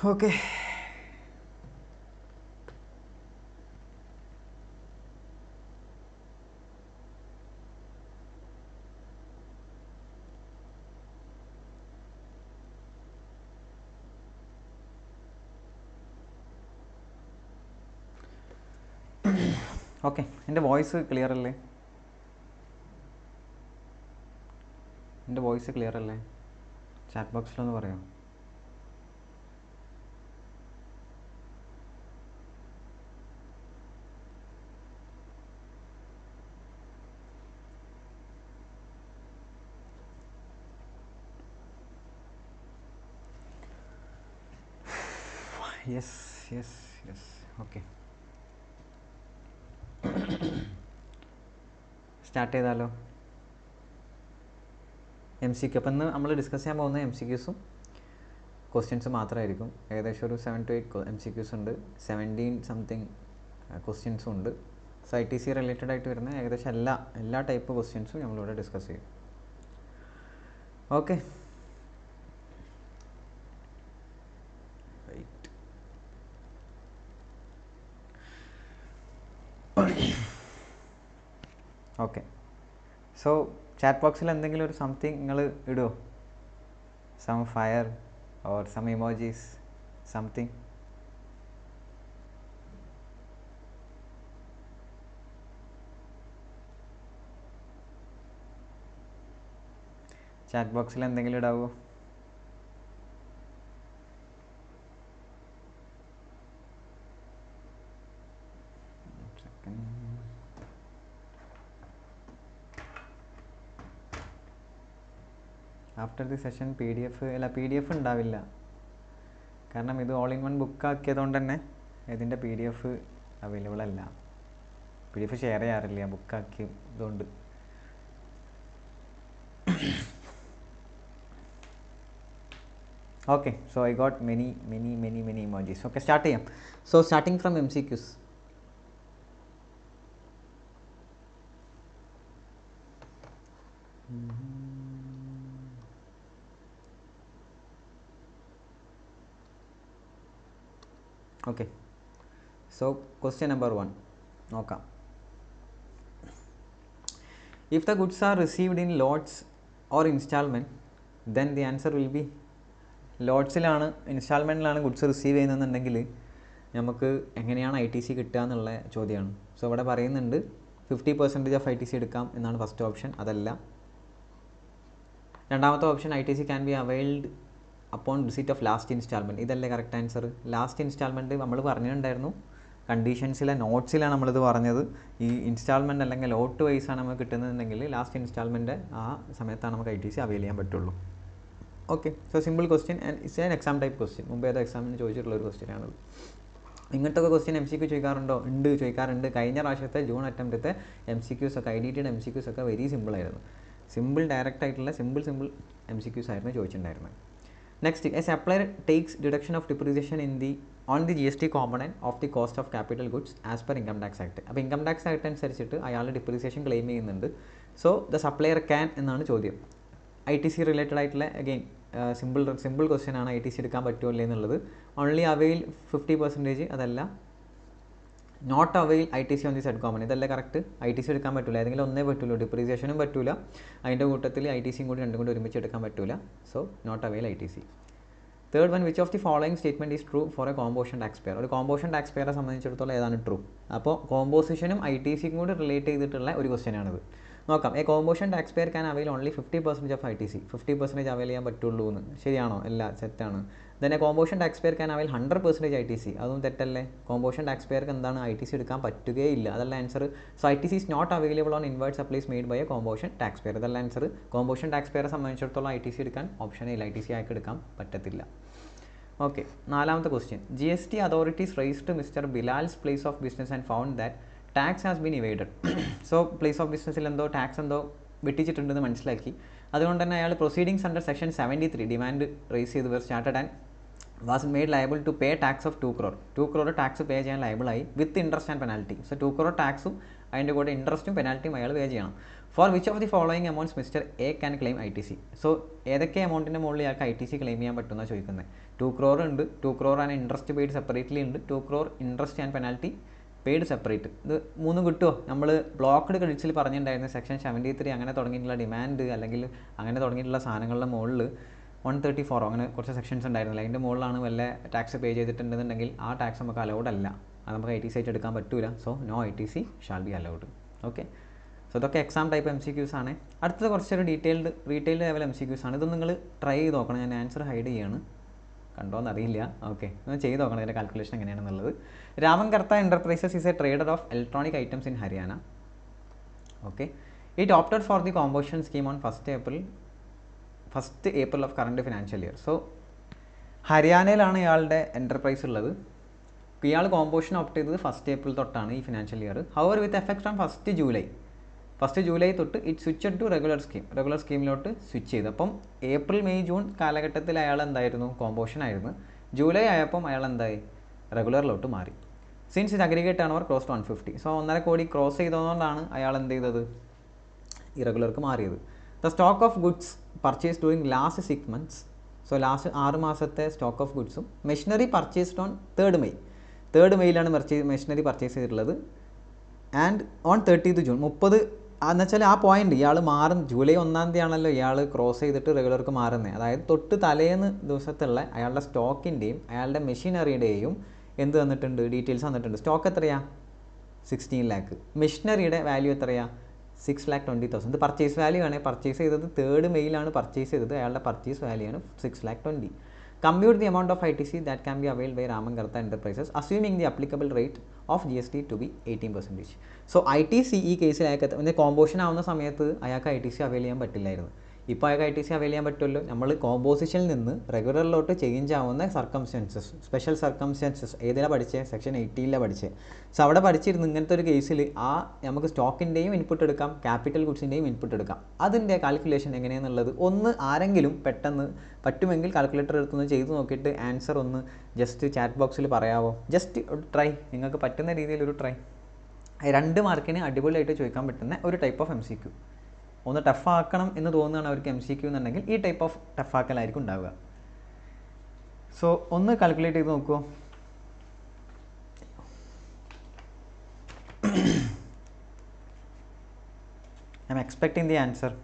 Okay. Okay, എൻ്റെ voice clear അല്ലേ? എൻ്റെ വോയിസ് ക്ലിയർ അല്ലേ? ചാറ്റ് ബോക്സിലൊന്ന് പറയാം. Yes yes yes. Okay, start ചെയ്താലോ? MCQ. അപ്പം ഇന്ന് നമ്മൾ ഡിസ്കസ് ചെയ്യാൻ പോകുന്ന MCQസും ക്വസ്റ്റ്യൻസ് മാത്രമായിരിക്കും. ഏകദേശം ഒരു 7 to 8 MCQs ഉണ്ട്, 17 സംതിങ് ക്വസ്റ്റ്യൻസും ഉണ്ട്. സോ ITC റിലേറ്റഡ് ആയിട്ട് വരുന്ന ഏകദേശം എല്ലാ ടൈപ്പ് ക്വസ്റ്റ്യൻസും നമ്മളിവിടെ ഡിസ്കസ് ചെയ്യും. Okay, okay. സോ ചാറ്റ് ബോക്സിൽ എന്തെങ്കിലും ഒരു സംതിങ് നിങ്ങൾ ഇടുമോ? Some fire or some emojis, something. Chat ബോക്സിൽ എന്തെങ്കിലും ഇടാവോ? ആഫ്റ്റർ ദി സെഷൻ PDF ഉണ്ടാവില്ല. കാരണം ഇത് ഓൾ ഇൻ വൺ ബുക്ക് ആക്കിയതുകൊണ്ട് തന്നെ ഇതിൻ്റെ PDF അവൈലബിൾ അല്ല. PDF ഷെയർ ചെയ്യാറില്ല ബുക്കാക്കിയതുകൊണ്ട്. Okay, so I got many emojis. Okay, start ചെയ്യാം. So starting from MCQs. Okay, so question number 1 നോക്കാം. If the goods are received in lots or installment, then the answer will be ലോട്ട്സിലാണ്, ഇൻസ്റ്റാൾമെൻറ്റിലാണ് goods receive ചെയ്യുന്നതെന്നുണ്ടെങ്കിൽ നമുക്ക് എങ്ങനെയാണ് ITC കിട്ടുക എന്നുള്ള ചോദ്യമാണ്. സോ ഇവിടെ പറയുന്നുണ്ട് 50% ഓഫ് ITC എടുക്കാം എന്നാണ് ഫസ്റ്റ് ഓപ്ഷൻ. അതല്ല. രണ്ടാമത്തെ option ITC can be availed upon receipt of last instalment. ഇതല്ലേ കറക്റ്റ് ആൻസർ? ലാസ്റ്റ് ഇൻസ്റ്റാൾമെൻറ്റ് നമ്മൾ പറഞ്ഞിട്ടുണ്ടായിരുന്നു, കണ്ടീഷൻസിലെ നോട്ട്സിലാണ് നമ്മളിത് പറഞ്ഞത്. ഈ ഇൻസ്റ്റാൾമെൻറ്റ് അല്ലെങ്കിൽ ലോട്ട് വൈസാണ് നമുക്ക് കിട്ടുന്നതെങ്കിൽ ലാസ്റ്റ് ഇൻസ്റ്റാൾമെൻറ്റ് ആ സമയത്താണ് നമുക്ക് ITC അവൈൽ ചെയ്യാൻ പറ്റുള്ളൂ. Okay, so simple question and it's an exam type question. മുമ്പ് ഏതോ എക്സാമിന് ചോദിച്ചിട്ടുള്ള ഒരു ക്വസ്റ്റ്യനാണത്. ഇങ്ങനത്തെ ക്വസ്റ്റ്യൻ MCQ ചോദിക്കാറുണ്ടോ? ചോദിക്കാറുണ്ട്. കഴിഞ്ഞ പ്രാവശ്യത്തെ ജൂൺ അറ്റംപ്റ്റത്തെ MCQs ഒക്കെ, IDTയുടെ MCQs ഒക്കെ വെരി സിമ്പിളായിരുന്നു. സിമ്പിൾ ഡയറക്റ്റ് ആയിട്ടുള്ള സിമ്പിൾ MCQs ആയിരുന്നു ചോദിച്ചിട്ടുണ്ടായിരുന്നത്. Next, a supplier takes deduction of depreciation on the GST component of the cost of capital goods as per income tax act. അപ്പോൾ ഇൻകം ടാക്സ് ആക്ട് അനുസരിച്ചിട്ട് അയാൾ depreciation claim ചെയ്യുന്നുണ്ട്. So the supplier can എന്നാണ് ചോദ്യം. ITC related ആയിട്ടുള്ള again simple question ആണ്. ITC എടുക്കാൻ പറ്റുമോ ഇല്ലേ എന്നുള്ളത്. ഓൺലി അവെയിൽ 50%, അതല്ല not avail ITC on the said component. ഇതല്ലേ കറക്റ്റ്? ITC എടുക്കാൻ പറ്റില്ല, ഏതെങ്കിലും ഒന്നേ പറ്റുള്ളൂ. ഡിപ്രീസിയേഷനും പറ്റില്ല, അതിൻ്റെ കൂട്ടത്തിൽ ITCയും കൂടി രണ്ടും കൂടി ഒരുമിച്ച് എടുക്കാൻ പറ്റില്ല. So not avail ITC. Third one, which of the following statement is true for a composition tax payer. ഒരു കോമ്പോസിഷൻ ടാക്സ് പെയറെ സംബന്ധിച്ചിടത്തോളം ഏതാണ് ട്രൂ? അപ്പോൾ കോമ്പോസിഷനും ITCയും കൂടി റിലേറ്റ് ചെയ്തിട്ടുള്ള ഒരു ക്വസ്റ്റ്യനാണിത്. നോക്കാം. A composition tax pair can avail only 50% of ITC. 50% avail ചെയ്യാൻ പറ്റുള്ളൂ എന്ന്. ശരിയാണോ? അല്ല, സെറ്റാണ്. Then a composition taxpayer can avail 100% ITC. അതും തെറ്റല്ലേ? കോമ്പോസിഷൻ ടാക്സ് പേർക്ക് എന്താണ് ITC എടുക്കാൻ പറ്റുകയില്ല. അതല്ല answer. So ITC is not available on inward supplies made by a composition taxpayer. അതല്ല ആൻസർ. കോമ്പോസിഷൻ ടാക്സ് പേരെ സംബന്ധിച്ചിടത്തോളം ITC എടുക്കാൻ ഓപ്ഷനേ ഇല്ല. ITC ആയിട്ട് എടുക്കാൻ പറ്റത്തില്ല. ഓക്കെ, നാലാമത്തെ question. GST authorities raised Mr. Bilal's place of business and found that tax has been evaded. So place of ബിസിനസ്സിൽ എന്തോ ടാക്സ് എന്തോ വെട്ടിച്ചിട്ടുണ്ടെന്ന് മനസ്സിലാക്കി. അതുകൊണ്ട് തന്നെ അയാൾ proceedings under section 73 demand raise ചെയ്ത് were started and was made liable to pay tax of 2 crore. 2 crore tax pay ചെയ്യാൻ ലയബിളായി with interest and penalty. So 2 crore ടാക്സും അതിൻ്റെ കൂടെ ഇൻട്രസ്റ്റും പെനാൽറ്റിയും അയാൾ പേ ചെയ്യണം. For which of the following amounts mister A can claim ITC. So ഏതൊക്കെ എമൗണ്ടിൻ്റെ മുകളിൽ ഇയാൾക്ക് ITC ക്ലെയിം ചെയ്യാൻ പറ്റുമെന്നാണ് ചോദിക്കുന്നത്. 2 crore ഉണ്ട്, 2 crore ആണ് ഇൻട്രസ്റ്റ് പെയ്ഡ് സെപ്പറേറ്റ്ലി ഉണ്ട്, 2 crore interest and penalty paid separate. ഇത് മൂന്നും കിട്ടുമോ? നമ്മൾ ബ്ലോക്ക്ഡ് ക്രെഡിറ്റ്സിൽ പറഞ്ഞിട്ടുണ്ടായിരുന്നു സെക്ഷൻ 73 അങ്ങനെ തുടങ്ങിയിട്ടുള്ള ഡിമാൻഡ് അല്ലെങ്കിൽ അങ്ങനെ തുടങ്ങിയിട്ടുള്ള സാധനങ്ങളുടെ മുകളിൽ 134 അങ്ങനെ കുറച്ച് സെക്ഷൻസ് ഉണ്ടായിരുന്നില്ല. അതിൻ്റെ മുകളിലാണ് വല്ല ടാക്സ് പേ ചെയ്തിട്ടുണ്ടെന്നുണ്ടെങ്കിൽ ആ ടാക്സ് നമുക്ക് അലൗഡ് അല്ല, അത് നമുക്ക് ITC ആയിട്ട് എടുക്കാൻ പറ്റില്ല. So no ITC shall be allowed. Okay, so ഇതൊക്കെ എക്സാം ടൈപ്പ് MCQs ആണ്. അടുത്തത് കുറച്ചൊരു റീറ്റെയിൽഡ് ലെവൽ MCQs ആണ്. ഇത് നിങ്ങൾ ട്രൈ ചെയ്ത് നോക്കണം. ഞാൻ ആൻസർ ഹൈഡ് ചെയ്യാണ്, കണ്ടോന്ന് അറിയില്ല. ഓക്കെ, ഒന്ന് ചെയ്ത് നോക്കണം ഇതിൻ്റെ കാൽക്കുലേഷൻ എങ്ങനെയാണെന്നുള്ളത്. Raman Kartha enterprises is a trader of electronic items in Haryana. Okay, it opted for the composition scheme on 1st April of current financial year. So ഹരിയാനയിലാണ് ഇയാളുടെ എൻ്റർപ്രൈസ് ഉള്ളത്. ഇയാൾ കോമ്പോസിഷൻ ഓപ്റ്റ് ചെയ്തത് 1st April തൊട്ടാണ് ഈ financial year. However with effect from 1st July തൊട്ട് it switch to regular സ്കീമിലോട്ട് switch ചെയ്തു. അപ്പം April, May, June കാലഘട്ടത്തിൽ അയാൾ എന്തായിരുന്നു? കോമ്പോസിഷൻ ആയിരുന്നു. ജൂലൈ ആയപ്പം അയാൾ എന്തായി? റെഗുലറിലോട്ട് മാറി. സിൻസ് ഇത് അഗ്രിഗേറ്റ് ആണ് അവർ ക്രോസ് 150. സോ 1.5 കോടി ക്രോസ് ചെയ്തതുകൊണ്ടാണ് അയാൾ എന്ത് ചെയ്തത്? ഇറഗുലർക്ക് മാറിയത്. The stock of goods purchase during last 6 months. So last 6 മാസത്തെ സ്റ്റോക്ക് ഓഫ് ഗുഡ്സും machinery purchased on 3rd May. 3rd Mayയിലാണ് മെഷീനറി പർച്ചേസ് ചെയ്തിട്ടുള്ളത്. ആൻഡ് ഓൺ 30th June 30 എന്നുവെച്ചാൽ ആ പോയിന്റ് ഇയാൾ മാറും. ജൂലൈ 1 ആണല്ലോ ഇയാൾ ക്രോസ് ചെയ്തിട്ട് റെഗുലർക്ക് മാറുന്നത്. അതായത് തൊട്ട് തലേന്ന് ദിവസത്തുള്ള അയാളുടെ സ്റ്റോക്കിൻ്റെയും അയാളുടെ മെഷീനറിയുടെയും എന്ത് തന്നിട്ടുണ്ട്? ഡീറ്റെയിൽസ് തന്നിട്ടുണ്ട്. സ്റ്റോക്ക് എത്രയാണ്? 16 lakh. മെഷീനറിയുടെ വാല്യൂ എത്രയാണ്? 6,20,000. ഇത് പർച്ചേസ് വാല്യൂ ആണ്. പർച്ചേസ് ചെയ്തത് 3rd Mayയിലാണ് പർച്ചേസ് ചെയ്തത്. അയാളുടെ പർച്ചേസ് വാല്യൂ ആണ് 6,20,000. Compute the amount of ITC that can be availed by Raman Karta Enterprises assuming the applicable rate of GST to be 18%. So ITC ഈ കേസിൽ അയാൾക്ക് കോമ്പോസിഷൻ ആവുന്ന സമയത്ത് അയാൾക്ക് ITC അവൈൽ ചെയ്യാൻ പറ്റില്ലായിരുന്നു. ഇപ്പോൾ അയാൾക്ക് ITC അവൈൽ ചെയ്യാൻ പറ്റുമല്ലോ. നമ്മൾ കോമ്പോസിഷനിൽ നിന്ന് റെഗുലറിലോട്ട് ചേഞ്ച് ആവുന്ന സർക്കംസ്റ്റൻസസ്, സ്പെഷ്യൽ സർക്കംസ്റ്റൻസസ് ഏതിലാണ് പഠിച്ചത്? സെക്ഷൻ 18 പഠിച്ചത്. സോ അവിടെ പഠിച്ചിരുന്നു ഇങ്ങനത്തെ ഒരു കേസിൽ നമുക്ക് സ്റ്റോക്കിൻ്റെയും ഇൻപുട്ട് എടുക്കാം, ക്യാപിറ്റൽ ഗുഡ്സിൻ്റെയും ഇൻപുട്ട് എടുക്കാം. അതിൻ്റെ കാൽക്കുലേഷൻ എങ്ങനെയാണെന്നുള്ളത് ഒന്ന് ആരെങ്കിലും പെട്ടെന്ന് പറ്റുമെങ്കിൽ കാൽക്കുലേറ്റർ എടുത്തൊന്ന് ചെയ്ത് നോക്കിയിട്ട് ആൻസർ ഒന്ന് ജസ്റ്റ് ചാറ്റ് ബോക്സിൽ പറയാമോ? ജസ്റ്റ് ട്രൈ, നിങ്ങൾക്ക് പറ്റുന്ന രീതിയിൽ ഒരു ട്രൈ. 2 മാർക്കിന് അടിപൊളിയായിട്ട് ചോദിക്കാൻ പറ്റുന്ന ഒരു ടൈപ്പ് ഓഫ് MCQ. ഒന്ന് ടഫാക്കണം എന്ന് തോന്നുകയാണ് അവർക്ക് MCQ എന്നുണ്ടെങ്കിൽ ഈ ടൈപ്പ് ഓഫ് ടഫാക്കലായിരിക്കും ഉണ്ടാവുക. സോ ഒന്ന് കാൽക്കുലേറ്റ് ചെയ്ത് നോക്കുമോ? I M expecting the answer.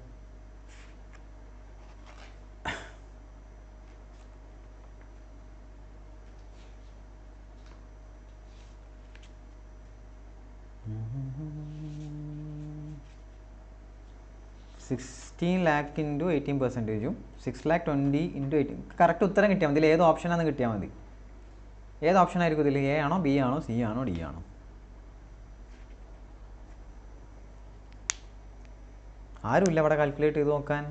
$16 lakh into 18%, 6,20,000 into 18. Correct ഉത്തരം കിട്ടിയാൽ മതി. ഇതിൽ ഏത് ഓപ്ഷനാണെന്ന് കിട്ടിയാൽ മതി. ഏത് ഓപ്ഷൻ ആയിരിക്കും ഇതിൽ? A ആണോ, B ആണോ, C ആണോ, D ആണോ? ആരുമില്ല അവിടെ കാൽക്കുലേറ്റ് ചെയ്ത് നോക്കാൻ.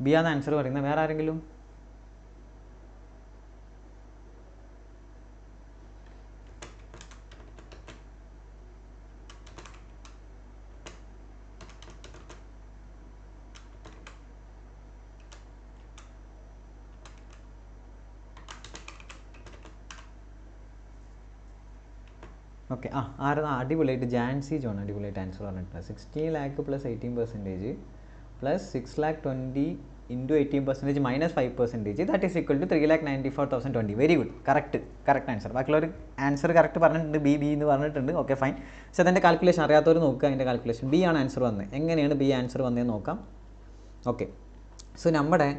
ബി ആണ് ആൻസർ പറയുന്നത്. വേറെ ആരെങ്കിലും? ഓക്കെ, അടിപൊളിയായിട്ട് ജാൻസി ജോൺ അടിപൊളിയായിട്ട് ആൻസർ പറഞ്ഞിട്ടുണ്ട്. 16 lakh plus 18% plus 6,20,000 into 18% minus 5%, that is equal to 3,94,020. Very good, correct answer. ബാക്കിയുള്ളവർ ആൻസർ കറക്റ്റ് പറഞ്ഞിട്ടുണ്ട്, ബി എന്ന് പറഞ്ഞിട്ടുണ്ട്. Okay fine. പക്ഷേ അതിൻ്റെ കാൽക്കുലേഷൻ അറിയാത്തവർ നോക്കുക. അതിൻ്റെ കാൽക്കുലേഷൻ B ആണ് ആൻസർ വന്നത്. എങ്ങനെയാണ് B ആൻസർ വന്നതെന്ന് നോക്കാം. ഓക്കെ, സോ നമ്മുടെ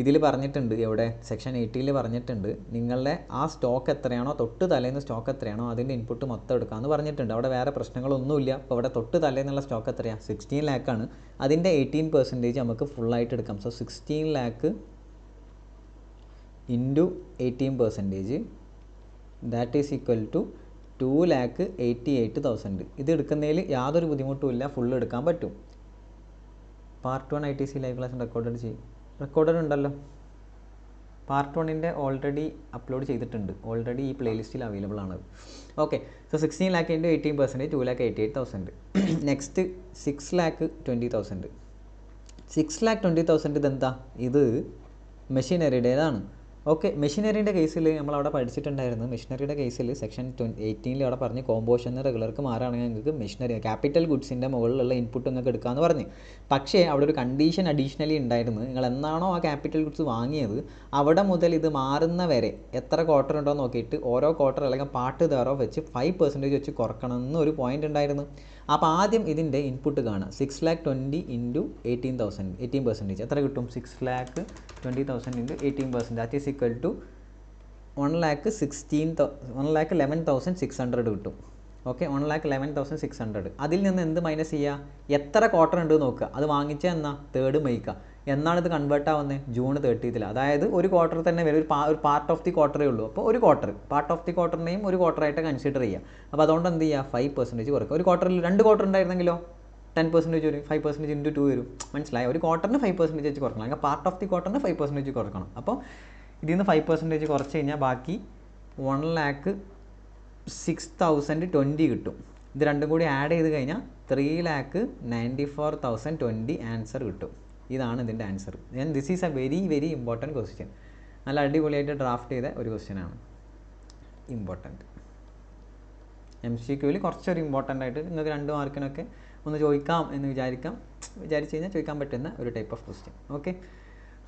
ഇതിൽ പറഞ്ഞിട്ടുണ്ട്, എവിടെ സെക്ഷൻ 80 പറഞ്ഞിട്ടുണ്ട് നിങ്ങളുടെ ആ സ്റ്റോക്ക് എത്രയാണോ തൊട്ട് തലേന്ന് സ്റ്റോക്ക് എത്രയാണോ അതിൻ്റെ ഇൻപുട്ട് മൊത്തം എടുക്കാമെന്ന് പറഞ്ഞിട്ടുണ്ട്. അവിടെ വേറെ പ്രശ്നങ്ങളൊന്നുമില്ല. അപ്പോൾ ഇവിടെ തൊട്ട് തലേന്നുള്ള സ്റ്റോക്ക് എത്രയാണ്? 16 ലാക്കാണ്. അതിൻ്റെ 18% നമുക്ക് ഫുള്ളായിട്ട് എടുക്കാം. So 16 lakh into 18%, that is equal to 2,88,000. ഇത് എടുക്കുന്നതിൽ യാതൊരു ബുദ്ധിമുട്ടും ഇല്ല, ഫുള്ള് എടുക്കാൻ പറ്റും. Part 1 ITC live class recorded ചെയ്യും. റെക്കോർഡഡ് ഉണ്ടല്ലോ. പാർട്ട് 1ൻ്റെ ഓൾറെഡി അപ്ലോഡ് ചെയ്തിട്ടുണ്ട്. ഓൾറെഡി ഈ പ്ലേലിസ്റ്റിൽ അവൈലബിൾ ആണ്. Okay. So 16 lakh into 18%, 2,88,000. Next 6,20,000. 6,20,000 ഇതെന്താ? ഇത് മെഷീനറിയുടേതാണ്. ഓക്കെ. മെഷീനറിയുടെ കേസിൽ നമ്മളവിടെ പഠിച്ചിട്ടുണ്ടായിരുന്നു. മെഷീനറിയുടെ കേസിൽ സെക്ഷൻ 18 അവിടെ പറഞ്ഞ് കോമ്പോസിഷൻ റെഗുലർക്ക് മാറുകയാണെങ്കിൽ നിങ്ങൾക്ക് മെഷീനറി ക്യാപിറ്റൽ ഗുഡ്സിൻ്റെ മുകളിലുള്ള ഇൻപുട്ട് നിങ്ങൾക്ക് എടുക്കാമെന്ന് പറഞ്ഞ്. പക്ഷേ അവിടെ ഒരു കണ്ടീഷൻ അഡീഷണലി ഉണ്ടായിരുന്നു. നിങ്ങൾ എന്നാണോ ആ ക്യാപിറ്റൽ ഗുഡ്സ് വാങ്ങിയത് അവിടെ മുതൽ ഇത് മാറുന്ന വരെ എത്ര ക്വാർട്ടർ ഉണ്ടോ നോക്കിയിട്ട് ഓരോ ക്വാർട്ടർ അല്ലെങ്കിൽ പാർട്ട് തേറോ വെച്ച് 5% വെച്ച് കുറക്കണം എന്നൊരു പോയിൻ്റ് ഉണ്ടായിരുന്നു. അപ്പോൾ ആദ്യം ഇതിൻ്റെ ഇൻപുട്ട് കാണാം. 6,20,000 ഇൻറ്റു 18% എത്ര കിട്ടും? 6,20,000 into 18%, that is equal to 1,11,600 കിട്ടും. ഓക്കെ. 1,11,600. അതിൽ നിന്ന് എന്ത് മൈനസ് ചെയ്യുക? എത്ര ക്വാർട്ടർ ഉണ്ട് നോക്കുക. അത് വാങ്ങിച്ചാൽ എന്നാ 3rd മെയ്ക്കാണ്. എന്നാണ് ഇത് കൺവേർട്ട് ആവുന്നത്? June 30th. അതായത് ഒരു ക്വാർട്ടർ തന്നെ വരും. ഒരു പാർട്ട് ഓഫ് ദി ക്വാർട്ടറേ ഉള്ളൂ. അപ്പോൾ ഒരു ക്വാർട്ടർ പാർട്ട് ഓഫ് ദി ക്വാർട്ടറിനെയും ഒരു ക്വാർട്ടറായിട്ട് കൺസിഡർ ചെയ്യുക. അപ്പോൾ അതുകൊണ്ട് എന്ത് ചെയ്യുക? 5% കുറയ്ക്കുക. ഒരു ക്വാർട്ടറിൽ 2 ക്വാർട്ടർ ഉണ്ടായിരുന്നെങ്കിലോ 10% വരും. 5% ഇൻറ്റു 2 വരും. മനസ്സിലായി? ഒരു ക്വാർട്ടറിന് 5% വെച്ച് കുറക്കണം. അല്ലെങ്കിൽ പാർട്ട് ഓഫ് ദി ക്വാർട്ടറിന് 5% കുറക്കണം. അപ്പോൾ ഇതിൽ നിന്ന് 5% കുറച്ച് കഴിഞ്ഞാൽ ബാക്കി 1,06,020 കിട്ടും. ഇത് രണ്ടും കൂടി ആഡ് ചെയ്ത് കഴിഞ്ഞാൽ 3,94,020 ആൻസർ കിട്ടും. ഇതാണ് ഇതിൻ്റെ answer. This is A very very important question. നല്ല അടിപൊളിയായിട്ട് ഡ്രാഫ്റ്റ് ചെയ്ത ഒരു ക്വസ്റ്റ്യനാണ്. ഇമ്പോർട്ടൻറ്റ്. MCQവിൽ കുറച്ചൊരു ഇമ്പോർട്ടൻ്റ് ആയിട്ട് നിങ്ങൾക്ക് 2 മാർക്കിനൊക്കെ ഒന്ന് ചോദിക്കാം എന്ന് വിചാരിച്ച് കഴിഞ്ഞാൽ ചോദിക്കാൻ പറ്റുന്ന ഒരു ടൈപ്പ് ഓഫ് ക്വസ്റ്റ്യൻ. ഓക്കെ.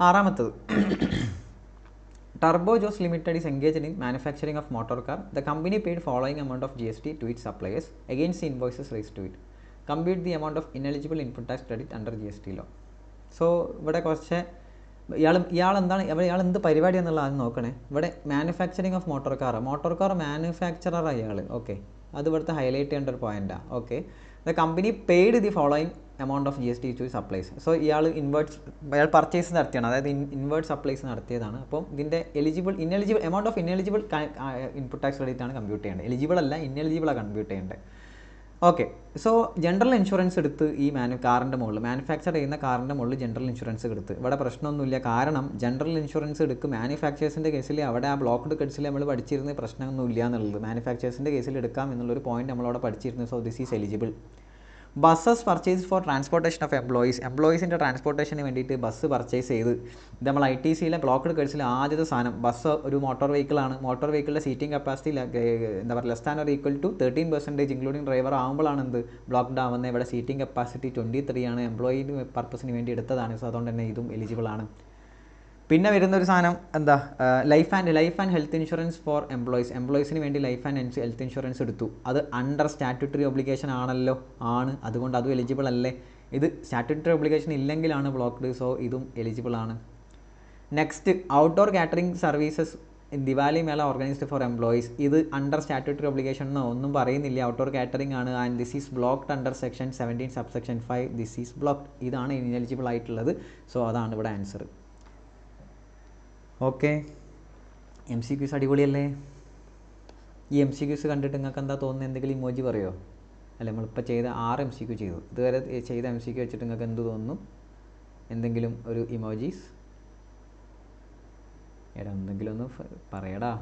6ാമത്തത്, Turbo Joss Limited is engaged in manufacturing of motor car. The company paid following amount of GST to its suppliers against the invoices raised to it. Compute the amount of ineligible input tax credit under GST law. So ഇവിടെ കുറച്ച് ഇയാൾ എന്ത് പരിപാടി എന്നുള്ളത് ആദ്യം നോക്കണേ. ഇവിടെ manufacturing of motor car manufacturer ഇയാൾ. ഓക്കെ. അത് ഇവിടുത്തെ ഹൈലൈറ്റ് ചെയ്യേണ്ട ഒരു പോയിൻ്റാണ്. Okay. The company paid the following amount of GST to supplies. So ഇയാൾ പർച്ചേസ് നടത്തിയാണ്, അതായത് ഇൻവേർട്ട് സപ്ലൈസ് നടത്തിയതാണ്. അപ്പം ഇതിൻ്റെ ineligible amount of ineligible input tax credit ആണ് കമ്പ്യൂട്ട് ചെയ്യേണ്ടത്. എലിജിബിൾ അല്ല, ഇന്നെലിജിബിളാണ് കമ്പ്യൂട്ട് ചെയ്യേണ്ടത്. ഓക്കെ. സോ ജനറൽ ഇൻഷുറൻസ് എടുത്ത് ഈ കാറിൻ്റെ മുകളിൽ മാനുഫാക്ചർ ചെയ്യുന്ന കാറിൻ്റെ മുകളിൽ ജനറൽ ഇൻഷുറൻസ് എടുത്ത് ഇവിടെ പ്രശ്നമൊന്നുമില്ല. കാരണം ജനറൽ ഇൻഷുറൻസ് എടുക്കും മാനുഫാക്ചേഴ്സിൻ്റെ കേസിൽ അവിടെ ആ ബ്ലോക്ക്ഡ് കട്ട്സിൽ നമ്മൾ പഠിച്ചിരുന്ന പ്രശ്നമൊന്നുമില്ല എന്നുള്ളത്. മാനുഫാക്ചേഴ്സിൻ്റെ കേസിൽ എടുക്കാം എന്നുള്ളൊരു പോയിന്റ് നമ്മളവിടെ പഠിച്ചിരുന്നു. So this is eligible. Buses purchase for transportation of എംപ്ലോയീസിൻ്റെ ട്രാൻസ്പോർട്ടേഷന് വേണ്ടിയിട്ട് ബസ് പർച്ചേസ് ചെയ്ത് ഇത് നമ്മൾ ITCയിലെ ബ്ലോക്ക്ഡ് കട്ട്സിലെ ആദ്യത്തെ സാധനം. ബസ് ഒരു മോട്ടോർ വെഹിക്കിളാണ്. മോട്ടോർ വെഹിക്കിളിൻ്റെ സീറ്റിംഗ് കപ്പാസിറ്റി എന്താ പറയുക less than or equal to 13% including driver ആകുമ്പോഴാണ് എന്ത് ബ്ലോക്ക്ഡ് ആവുന്നത്. ഇവിടെ സീറ്റിംഗ് കപ്പാസിറ്റി 23 ആണ്. എംപ്ലോയി പർപ്പസിന് വേണ്ടി എടുത്തതാണ്. സോ അതുകൊണ്ട് തന്നെ ഇതും എലിജിബിൾ ആണ്. പിന്നെ വരുന്നൊരു സാധനം എന്താ? Life and health insurance for എംപ്ലോയീസിന് വേണ്ടി ലൈഫ് ആൻഡ് ഹെൽത്ത് ഇൻഷുറൻസ് എടുത്തു. അത് അണ്ടർ സ്റ്റാറ്റ്യൂട്ടറി ഒബ്ലിഗേഷൻ ആണല്ലോ. അതുകൊണ്ട് അതും എലിജിബിൾ അല്ലേ? ഇത് സ്റ്റാറ്റ്യൂട്ടറി ഒബ്ലിഗേഷൻ ഇല്ലെങ്കിലാണ് ബ്ലോക്ക്ഡ്. സോ ഇതും എലിജിബിൾ ആണ്. Next, outdoor catering services Diwali മേള ഓർഗനൈസ്ഡ് ഫോർ എംപ്ലോയീസ്. ഇത് അണ്ടർ സ്റ്റാറ്റ്യൂട്ടറി ഒബ്ലിഗേഷൻ എന്നോ ഒന്നും പറയുന്നില്ല. ഔട്ട്ഡോർ കാറ്ററിംഗ് ആണ്. And this is blocked under section 17 subsection 5. This is blocked. ഇതാണ് ഇനെലിജിബിൾ ആയിട്ടുള്ളത്. സോ അതാണ് ഇവിടെ ആൻസർ. ഓക്കെ. MCQs അടിപൊളിയല്ലേ? ഈ MCQs കണ്ടിട്ട് നിങ്ങൾക്ക് എന്താ തോന്നുന്നത്? എന്തെങ്കിലും ഇമോജി പറയുമോ? അല്ല, നമ്മളിപ്പോൾ ചെയ്ത 6 MCQ ചെയ്തു. ഇതുവരെ ചെയ്ത MCQ വെച്ചിട്ട് നിങ്ങൾക്ക് എന്ത് തോന്നുന്നു? എന്തെങ്കിലും ഒരു ഇമോജീസ് എന്തെങ്കിലും ഒന്ന് പറയടാ.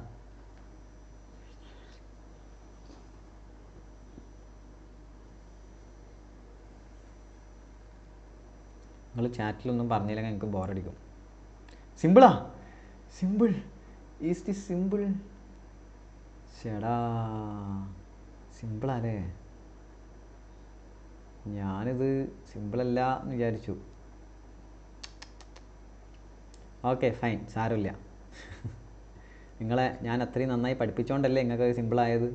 നിങ്ങൾ ചാറ്റിലൊന്നും പറഞ്ഞില്ലെങ്കിൽ എനിക്ക് ബോറടിക്കും. സിമ്പിളാ? Simple is the simple. ചേടാ സിമ്പിളല്ലേ? ഞാനിത് സിമ്പിളല്ല എന്ന് വിചാരിച്ചു. ഓക്കെ ഫൈൻ, സാരമില്ല. നിങ്ങളെ ഞാൻ അത്രയും നന്നായി പഠിപ്പിച്ചുകൊണ്ടല്ലേ നിങ്ങൾക്ക് സിമ്പിളായത്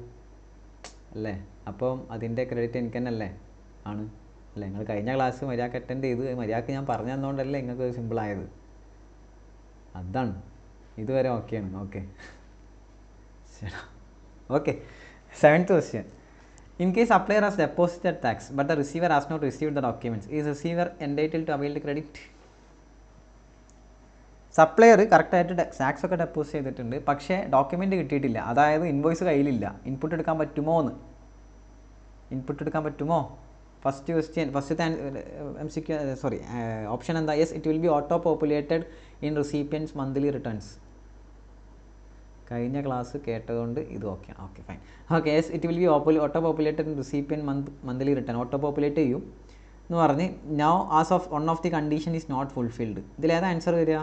അല്ലേ? അപ്പം അതിൻ്റെ ക്രെഡിറ്റ് എനിക്ക് തന്നെ അല്ലേ? ആണ് അല്ലേ? നിങ്ങൾ കഴിഞ്ഞ ക്ലാസ് മര്യാദക്ക് അറ്റൻഡ് ചെയ്ത് മര്യാദക്ക് ഞാൻ പറഞ്ഞു തന്നുകൊണ്ടല്ലേ നിങ്ങൾക്ക് സിമ്പിളായത്. അതാണ് ഇതുവരെ ഓക്കെയാണ്. Okay okay. 7th question. In case supplier has deposited tax but the receiver has not received the documents, is receiver entitled to avail the credit? Supplier കറക്റ്റായിട്ട് ടാക്സ് ഒക്കെ ഡെപ്പോസിറ്റ് ചെയ്തിട്ടുണ്ട്, പക്ഷേ ഡോക്യുമെൻ്റ് കിട്ടിയിട്ടില്ല. അതായത് ഇൻവോയ്സ് കയ്യിലില്ല. ഇൻപുട്ട് എടുക്കാൻ പറ്റുമോ എന്ന്, ഇൻപുട്ട് എടുക്കാൻ പറ്റുമോ? ഫസ്റ്റ് ക്വസ്റ്റ്യൻ, ഫസ്റ്റത്തെ MCQ ഓപ്ഷൻ എന്താ? Yes, it will be auto populated in recipients monthly returns. കഴിഞ്ഞ ക്ലാസ് കേട്ടതുകൊണ്ട് ഇത് okay. Okay fine. Okay, yes it will be auto populated in recipient monthly return. Auto populate ചെയ്യും എന്ന് പറഞ്ഞ് now as of one of the condition is not fulfilled. ഇതിലേതാ answer വരിക?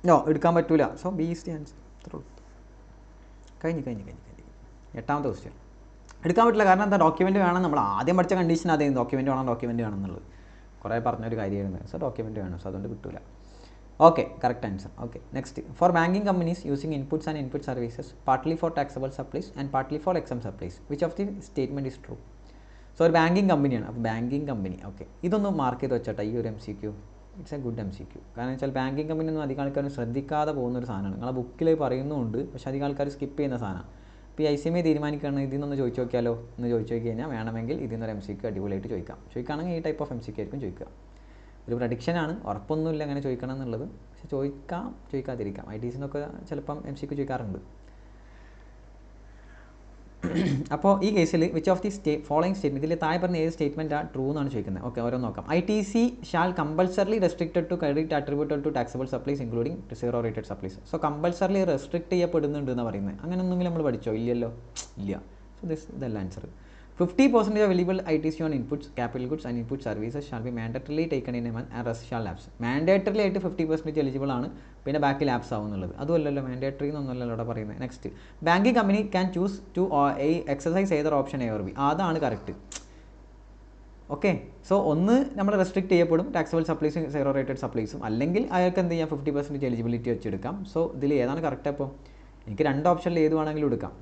No, എടുക്കാൻ പറ്റൂല. So B is the answer. കഴിഞ്ഞ് 8ാമത്തെ question. എടുക്കാൻ പറ്റില്ല. കാരണം എന്താ? ഡോക്യുമെൻ്റ് വേണം. നമ്മൾ ആദ്യം പഠിച്ച കണ്ടീഷൻ അതേ, ഡോക്യുമെൻ്റ് വേണം എന്നുള്ളത് കുറേ പറഞ്ഞൊരു കാര്യമായിരുന്നു. സോ ഡോക്യുമെൻ്റ് വേണം, സോ അതുകൊണ്ട് കിട്ടില്ല. Okay, correct answer. Okay, next. For banking companies using inputs and input services partly for taxable supplies and partly for exempt supplies, which of the statement is true? So ഒരു banking കമ്പനിയാണ്. അപ്പോൾ banking company, okay, ഇതൊന്ന് mark ചെയ്ത് വെച്ചോട്ടെ. ഈ ഒരു MCQ it's a good MCQ. കാരണം വെച്ചാൽ ബാങ്കിങ് കമ്പനി ഒന്നും അധികം ആൾക്കാരും ശ്രദ്ധിക്കാതെ പോകുന്നൊരു സാധനമാണ്. നിങ്ങളെ ബുക്കിൽ പറയുന്നുമുണ്ട്, പക്ഷേ അധികം ആൾക്കാർ സ്കിപ്പ് ചെയ്യുന്ന സാധനമാണ്. ഇപ്പോൾ ഈ ICMA തീരുമാനിക്കുകയാണെങ്കിൽ ഇതിൽ നിന്ന് ചോദിച്ചു നോക്കിയാലോ എന്ന് ചോദിച്ചു നോക്കി കഴിഞ്ഞാൽ വേണമെങ്കിൽ ഇതിൽ നിന്നൊരു MCQ അടിപൊളിയായിട്ട് ചോദിക്കുകയാണെങ്കിൽ ഈ ടൈപ്പ് ഓഫ് MCQ ആയിരിക്കും ചോദിക്കുക. ഒരു പ്രഡിക്ഷനാണ്, ഉറപ്പൊന്നുമില്ല അങ്ങനെ ചോദിക്കണം എന്നുള്ളത്. പക്ഷെ ചോദിക്കാതിരിക്കാം. ITസിനൊക്കെ ചിലപ്പം MCQ ചോദിക്കാറുണ്ട്. അപ്പോൾ ഈ കേസിൽ which of the following statement, ഇതിൽ താഴെ പറഞ്ഞ ഏത് സ്റ്റേറ്റ്മെൻറ്റാണ് ട്രൂ എന്നാണ് ചോദിക്കുന്നത്. ഓക്കെ, ഓരോന്ന് നോക്കാം. ITC shall compulsorily restricted to credit attributed to taxable supplies including zero rated supplies. So compulsorily restrict ചെയ്യപ്പെടുന്നുണ്ട് എന്ന് പറയുന്നത്. അങ്ങനെ ഒന്നെങ്കിലും നമ്മൾ പഠിച്ചോ? ഇല്ലല്ലോ, ഇല്ല. സോ ഇതല്ല answer. 50% of available ITC on inputs, capital goods and input services shall be mandatorily taken in a month and rest shall lapse. Mandatory ആയിട്ട് 50% എലിജിബിൾ ആണ്, പിന്നെ ബാക്കി ലാപ്സ് ആവുന്നുള്ളത്. അതുമല്ലല്ലോ, മാൻഡേറ്ററി എന്നൊന്നുമല്ലല്ലോ ഇവിടെ പറയുന്നത്. Next, banking company can choose to exercise either option A or B. അതാണ് correct. Okay, so ഒന്ന് നമ്മൾ റെസ്ട്രിക്റ്റ് ചെയ്യപ്പെടും, ടാക്സബിൾ സപ്ലൈസും സീറോ റേറ്റഡ് സപ്ലൈസും, അല്ലെങ്കിൽ അയാൾക്ക് എന്ത് ചെയ്യാം? 50% എലിജിബിലിറ്റി വെച്ചെടുക്കാം. സോ ഇതിൽ ഏതാണ് കറക്റ്റ്? അപ്പോൾ എനിക്ക് 2 ഓപ്ഷനിൽ ഏത് വേണമെങ്കിലും എടുക്കാം.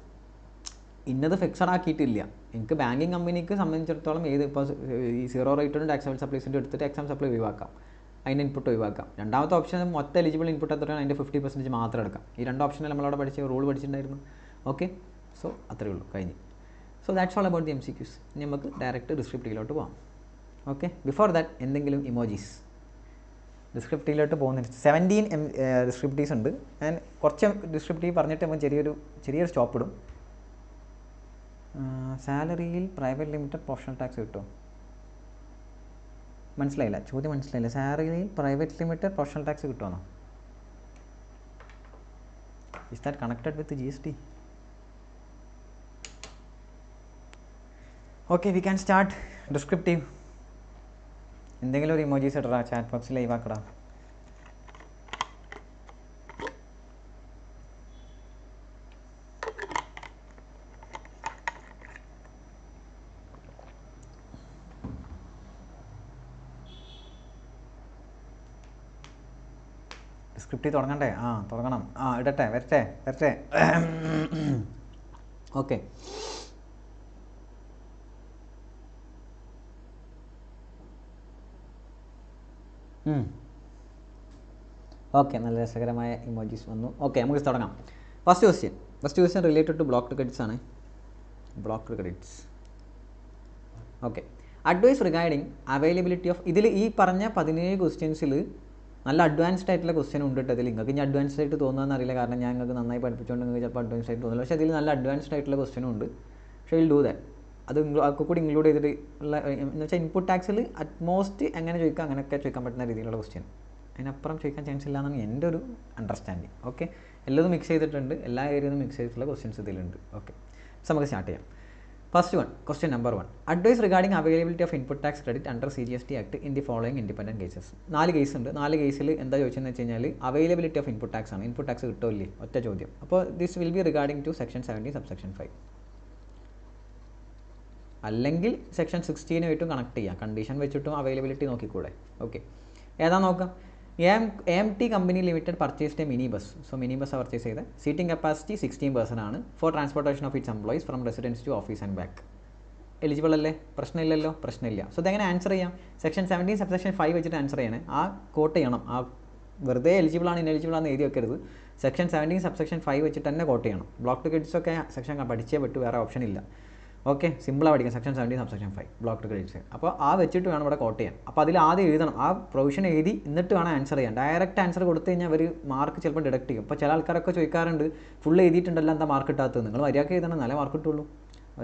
ഇന്നത് ഫിക്സഡ് ആക്കിയിട്ടില്ല. എനിക്ക് ബാങ്കിങ് കമ്പനിക്ക് സംബന്ധിച്ചിടത്തോളം ഏത് ഇപ്പോൾ ഈ സീറോ റേറ്റഡും ടാക്സബിൾ സപ്ലൈസിൻ്റെ എടുത്തിട്ട് എക്സാം സപ്ലൈ ഒഴിവാക്കാം, അതിൻ്റെ ഇൻപുട്ട് ഒഴിവാക്കാം. രണ്ടാമത്തെ ഓപ്ഷൻ മൊത്തം എലിജിബിൾ ഇൻപുട്ട് എത്രയാണ് അതിൻ്റെ 50% മാത്രം എടുക്കാം. ഈ 2 ഓപ്ഷനിൽ നമ്മളവിടെ പഠിച്ച റൂൾ പഠിച്ചിട്ടുണ്ടായിരുന്നു. ഓക്കെ, സോ അത്രയേ ഉള്ളൂ, കഴിഞ്ഞ്. So that's all about the MCQs. ഇനി നമുക്ക് ഡയറക്റ്റ് ഡിസ്ക്രിപ്റ്റീവിലോട്ട് പോകാം. ഓക്കെ, ബിഫോർ ദാറ്റ് എന്തെങ്കിലും ഇമോജീസ്. ഡിസ്ക്രിപ്റ്റീവിലോട്ട് പോകുന്നുണ്ട്. 17 ഡിസ്ക്രിപ്റ്റീവ്സ് ഉണ്ട്. ഞാൻ കുറച്ച് ഡിസ്ക്രിപ്റ്റീവ് പറഞ്ഞിട്ട് നമുക്ക് ചെറിയൊരു സ്റ്റോപ്പ് ഇടും. സാലറിയിൽ പ്രൈവറ്റ് ലിമിറ്റഡ് പ്രൊഫഷണൽ ടാക്സ് കിട്ടുമോ? മനസ്സിലായില്ല, ചോദ്യം മനസ്സിലായില്ല. സാലറിയിൽ പ്രൈവറ്റ് ലിമിറ്റഡ് പ്രൊഫഷണൽ ടാക്സ് കിട്ടുമോ? Is that connected with GST? Okay, we can start descriptive. എന്തെങ്കിലും ഒരു ഇമോജീസ് ഇടറാ, ചാറ്റ് ബോക്സിൽ ലൈവ് ആക്കടാ. സ്ക്രിപ്റ്റ് തുടങ്ങണ്ടേ? തുടങ്ങണം. വരട്ടെ. ഓക്കെ, ഓക്കെ, നല്ല രസകരമായ ഇമോജീസ് വന്നു. ഓക്കെ, നമുക്ക് തുടങ്ങാം. First question related to blocked credits ആണ്. Blocked credits. Okay, advise regarding availability of. ഇതിൽ ഈ പറഞ്ഞ 17 ക്വസ്റ്റ്യൻസിൽ നല്ല അഡ്വാൻസ്ഡ് ആയിട്ടുള്ള ക്വസ്റ്റ്യൻ ഉണ്ട് കേട്ടോ. ഇതിൽ നിങ്ങൾക്ക് ഇനി അഡ്വാൻസ്ഡ് ആയിട്ട് തോന്നുന്നതെന്ന് അറിയില്ല, കാരണം ഞാൻ നിങ്ങൾക്ക് നന്നായി പഠിപ്പിച്ചുകൊണ്ട് നിങ്ങൾക്ക് ചിലപ്പോൾ അഡ്വാൻസ്ഡ് ആയിട്ട് തോന്നില്ല. പക്ഷേ അതിൽ നല്ല അഡ്വാൻസ്ഡ് ആയിട്ടുള്ള ക്വസ്റ്റ്യനും ഉണ്ട്. പക്ഷേ വിൽ ഡൂ ദാറ്റ്. അതൊക്കെ കൂടി ഇൻക്ലൂഡ് ചെയ്തിട്ട് ഉള്ള എന്ന് വെച്ചാൽ ഇൻപുട്ട് ടാക്സിൽ അറ്റ്മോസ്റ്റ് എങ്ങനെ ചോദിക്കാം, അങ്ങനെയൊക്കെ ചോദിക്കാൻ പറ്റുന്ന രീതിയിലുള്ള ക്വസ്റ്റ്യൻ. അതിനപ്പുറം ചോദിക്കാൻ ചാൻസ് ഇല്ല എന്നാണ് എൻ്റെ ഒരു അണ്ടർസ്റ്റാൻഡിങ്. ഓക്കെ, എല്ലതും മിക്സ് ചെയ്തിട്ടുണ്ട്, എല്ലാ ഏരിയയിലും മിക്സ് ചെയ്തിട്ടുള്ള ക്വസ്റ്റ്യൻസ് ഇതിലുണ്ട്. ഓക്കെ, സോ നമുക്ക് സ്റ്റാർട്ട് ചെയ്യാം. First one, question number 1. Advise regarding availability of input tax credit under CGST act in the following independent cases. 4 case ഉണ്ട്. 4 കേസിൽ എന്താ ചോദിച്ചതെന്ന് വെച്ച് കഴിഞ്ഞാൽ അവൈലബിലിറ്റി ഓഫ് ഇൻപുട്ട് ടാക്സ് ആണ്. ഇൻപുട്ട് ടാക്സ് കിട്ടുമല്ലേ, ഒറ്റ ചോദ്യം. അപ്പോൾ this will be regarding to section 70 subsection 5, അല്ലെങ്കിൽ സെക്ഷൻ 16 കണക്ട് ചെയ്യാം. കണ്ടീഷൻ വെച്ചിട്ടും അവൈലബിലിറ്റി നോക്കിക്കൂടെ? ഓക്കെ, ഏതാ നോക്കാം. AMT company limited purchased a mini bus. So mini bus purchase ചെയ്ത് സീറ്റിംഗ് കപ്പാസിറ്റി 16 പേഴ്സൺ ആണ്. For transportation of its employees from residence to office and back. Eligible അല്ലേ? പ്രശ്നമില്ലല്ലോ, പ്രശ്നമില്ല. സോ ഇതെങ്ങനെ ആൻസർ ചെയ്യാം? സെക്ഷൻ 17 സബ്സെക്ഷൻ 5 വെച്ചിട്ട് ആൻസർ ചെയ്യണേ. ആ കോട്ട് ചെയ്യണം. ആ വെറുതെ എലിജിബിൾ ആണ് ഇനെലിജിബിൾ ആണെന്ന് എഴുതി വെക്കരുത്. സെക്ഷൻ 17 സബ്സെക്ഷൻ 5 വെച്ചിട്ട് തന്നെ കോട്ട് ചെയ്യണം. ബ്ലോക്ക് ടു ക്രെഡിറ്റ്സൊക്കെ സെക്ഷൻ പഠിച്ചേ പറ്റൂ, വേറെ ഓപ്ഷൻ ഇല്ല. ഓക്കെ, സിമ്പിളാണ് പഠിക്കാം. Section 17 subsection 5 block two credits. അപ്പോൾ ആ വെച്ചിട്ട് വേണം ഇവിടെ കോട്ട് ചെയ്യാൻ. അപ്പോൾ അതിൽ ആദ്യം എഴുതണം, ആ പ്രൊവിഷൻ എഴുതി എന്നിട്ട് വേണം ആൻസർ ചെയ്യാൻ. ഡയറക്റ്റ് ആൻസർ കൊടുത്തു കഴിഞ്ഞാൽ അവർ മാർക്ക് ചിലപ്പോൾ ഡിഡക്ട് ചെയ്യും. ഇപ്പോൾ ചില ആൾക്കാരൊക്കെ ചോദിക്കാറുണ്ട്, ഫുൾ എഴുതിയിട്ടുണ്ടല്ലോ എന്താ മാർക്ക് കിട്ടാത്തത്? നിങ്ങൾ മര്യാദയ്ക്ക് എഴുതണം, നല്ല മാർക്ക് കിട്ടുള്ളൂ.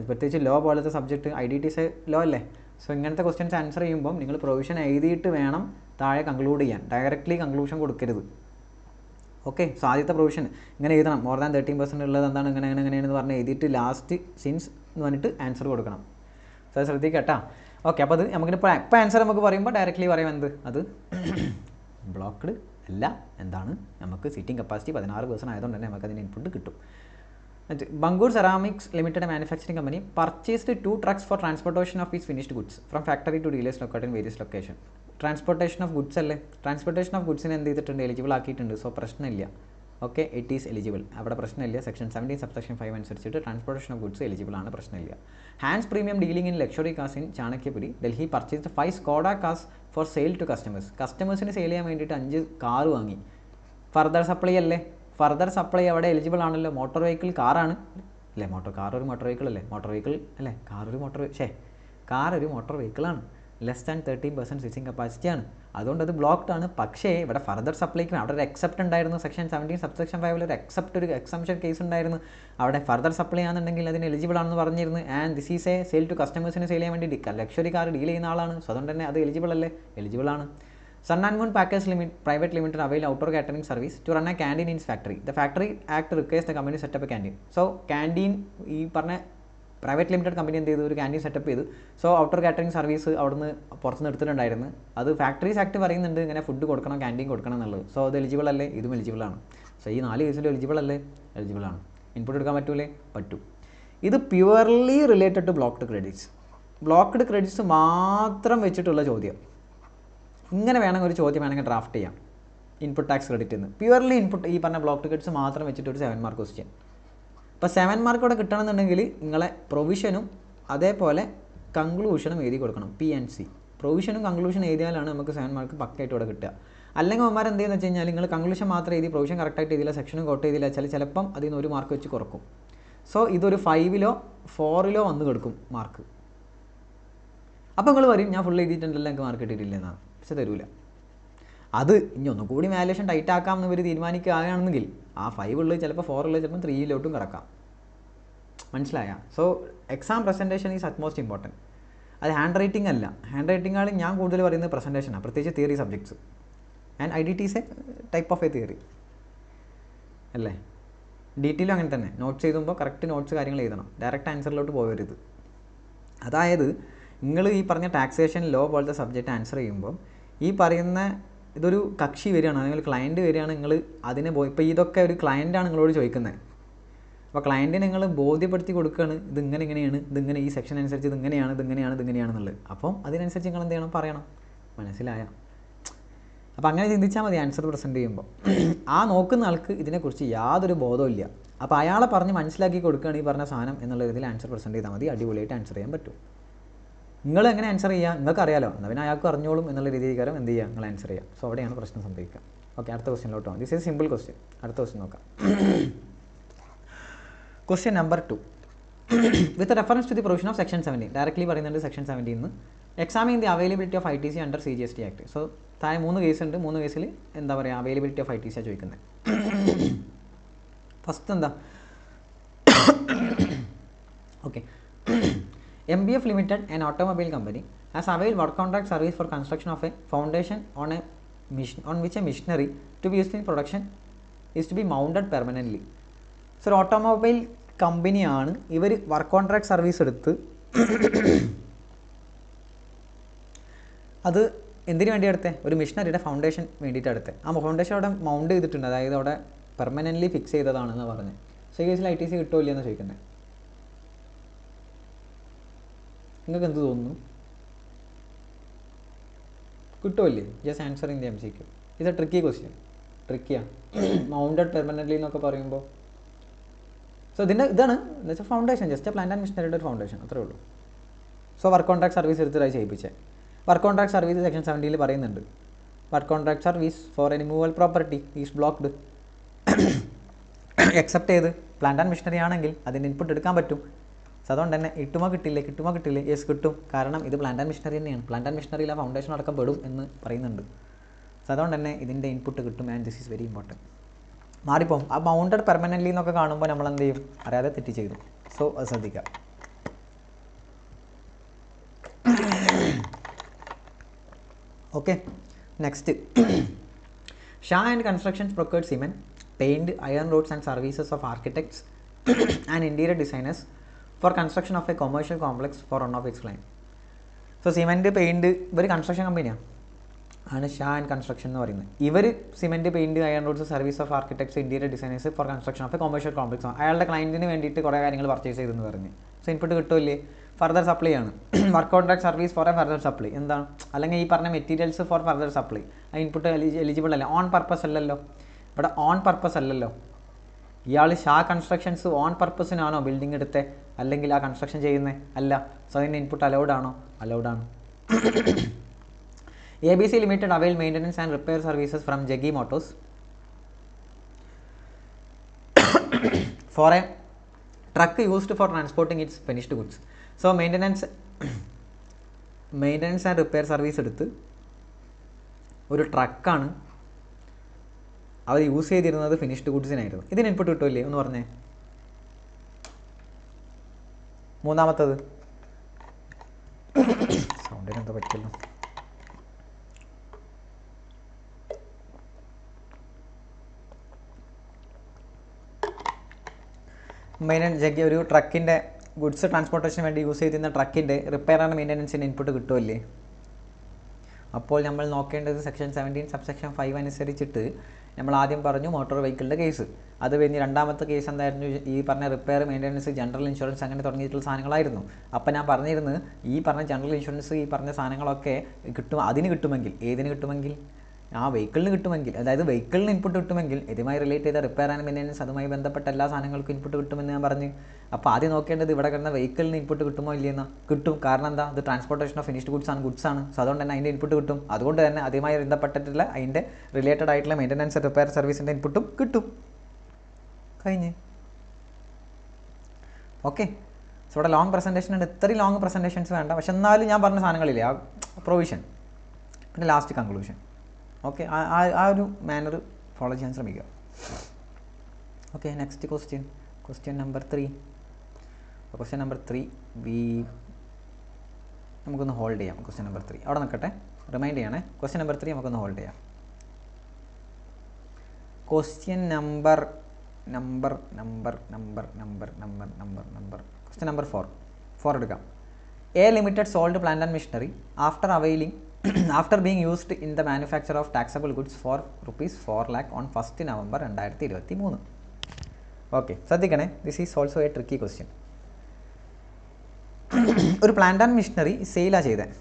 പ്രത്യേകിച്ച് ലോ പോലത്തെ സബ്ജക്റ്റ്, IDT ലോ അല്ലേ. സോ ഇങ്ങനത്തെ ക്വസ്റ്റ്യൻസ് ആൻസർ ചെയ്യുമ്പോൾ നിങ്ങൾ പ്രൊവിഷൻ എഴുതിയിട്ട് വേണം താഴെ കൺക്ലൂഡ് ചെയ്യാൻ. ഡയറക്റ്റ്ലി കൺക്ലൂഷൻ കൊടുക്കരുത്. ഓക്കെ, സോ ആദ്യത്തെ പ്രൊവിഷൻ ഇങ്ങനെ എഴുതണം. മോർ ദാൻ 13% ഉള്ളത് എന്താണ്, ഇങ്ങനെയാണെന്ന് പറഞ്ഞ് എഴുതിയിട്ട് ലാസ്റ്റ് സിൻസ് എന്ന് പറഞ്ഞിട്ട് ആൻസർ കൊടുക്കണം. സോ അത് ശ്രദ്ധിക്കട്ടാ. ഓക്കെ, അപ്പോൾ അത് നമുക്കിപ്പോൾ ആൻസർ നമുക്ക് പറയുമ്പോൾ ഡയറക്റ്റ്ലി പറയാം എന്ത്, അത് ബ്ലോക്ക്ഡ് അല്ല. എന്താണ്, നമുക്ക് സീറ്റിംഗ് കപ്പാസിറ്റി 16% ആയതുകൊണ്ട് തന്നെ നമുക്ക് അതിന് ഇൻപുട്ട് കിട്ടും. Bangur Ceramics Limited, a manufacturing company, purchased 2 trucks for transportation of its finished goods from factory to dealers located in various locations. Transportation of goods അല്ലേ, ട്രാൻസ്പോർട്ടേഷൻ ഓഫ് ഗുഡ്സിന് എന്ത് ചെയ്തിട്ടുണ്ട്, എലിജിബിൾ ആക്കിയിട്ടുണ്ട്. So പ്രശ്നമില്ല. Okay, it is eligible. അവിടെ പ്രശ്നമില്ല. Section 17 subsection 5 അനുസരിച്ചിട്ട് transportation of goods eligible ആണ്, പ്രശ്നമില്ല. Hands premium dealing in luxury cars in Chanakyapuri, Delhi purchased 5 Skoda cars for sale to customers. കസ്റ്റമേഴ്സിന് സെയിൽ ചെയ്യാൻ വേണ്ടിയിട്ട് 5 കാർ വാങ്ങി. ഫർദർ സപ്ലൈ അല്ലേ, ഫർദർ സപ്ലൈ അവിടെ എലിജിബിൾ ആണല്ലോ. മോട്ടോർ വെഹിക്കിൾ കാറാണ് അല്ലേ, കാർ ഒരു മോട്ടോർ വെഹിക്കിൾ അല്ലേ, മോട്ടോർ വെഹിക്കിൾ അല്ലേ, കാർ ഒരു മോട്ടോർ വെഹിക്കിളാണ്. ലെസ് ദാൻ 13% സീറ്റിംഗ് കപ്പാസിറ്റി ആണ്, അതുകൊണ്ട് അത് ബ്ലോക്ക്ഡ് ആണ്. പക്ഷേ ഇവിടെ ഫർദർ സപ്ലൈക്ക് അവിടെ ഒരു എക്സെപ്റ്റ് ഉണ്ടായിരുന്നു. സെക്ഷൻ 17 സബ്സെക്ഷൻ 5 ഒരു എക്സംഷൻ കേസ് ഉണ്ടായിരുന്നു. അവിടെ ഫർദർ സപ്ലൈ ആണെന്നുണ്ടെങ്കിൽ അതിന് എലിജിബിൾ ആണെന്ന് പറഞ്ഞിരുന്നു. And this is a sale to കസ്റ്റമേഴ്സിന് സെയിൽ ചെയ്യാൻ വേണ്ടി ലക്ഷറി കാർ ഡീൽ ചെയ്യുന്ന ആളാണ്. സോ അതുകൊണ്ട് തന്നെ അത് എലിജിബിൾ അല്ലേ, എലിജിബിൾ ആണ്. Sun and Moon Packers Private Limited avail outdoor catering service to run a canteen in its factory. The Factory Act requires the company to set up a canteen. So canteen ഈ പറഞ്ഞ private limited company എന്ത് ചെയ്തു, ഒരു canteen setup ചെയ്തു. So outdoor catering service അവിടുന്ന് പുറത്തുനിന്ന് എടുത്തിട്ടുണ്ടായിരുന്നു. അത് ഫാക്ടറീസ് ആക്ട് പറയുന്നുണ്ട് ഇങ്ങനെ ഫുഡ് കൊടുക്കണം, ക്യാൻറ്റീൻ കൊടുക്കണം എന്നുള്ളത്. സോ അത് എലിജിബിൾ അല്ലേ, ഇതും എലിജിബിൾ ആണ്. സോ ഈ 4 കേസിലും എലിജിബിൾ അല്ലേ, എലിജിബിൾ ആണ്. ഇൻപുട്ട് എടുക്കാൻ പറ്റൂലേ, പറ്റും. ഇത് purely related to blocked credits. Blocked credits മാത്രം വെച്ചിട്ടുള്ള ചോദ്യം. ഇങ്ങനെ വേണമെങ്കിൽ ഒരു ചോദ്യം വേണമെങ്കിൽ ഡ്രാഫ്റ്റ് ചെയ്യാം. ഇൻപുട്ട് ടാക്സ് ക്രെഡിറ്റ് എന്ന് പ്യുവർലി ഇൻപുട്ട് ഈ പറഞ്ഞ ബ്ലോക്ക്ഡ് ക്രെഡിറ്റ്സ് മാത്രം വെച്ചിട്ട് ഒരു 7 മാർക്ക് ക്വസ്റ്റ്യൻ. ഇപ്പോൾ 7 മാർക്ക് ഇവിടെ കിട്ടണമെന്നുണ്ടെങ്കിൽ നിങ്ങളെ പ്രൊവിഷനും അതേപോലെ കൺക്ലൂഷനും എഴുതി കൊടുക്കണം. PNC പ്രൊവിഷനും കൺക്ലൂഷനും എഴുതിയാലാണ് നമുക്ക് 7 മാർക്ക് പക്കയായിട്ട് ഇവിടെ കിട്ടുക. അല്ലെങ്കിൽ അവന്മാർ എന്ത് ചെയ്യുന്നത് വെച്ച് കഴിഞ്ഞാൽ നിങ്ങൾ കൺക്ലൂഷൻ മാത്രം എഴുതി പ്രൊവിഷൻ കറക്റ്റായിട്ട് എഴുതിയില്ല, സെക്ഷനും കോട്ട് ചെയ്തില്ല വെച്ചാൽ ചിലപ്പം അതിൽ നിന്ന് 1 മാർക്ക് വെച്ച് കുറക്കും. സോ ഇതൊരു 5ലോ 4ലോ വന്ന് കിടക്കും മാർക്ക്. അപ്പോൾ നിങ്ങൾ പറയും ഞാൻ ഫുൾ എഴുതിയിട്ടുണ്ടല്ലോ, എനിക്ക് മാർക്ക് കിട്ടിയിട്ടില്ല എന്നാണ്. പക്ഷെ തരൂല. അത് ഇനി ഒന്നും കൂടി വാല്യുവേഷൻ ടൈറ്റ് ആക്കാം എന്ന് ഇവർ തീരുമാനിക്കുകയാണെങ്കിൽ ആ 5 ഉള്ളത് ചിലപ്പോൾ 4 ഉള്ളത് ചിലപ്പോൾ 3ലോട്ടും കിടക്കാം. മനസ്സിലായ? So exam presentation is utmost important. അത് ഹാൻഡ് റൈറ്റിംഗ് അല്ല. ഹാൻഡ് റൈറ്റിംഗാണ് ഞാൻ കൂടുതൽ പറയുന്നത് പ്രസൻറ്റേഷനാണ്, പ്രത്യേകിച്ച് theory subjects. And IDT is A type of A theory അല്ലേ. ഡീറ്റെയിലും അങ്ങനെ തന്നെ. നോട്ട്സ് എഴുതുമ്പോൾ കറക്റ്റ് നോട്ട്സ് കാര്യങ്ങൾ എഴുതണം, ഡയറക്റ്റ് ആൻസറിലോട്ട് പോകരുത്. അതായത് നിങ്ങൾ ഈ പറഞ്ഞ ടാക്സേഷൻ ലോ പോലത്തെ സബ്ജക്റ്റ് ആൻസർ ചെയ്യുമ്പോൾ ഈ പറയുന്ന ഇതൊരു കക്ഷി വരികയാണ്, അല്ലെങ്കിൽ ക്ലയൻറ്റ് വരികയാണ്, നിങ്ങൾ അതിനെ ഇപ്പോൾ ഇതൊക്കെ ഒരു ക്ലയൻറ്റാണ് നിങ്ങളോട് ചോദിക്കുന്നത്. അപ്പോൾ ക്ലയൻറ്റിനെ നിങ്ങൾ ബോധ്യപ്പെടുത്തി കൊടുക്കുകയാണ്, ഇങ്ങനെയാണ്, ഇതിങ്ങനെ ഈ സെക്ഷൻ അനുസരിച്ച് ഇതിങ്ങനെയാണെന്നുള്ളത്. അപ്പം അതിനനുസരിച്ച് നിങ്ങൾ എന്ത് ചെയ്യണം, പറയണം. മനസ്സിലായ? അപ്പോൾ അങ്ങനെ ചിന്തിച്ചാൽ മതി ആൻസർ പ്രസൻറ്റ് ചെയ്യുമ്പോൾ. ആ നോക്കുന്ന ആൾക്ക് ഇതിനെക്കുറിച്ച് യാതൊരു ബോധവും ഇല്ല. അപ്പോൾ അയാളെ പറഞ്ഞ് മനസ്സിലാക്കി കൊടുക്കുകയാണ് ഈ പറഞ്ഞ സാധനം എന്നുള്ള രീതിയിൽ ആൻസർ പ്രസൻറ്റ് ചെയ്താൽ മതി, അടിപൊളിയായിട്ട് ആൻസർ ചെയ്യാൻ പറ്റും. നിങ്ങൾ എങ്ങനെ ആൻസർ ചെയ്യുക, നിങ്ങൾക്ക് അറിയാലോ, എന്നാൽ പിന്നെ അയാൾക്ക് അറിഞ്ഞോളും എന്നുള്ള രീതിക്കാരം എന്ത് ചെയ്യുക, നിങ്ങൾ ആൻസർ ചെയ്യുക. സോ അവിടെയാണ് പ്രശ്നം സംഭവിക്കുക. ഓക്കെ, അടുത്ത ക്വസ്റ്റ്യനിലോട്ട് പോകാം. This is simple question. അടുത്ത ക്വസ്റ്റ്യൻ നോക്കാം. Question number 2. With reference to the provision of section 17, directly പറയുന്നുണ്ട് section 17 examine the availability of ITC under CGST act. So താഴെ 3 കേസ് ഉണ്ട്. 3 കേസിൽ എന്താ പറയുക, അവൈലബിലിറ്റി ഓഫ് ITC ചോദിക്കുന്നത്. ഫസ്റ്റ് എന്താ, okay, MBF Limited, an automobile company, has availed work contract service for construction of a foundation on which a machinery to be used in production is to be mounted permanently. So ഒരു automobile കമ്പനിയാണ്. ഇവർ work contract service എടുത്ത് അത് എന്തിനു വേണ്ടി എടുത്തത്, ഒരു മെഷീനറിയുടെ foundation വേണ്ടിയിട്ട് എടുത്തത്. ആ ഫൗണ്ടേഷൻ അവിടെ മൗണ്ട് ചെയ്തിട്ടുണ്ട്, അതായത് അവിടെ പെർമനൻ്റ്ലി ഫിക്സ് ചെയ്തതാണെന്ന് പറഞ്ഞത്. സോ ഈ കേസിൽ ITC കിട്ടുമല്ലോ എന്ന് ചോദിക്കുന്നത്. നിങ്ങൾക്ക് എന്ത് തോന്നുന്നു, കിട്ടുമല്ലേ? Just answer in the MCQ. ഇത് ട്രിക്കി ക്വസ്റ്റ്യൻ, ട്രിക്കിയാണ്. മൗണ്ടഡ് പെർമനൻ്റ്ലി എന്നൊക്കെ പറയുമ്പോൾ സോ ഇതാണ് എന്ന് വെച്ചാൽ ഫൗണ്ടേഷൻ, ജസ്റ്റ് പ്ലാന്റ് ആൻഡ് മെഷീനറിയുടെ ഒരു ഫൗണ്ടേഷൻ, അത്രേ ഉള്ളൂ. സോ വർക്ക് കോൺട്രാക്ട് സർവീസ് എടുത്തിട്ടായി ചെയ്യിപ്പിച്ചത്. വർക്ക് കോൺട്രാക്ട് സർവീസ് സെക്ഷൻ 70 പറയുന്നുണ്ട്, work contract service for a movable property is blocked except ചെയ്ത് പ്ലാന്റ് ആൻഡ് മെഷീനറി ആണെങ്കിൽ അതിൻ്റെ ഇൻപുട്ട് എടുക്കാൻ പറ്റും. സോ അതുകൊണ്ട് തന്നെ കിട്ടുമോ കിട്ടില്ലേ, യെസ് കിട്ടും, കാരണം ഇത് പ്ലാന്റ് ആൻഡ് മെഷീനറി തന്നെയാണ്. പ്ലാന്റ് ആൻഡ് മെഷീനറിയിൽ ആ ഫൗണ്ടേഷൻ അടക്കം പെടും എന്ന് പറയുന്നുണ്ട്. സോ അതുകൊണ്ട് തന്നെ ഇതിൻ്റെ ഇൻപുട്ട് കിട്ടും. And this is very important. മാറിപ്പോവും. ആ മൗണ്ടഡ് പെർമനൻ്റ്ലി എന്നൊക്കെ കാണുമ്പോൾ നമ്മൾ എന്ത് ചെയ്യും, അറിയാതെ തെറ്റി ചെയ്തു. സോ അത് ശ്രദ്ധിക്കുക. Okay, next. Shah and constructions procured cement, paint, iron rods and services of architects and interior designers for construction of a commercial complex for one of its client. So cement, paint, ഇവർ construction കമ്പനിയാണ്, ആണ് Shah and construction എന്ന് പറയുന്നത്. ഇവർ cement, paint, iron rods, service of architects, interior designers for construction of a commercial complex. അയാളുടെ ക്ലയൻറ്റിന് വേണ്ടിയിട്ട് കുറേ കാര്യങ്ങൾ പർച്ചേസ് ചെയ്തെന്ന് പറഞ്ഞ്. സോ ഇൻപുട്ട് കിട്ടുമല്ലേ, ഫർദർ സപ്ലൈ ആണ്. Work contract service for A further supply എന്താണ്, അല്ലെങ്കിൽ ഈ പറഞ്ഞ മെറ്റീരിയൽസ് ഫോർ ഫർദർ സപ്ലൈ, ആ ഇൻപുട്ട് എലിജിബിൾ അല്ല. ഓൺ പർപ്പസ് അല്ലല്ലോ, ഇവിടെ ഓൺ പർപ്പസ് അല്ലല്ലോ. ഇയാൾ ഷാ കൺസ്ട്രക്ഷൻസ് ഓൺ പർപ്പസിനാണോ ബിൽഡിംഗ് എടുത്തത്, അല്ലെങ്കിൽ ആ കൺസ്ട്രക്ഷൻ ചെയ്യുന്നത് അല്ല. സോ അതിൻ്റെ ഇൻപുട്ട് അലൗഡ് ആണോ, അലൗഡ് ആണ്. ABC Limited avail maintenance and repair services from Jaggi Motors for a truck used for transporting its finished goods. So maintenance and repair service എടുത്ത് ഒരു ട്രക്കാണ് അവർ യൂസ് ചെയ്തിരുന്നത് ഫിനിഷ്ഡ് ഗുഡ്സിനായിരുന്നു. ഇതിന് input കിട്ടുമല്ലേ ഒന്ന് പറഞ്ഞേ. മൂന്നാമത്തത് സൗണ്ടിന് എന്താ പറ്റിയല്ലോ. മെയിനായിട്ട് ഒരു ട്രക്കിൻ്റെ ഗുഡ്സ് ട്രാൻസ്പോർട്ടേഷന് വേണ്ടി യൂസ് ചെയ്തിരുന്ന ട്രക്കിൻ്റെ റിപ്പയർ ആൻഡ് മെയിൻ്റനൻസിന് ഇൻപുട്ട് കിട്ടുമല്ലേ. അപ്പോൾ നമ്മൾ നോക്കേണ്ടത് സെക്ഷൻ 17 സബ്സെക്ഷൻ 5 അനുസരിച്ചിട്ട് നമ്മൾ ആദ്യം പറഞ്ഞു മോട്ടോർ വെഹിക്കിളിൻ്റെ കേസ്. അത് കഴിഞ്ഞ് രണ്ടാമത്തെ കേസ് എന്തായിരുന്നു, ഈ പറഞ്ഞ റിപ്പയർ, മെയിൻ്റനൻസ്, ജനറൽ ഇൻഷുറൻസ് അങ്ങനെ തുടങ്ങിയിട്ടുള്ള സാധനങ്ങളായിരുന്നു. അപ്പോൾ ഞാൻ പറഞ്ഞിരുന്നത് ഈ പറഞ്ഞ ജനറൽ ഇൻഷുറൻസ്, ഈ പറഞ്ഞ സാധനങ്ങളൊക്കെ കിട്ടും. അതിന് കിട്ടുമെങ്കിൽ, ഏതിന് കിട്ടുമെങ്കിൽ, ആ വെഹിക്കിളിന് കിട്ടുമെങ്കിൽ, അതായത് വെഹിക്കിളിന് ഇൻപുട്ട് കിട്ടുമെങ്കിൽ ഇതുമായി റിലേറ്റ് ചെയ്ത റിപ്പയർ ആൻഡ് മെയിൻ്റനൻസ് അതുമായി ബന്ധപ്പെട്ട എല്ലാ സാധനങ്ങൾക്കും ഇൻപുട്ട് കിട്ടുമെന്ന് ഞാൻ പറഞ്ഞു. അപ്പോൾ ആദ്യം നോക്കേണ്ടത് ഇവിടെ കിടന്ന വെഹിക്കിളിന് ഇൻപുട്ട് കിട്ടുമോ ഇല്ലയെന്ന്. കിട്ടും, കാരണം എന്താ, ഇത് ട്രാൻസ്പോർട്ടേഷൻ ഓഫ് ഫിനിഷ്ഡ് ഗുഡ്സ് ആണ്. സോ അതുകൊണ്ട് തന്നെ അതിൻ്റെ ഇൻപുട്ട് കിട്ടും. അതുകൊണ്ട് തന്നെ അതുമായി ബന്ധപ്പെട്ടിട്ടുള്ള അതിൻ്റെ റിലേറ്റഡ് ആയിട്ടുള്ള മെയിൻ്റനൻസ്, റിപ്പയർ സർവീസിൻ്റെ ഇൻപുട്ടും കിട്ടും. കഴിഞ്ഞ്. ഓക്കെ, സോ ഇവിടെ ലോങ് പ്രസൻറ്റേഷൻ ഉണ്ട്. ഇത്രയും ലോങ് പ്രസൻറ്റേഷൻസ് വേണ്ട, പക്ഷെ എന്നാലും ഞാൻ പറഞ്ഞ സാധനങ്ങളില്ലേ ആ പ്രൊവിഷൻ, പിന്നെ ലാസ്റ്റ് കൺക്ലൂഷൻ. ഓക്കെ, ആ ഒരു മാനർ ഫോളോ ചെയ്യാൻ ശ്രമിക്കുക. Okay, next question number 3. Question number 3 നമുക്കൊന്ന് ഹോൾഡ് ചെയ്യാം. ക്വസ്റ്റ്യൻ നമ്പർ 3 അവിടെ നിൽക്കട്ടെ, റിമൈൻഡ് ചെയ്യണേ. ക്വസ്റ്റ്യൻ നമ്പർ 3 നമുക്കൊന്ന് ഹോൾഡ് ചെയ്യാം. ക്വസ്റ്റ്യൻ നമ്പർ ക്വസ്റ്റ്യൻ നമ്പർ 4 എടുക്കാം. A limited sold plant and machinery after being used in the manufacture of taxable goods for rupees 4 lakh on 1st November 2023. Okay, ശ്രദ്ധിക്കണേ, this is also A tricky question. ഒരു plant and machinery സെയിലാണ് ചെയ്തത്.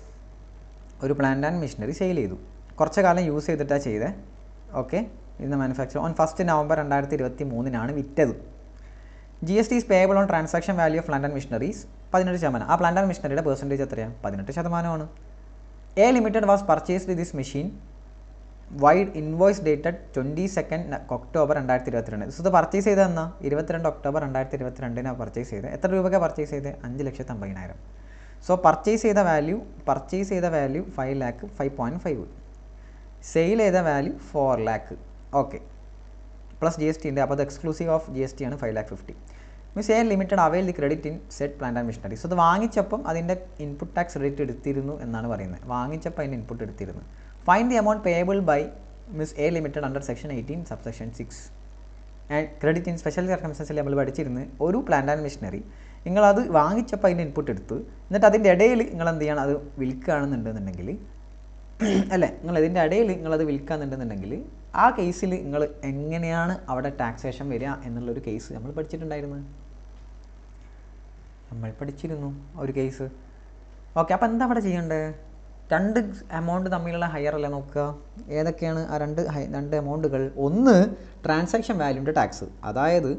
Sale ചെയ്തു, കുറച്ച് കാലം use ചെയ്തിട്ടാണ് ചെയ്തത്. Okay, in the manufacture on 1st November 2023 വിറ്റത്. GST is payable on transaction value of plant and machineries 18%. ആ പ്ലാന്റ് ആൻഡ് മെഷീനറിയുടെ പെർസെൻറ്റേജ് എത്രയാണ്, 18%. A Limited was purchased this machine wide invoice dated 22nd October 2022. So ഇത് purchase ചെയ്തത് എന്നാ 22 October 2022 purchase ചെയ്തത്. എത്ര രൂപയ്ക്ക് purchase ചെയ്തത്, 5,50,000. സോ പർച്ചേസ് ചെയ്ത വാല്യൂ 5 lakh 5.5. സെയിൽ ചെയ്ത value 4 lakh. Okay, plus GST ഉണ്ട്. അപ്പോൾ അത് എക്സ്ക്ലൂസീവ് ഓഫ് GST ആണ് 5,50,000. Means A limited avail the credit in set plant and machinery. So അത് വാങ്ങിച്ചപ്പം അതിൻ്റെ ഇൻപുട്ട് ടാക്സ് ക്രെഡിറ്റ് എടുത്തിരുന്നു എന്നാണ് പറയുന്നത്. വാങ്ങിച്ചപ്പോൾ അതിൻ്റെ ഇൻപുട്ട് എടുത്തിരുന്നു. Find the amount payable by Miss A limited under section 18 subsection 6 and credit in special സർക്കംസ്റ്റൻസിൽ നമ്മൾ പഠിച്ചിരുന്നു. ഒരു പ്ലാന്റ് ആൻഡ് മെഷീനറി നിങ്ങളത് വാങ്ങിച്ചപ്പോൾ അതിൻ്റെ ഇൻപുട്ട് എടുത്തു, എന്നിട്ട് അതിൻ്റെ ഇടയിൽ നിങ്ങൾ എന്ത് ചെയ്യണം, അത് വിൽക്കുകയാണെന്നുണ്ടെന്നുണ്ടെങ്കിൽ അല്ലേ, ഇതിൻ്റെ ഇടയിൽ നിങ്ങളത് വിൽക്കുകയെന്നുണ്ടെന്നുണ്ടെങ്കിൽ ആ കേസിൽ നിങ്ങൾ എങ്ങനെയാണ് അവിടെ ടാക്സേഷൻ വരിക എന്നുള്ളൊരു കേസ് നമ്മൾ പഠിച്ചിരുന്നു ഒരു കേസ്. ഓക്കെ, അപ്പോൾ എന്താ അവിടെ ചെയ്യേണ്ടത്, രണ്ട് എമൗണ്ട് തമ്മിലുള്ള ഹയർ അല്ല നോക്കുക. ഏതൊക്കെയാണ് ആ രണ്ട് എമൗണ്ടുകൾ? ഒന്ന് ട്രാൻസാക്ഷൻ വാല്യൂൻ്റെ ടാക്സ്, അതായത്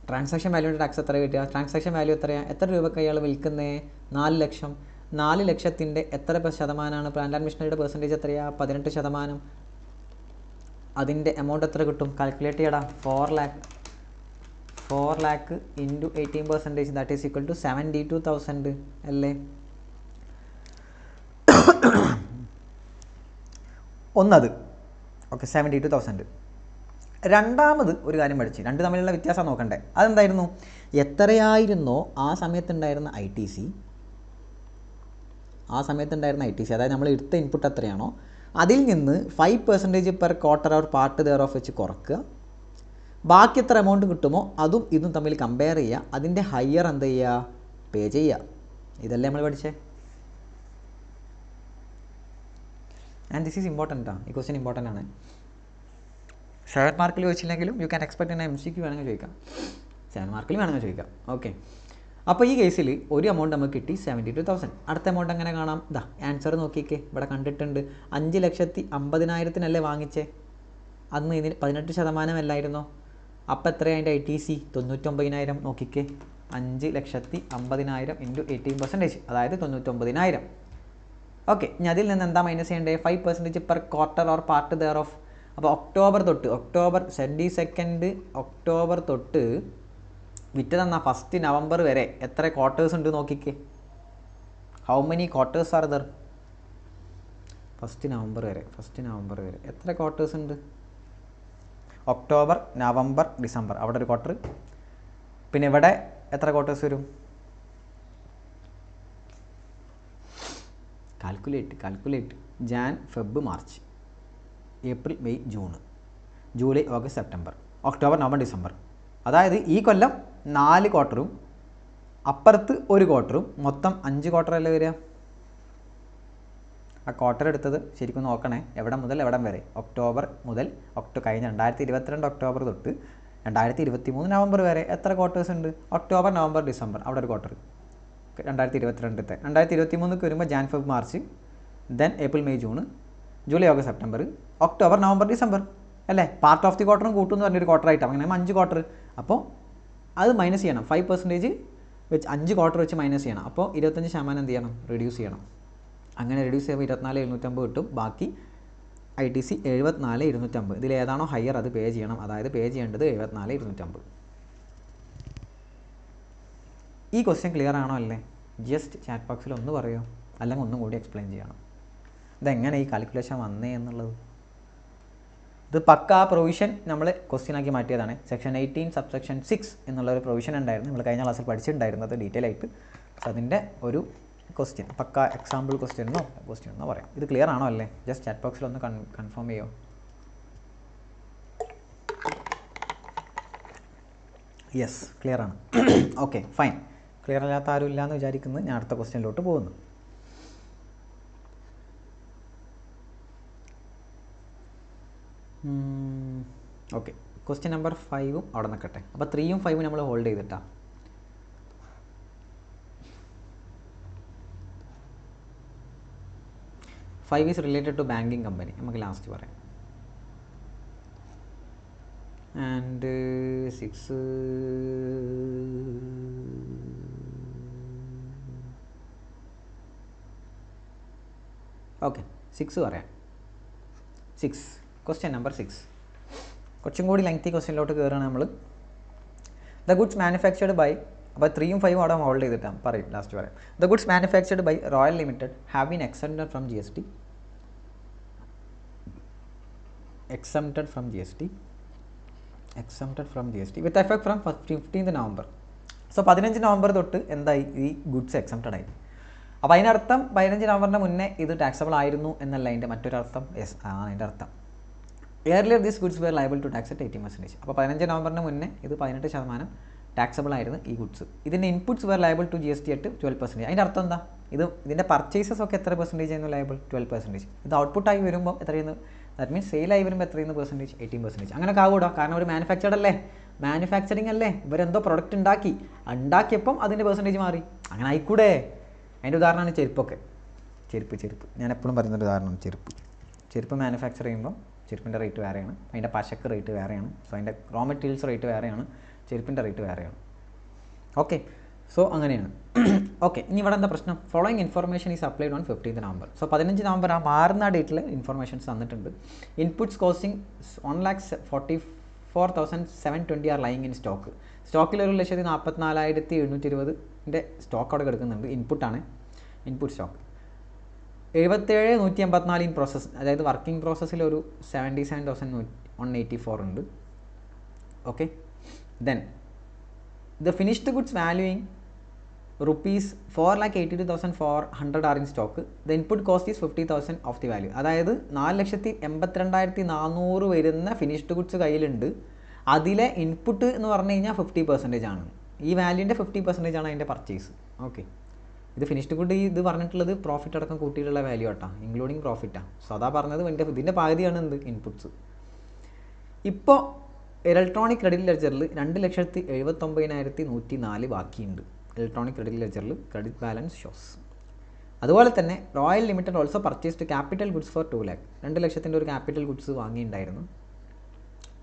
ട്രാൻസാക്ഷൻ വാല്യൂൻ്റെ ടാക്സ് എത്ര കിട്ടുക? ട്രാൻസാക്ഷൻ വാല്യൂ എത്രയാണ്? എത്ര രൂപയ്ക്ക് അയാൾ വിൽക്കുന്നത്? 4 ലക്ഷം. 4 ലക്ഷത്തിൻ്റെ എത്ര ശതമാനമാണ്? പ്ലാന്റ് ആൻഡ് മെഷീനറിയുടെ പെർസെൻറ്റേജ് എത്രയാണ്? 18%. അതിൻ്റെ എമൗണ്ട് എത്ര കിട്ടും? കാൽക്കുലേറ്റ് ചെയ്യടാ. 4 lakh into 18%, that is equal to 72,000 അല്ലേ? ഒന്നത് ഓക്കെ, 72,000. രണ്ടാമത് ഒരു കാര്യം പഠിച്ച്, രണ്ട് തമ്മിലുള്ള വ്യത്യാസം നോക്കണ്ടേ? അതെന്തായിരുന്നു? എത്രയായിരുന്നോ ആ സമയത്തുണ്ടായിരുന്ന ITC, അതായത് നമ്മൾ എടുത്ത ഇൻപുട്ട് എത്രയാണോ അതിൽ നിന്ന് 5% per quarter or part thereof വെച്ച് കുറക്കുക. ബാക്കി എത്ര എമൗണ്ട് കിട്ടുമോ അതും ഇതും തമ്മിൽ കമ്പയർ ചെയ്യുക. അതിൻ്റെ ഹയർ എന്ത് ചെയ്യുക? പേ ചെയ്യുക. ഇതല്ലേ നമ്മൾ പഠിച്ചേ? ആൻഡ് ദിസ് ഈസ് ഇമ്പോർട്ടൻ്റ് ആണ്. ഈ ക്വസ്റ്റ്യൻ ഇമ്പോർട്ടൻ്റ് ആണ്. 7 മാർക്കിൽ ചോദിച്ചില്ലെങ്കിലും യു ക്യാൻ എക്സ്പെക്ട് എന്നെ MCQ വേണമെങ്കിൽ ചോദിക്കാം, 7 മാർക്കിൽ വേണമെങ്കിൽ ചോദിക്കാം. ഓക്കെ, അപ്പോൾ ഈ കേസിൽ ഒരു എമൗണ്ട് നമുക്ക് കിട്ടി 72,000. അടുത്ത എമൗണ്ട് എങ്ങനെ കാണാം? ഇതാ ആൻസർ നോക്കിക്കേ, ഇവിടെ കണ്ടിട്ടുണ്ട്. 5,50,000 വാങ്ങിച്ചേ. അന്ന് ഇതിന് 18% അല്ലായിരുന്നോ? അപ്പോൾ എത്രയാണ് അതിൻ്റെ ITC? 99,000. നോക്കിക്കേ, 5,50,000 ഇൻറ്റു 18%, അതായത് 99,000. ഓക്കെ, ഇനി അതിൽ നിന്ന് എന്താ മൈനസ് ചെയ്യേണ്ടത്? 5% per quarter or part thereof. അപ്പോൾ ഒക്ടോബർ 22 ഒക്ടോബർ തൊട്ട് വിറ്റ് തന്ന 1 നവംബർ വരെ എത്ര ക്വാർട്ടേഴ്സ് ഉണ്ട് നോക്കിക്കേ. How many quarters are there? 1 November വരെ എത്ര ക്വാർട്ടേഴ്സ് ഉണ്ട്? ഒക്ടോബർ, നവംബർ, ഡിസംബർ, അവിടെ ഒരു ക്വാർട്ടർ. പിന്നെ ഇവിടെ എത്ര ക്വാർട്ടേഴ്സ് വരും? Calculate. Jan, Feb, March, April, May, June, July, August, September, October, November, December. അതായത് ഈ കൊല്ലം 4 ക്വാർട്ടറും അപ്പുറത്ത് 1 ക്വാർട്ടറും, മൊത്തം 5 ക്വാർട്ടറല്ലേ വരിക? ആ ക്വാർട്ടർ എടുത്തത് ശരിക്കും നോക്കണേ, എവിടെ മുതൽ എവിടം വരെ? ഒക്ടോബർ മുതൽ കഴിഞ്ഞ 2022 ഒക്ടോബർ തൊട്ട് 2023 നവംബർ വരെ എത്ര ക്വാർട്ടേഴ്സ് ഉണ്ട്? ഒക്ടോബർ, നവംബർ, ഡിസംബർ, അവിടെ ഒരു ക്വാർട്ടർ. 2022 2023 വരുമ്പോൾ Jan, Feb, March, then April, May, June, July, August, September, October, November, December അല്ലേ? പാർട്ട് ഓഫ് ദി ക്വാർട്ടറും കൂട്ടുമെന്ന് പറഞ്ഞൊരു ക്വാർട്ടർ ആയിട്ടാണ്. അങ്ങനെ 5 ക്വാർട്ടർ. അപ്പോൾ അത് മൈനസ് ചെയ്യണം. 5% വെച്ച് 5 ക്വാർട്ടർ വെച്ച് മൈനസ് ചെയ്യണം. അപ്പോൾ 25% എന്ത് ചെയ്യണം? റിഡ്യൂസ് ചെയ്യണം. അങ്ങനെ റിഡ്യൂസ് ചെയ്യുമ്പോൾ 24,750 കിട്ടും. ബാക്കി ITC 74,250. ഇതിൽ ഏതാണോ ഹയർ അത് പേ ചെയ്യണം. അതായത് പേ ചെയ്യേണ്ടത് 74,250. ഈ ക്വസ്റ്റ്യൻ ക്ലിയർ ആണോ അല്ലേ? ജസ്റ്റ് ചാറ്റ് ബോക്സിൽ ഒന്ന് പറയുമോ, അല്ലെങ്കിൽ ഒന്നും കൂടി എക്സ്പ്ലെയിൻ ചെയ്യണം. ഇതെങ്ങനെ ഈ കാൽക്കുലേഷൻ വന്നേ എന്നുള്ളത്. ഇത് പക്കാ പ്രൊവിഷൻ നമ്മൾ ക്വസ്റ്റ്യൻ ആക്കി മാറ്റിയതാണ്. സെക്ഷൻ 18 സബ്സെക്ഷൻ 6 എന്നുള്ളൊരു പ്രൊവിഷൻ ഉണ്ടായിരുന്നു. നമ്മൾ കഴിഞ്ഞ ക്ലാസ്സിൽ പഠിച്ചിട്ടുണ്ടായിരുന്നത് ഡീറ്റെയിൽ ആയിട്ട്. സോ അതിൻ്റെ ഒരു ക്വസ്റ്റ്യൻ, പക്ക എക്സാമ്പിൾ ക്വസ്റ്റ്യൻ എന്നോ പറയാം. ഇത് ക്ലിയർ ആണോ അല്ലേ? ജസ്റ്റ് ചാറ്റ് ബോക്സിൽ ഒന്ന് കൺഫേം ചെയ്യോ. യെസ്, ക്ലിയർ ആണ്. Okay, fine. ക്ലിയർ അല്ലാത്ത ആരും ഇല്ലയെന്ന് വിചാരിക്കുന്നത്. ഞാൻ അടുത്ത ക്വസ്റ്റ്യനിലോട്ട് പോകുന്നു. ഓക്കെ, ക്വസ്റ്റ്യൻ നമ്പർ 5 അവിടെ നിൽക്കട്ടെ. അപ്പോൾ 3ഉം 5ഉം നമ്മൾ ഹോൾഡ് ചെയ്തിട്ടാണ്. Five is related to banking company. നമുക്ക് ലാസ്റ്റ് പറയാം. ആൻഡ് 6 ഓക്കെ, 6 പറയാം. 6 ക്വസ്റ്റ്യൻ നമ്പർ 6 കുറച്ചും കൂടി ലെങ്തി ക്വസ്റ്റ്യനിലോട്ട് കയറുകയാണ് നമ്മൾ. ദ ഗുഡ്സ് മാനുഫാക്ചർഡ് ബൈ, അപ്പോൾ 3ഉം 5ഉം അവിടെ ഹോൾഡ് ചെയ്തിട്ടാണ്. പറയും, ലാസ്റ്റ് പറയാം. The goods manufactured by royal limited have been exempted from GST with effect from 15th November. So 15 November തൊട്ട് എന്തായി? ഈ ഗുഡ്സ് എക്സംപ്റ്റഡ് ആയി. അപ്പോൾ അതിനർത്ഥം 15 നവംബറിന് മുന്നേ ഇത് ടാക്സബിൾ ആയിരുന്നു എന്നല്ല അതിൻ്റെ മറ്റൊരർത്ഥം. യെസ്, അതിൻ്റെ അർത്ഥം. earlier these goods were liable to tax at 18%. അപ്പോൾ 15 നവംബറിന് മുന്നേ ഇത് 18% ടാക്സബിൾ ആയിരുന്നു ഈ ഗുഡ്സ്. ഇതിൻ്റെ inputs were liable to GST at 12%. അതിൻ്റെ അർത്ഥം എന്താ? ഇതിൻ്റെ പർച്ചേസസ് ഒക്കെ എത്ര പെർസെൻറ്റേജ് ആയിരുന്നു ലയബിൾ? 12%. ഇത് ഔട്ട്പുട്ടായി വരുമ്പോൾ എത്രയെന്ന്? ദാറ്റ് മീൻസ് സെയിലായി വരുമ്പോൾ എത്രയെന്ന് പെർസെൻറ്റേജ്? 18%. അങ്ങനെ ആകൂടാ, കാരണം ഒരു മാനുഫാക്ചർഡ് അല്ലേ, മാനുഫാക്ചറിങ് അല്ലേ, ഇവരെന്തോ പ്രൊഡക്റ്റ് ഉണ്ടാക്കിയപ്പം അതിൻ്റെ പെർസെൻറ്റേജ് മാറി. അങ്ങനെ ആയിക്കൂടെ? അതിൻ്റെ ഉദാഹരണമാണ് ചെരുപ്പൊക്കെ. ചെരുപ്പ് ഞാൻ എപ്പോഴും പറയുന്നൊരു ഉദാഹരണം ചെരുപ്പ് മാനുഫാക്ചർ ചെയ്യുമ്പോൾ ചെരുപ്പിൻ്റെ റേറ്റ് വേറെയാണ്, അതിൻ്റെ പശക്ക് റേറ്റ് വേറെയാണ്. സോ അതിൻ്റെ റോ മെറ്റീരിയൽസ് റേറ്റ് വേറെയാണ്. ചെരുപ്പിൻ്റെ റേറ്റ് വേറെയാണ്. ഓക്കെ, സോ അങ്ങനെയാണ്. ഓക്കെ, ഇനി ഇവിടെ എന്താ പ്രശ്നം? Following information is applied on 15th November. So 15 November ആ മാറുന്ന ഡേറ്റിൽ ഇൻഫർമേഷൻസ് തന്നിട്ടുണ്ട്. Inputs costing 1,44,720 R lying in stock. സ്റ്റോക്കിൽ 1,44,720 സ്റ്റോക്ക് അവിടെ കിടക്കുന്നുണ്ട്. ഇൻപുട്ടാണ്, ഇൻപുട്ട് സ്റ്റോക്ക്. 77,184 ഇൻ പ്രോസസ്, അതായത് വർക്കിംഗ് പ്രോസസ്സിൽ ഒരു 77,184 ഉണ്ട്. Okay, then the finished goods valuing ₹4,82,400 are in stock. The input cost is 50,000 of the value. അതായത് 4,82,400 വരുന്ന ഫിനിഷ്ഡ് ഗുഡ്സ് കയ്യിലുണ്ട്. അതിലെ ഇൻപുട്ട് എന്ന് പറഞ്ഞു കഴിഞ്ഞാൽ 50% ആണ്. ഈ വാല്യൂൻ്റെ 50% ആണ് അതിൻ്റെ പർച്ചേസ്. ഓക്കെ, ഇത് ഫിനിഷ്ഡ് ഗുഡ് ഇത് പറഞ്ഞിട്ടുള്ളത് പ്രോഫിറ്റ് അടക്കം കൂട്ടിയിട്ടുള്ള വാല്യൂ ആട്ടാ, ഇൻക്ലൂഡിങ് പ്രോഫിറ്റാണ്. സോ അതാ പറഞ്ഞത് ഇതിൻ്റെ പകുതിയാണ് എന്ത് ഇൻപുട്സ്. ഇപ്പോൾ ഇലക്ട്രോണിക് ക്രെഡിറ്റ് ലെഡ്ജറിൽ 2,79,104 ബാക്കിയുണ്ട്. ഇലക്ട്രോണിക് ക്രെഡിറ്റ് ലെഡ്ജറിൽ ക്രെഡിറ്റ് ബാലൻസ് ഷോസ്. അതുപോലെ തന്നെ royal limited also purchased capital goods for 2 lakh. 2 ലക്ഷത്തിൻ്റെ ഒരു ക്യാപിറ്റൽ ഗുഡ്സ് വാങ്ങിയിട്ടുണ്ടായിരുന്നു.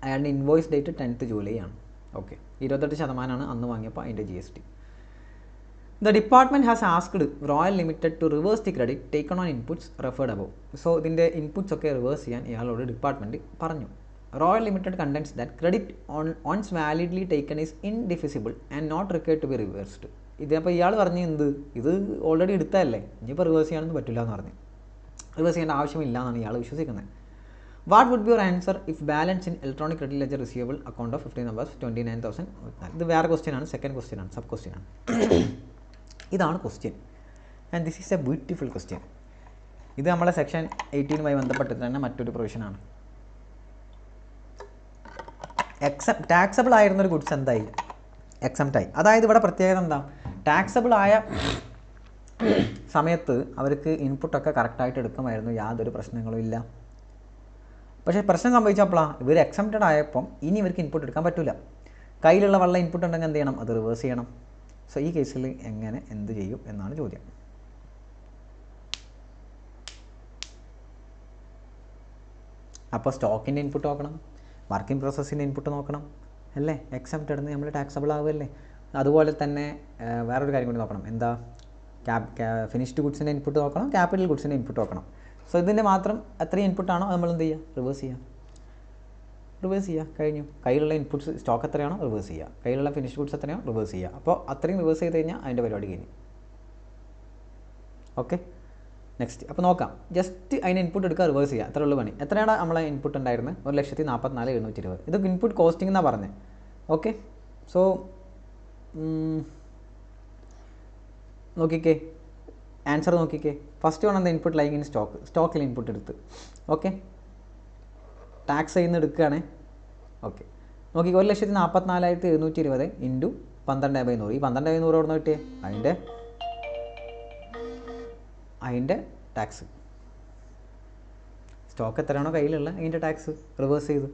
അയാളുടെ ഇൻവോയ്സ് ഡേറ്റ് 10th July ആണ്. ഓക്കെ, 28% അന്ന് വാങ്ങിയപ്പോൾ അതിൻ്റെ GST. The department has asked Royal Limited to reverse the credit taken on inputs referred above. So, ഇതിൻ്റെ inputs ഒക്കെ reverse ചെയ്യാൻ ഇയാളോട് ഡിപ്പാർട്ട്മെൻറ്റ് പറഞ്ഞു. Royal Limited contends that credit once validly taken is indefeasible and not required to be reversed. ഇതപ്പോൾ ഇയാൾ പറഞ്ഞു എന്ത്, ഇത് ഓൾറെഡി എടുത്തതല്ലേ, ഇനിയിപ്പോൾ റിവേഴ്സ് ചെയ്യാനൊന്നും പറ്റില്ല എന്ന് പറഞ്ഞു. റിവേഴ്സ് ചെയ്യേണ്ട ആവശ്യമില്ല എന്നാണ് ഇയാൾ വിശ്വസിക്കുന്നത്. What would be your answer if balance in electronic credit ledger receivable account of 15 November 29,000? ഇത് വേറെ ക്വസ്റ്റ്യൻ ആണ്, സെക്കൻഡ് ക്വസ്റ്റ്യൻ ആണ്, സബ് ക്വസ്റ്റ്യൻ ആണ്. ഇതാണ് question, and this is a beautiful question. ഇത് നമ്മളെ സെക്ഷൻ 18 ബന്ധപ്പെട്ടിട്ട് തന്നെ മറ്റൊരു പ്രൊവിഷനാണ്. ടാക്സബിൾ ആയിരുന്നൊരു ഗുഡ്സ് എന്തായി? എക്സംപ്റ്റ് ആയി. അതായത് ഇവിടെ പ്രത്യേകത എന്താ, ടാക്സബിൾ ആയ സമയത്ത് അവർക്ക് ഇൻപുട്ടൊക്കെ കറക്റ്റായിട്ട് എടുക്കുമായിരുന്നു, യാതൊരു പ്രശ്നങ്ങളും ഇല്ല. പക്ഷേ പ്രശ്നം സംഭവിച്ചപ്പോഴാണ് ഇവർ എക്സംപ്റ്റഡ് ആയപ്പം ഇനി ഇവർക്ക് ഇൻപുട്ട് എടുക്കാൻ പറ്റില്ല. കയ്യിലുള്ള വള്ള ഇൻപുട്ട് ഉണ്ടെങ്കിൽ എന്ത് ചെയ്യണം? അത് റിവേഴ്സ് ചെയ്യണം. സോ ഈ കേസിൽ എങ്ങനെ എന്ത് ചെയ്യും എന്നാണ് ചോദ്യം. അപ്പോൾ സ്റ്റോക്കിൻ്റെ ഇൻപുട്ട് നോക്കണം, വർക്കിംഗ് പ്രോസസ്സിൻ്റെ ഇൻപുട്ട് നോക്കണം അല്ലേ, എക്സംപ്റ്റഡ് നിന്ന് നമ്മൾ ടാക്സബിൾ ആവുമല്ലേ. അതുപോലെ തന്നെ വേറൊരു കാര്യം കൂടി നോക്കണം, എന്താ, ഫിനിഷ്ഡ് ഗുഡ്സിൻ്റെ ഇൻപുട്ട് നോക്കണം, ക്യാപിറ്റൽ ഗുഡ്സിൻ്റെ ഇൻപുട്ട് നോക്കണം. സോ ഇതിൻ്റെ മാത്രം എത്രയും ഇൻപുട്ടാണോ അത് നമ്മൾ എന്ത് ചെയ്യുക? റിവേഴ്സ് ചെയ്യുക, കഴിഞ്ഞു. കയ്യിലുള്ള ഇൻപുട്സ് സ്റ്റോക്ക് എത്രയാണോ റിവേഴ്സ് ചെയ്യുക, കയ്യിലുള്ള ഫിനിഷ്ഡ് ഗുഡ്സ് എത്രയാണോ റിവേഴ്സ് ചെയ്യുക. അപ്പോൾ അത്രയും റിവേഴ്സ് ചെയ്ത് കഴിഞ്ഞാൽ അതിൻ്റെ പരിപാടി കഴിഞ്ഞു. Okay, next. അപ്പോൾ നോക്കാം, ജസ്റ്റ് അതിന് ഇൻപുട്ട് എടുക്കുക, റിവേഴ്സ് ചെയ്യുക, അത്ര ഉള്ള പണി. എത്രയാണ് നമ്മളെ ഇൻപുട്ട് ഉണ്ടായിരുന്നത്? 1,44,720. ഇത് ഇൻപുട്ട് കോസ്റ്റിംഗ് എന്നാണ് പറഞ്ഞത്. ഓക്കെ, സോ നോക്കിക്കേ, ആൻസർ നോക്കിക്കേ. ഫസ്റ്റ് വൺ എന്താ, ഇൻപുട്ട് ലൈങ് ഇൻ സ്റ്റോക്ക്, സ്റ്റോക്കിൽ ഇൻപുട്ട് എടുത്ത്. ഓക്കെ, ടാക്സ് ചെയ്യുന്ന എടുക്കുകയാണ്. ഓക്കെ, നോക്കി 1,44,720 ഇൻറ്റു 12/100. ഈ 12/100 എവിടെ നിന്ന് കിട്ടിയേ? അതിൻ്റെ ടാക്സ്, സ്റ്റോക്ക് എത്രയാണോ കയ്യിലുള്ള അതിൻ്റെ ടാക്സ് റിവേഴ്സ് ചെയ്തു.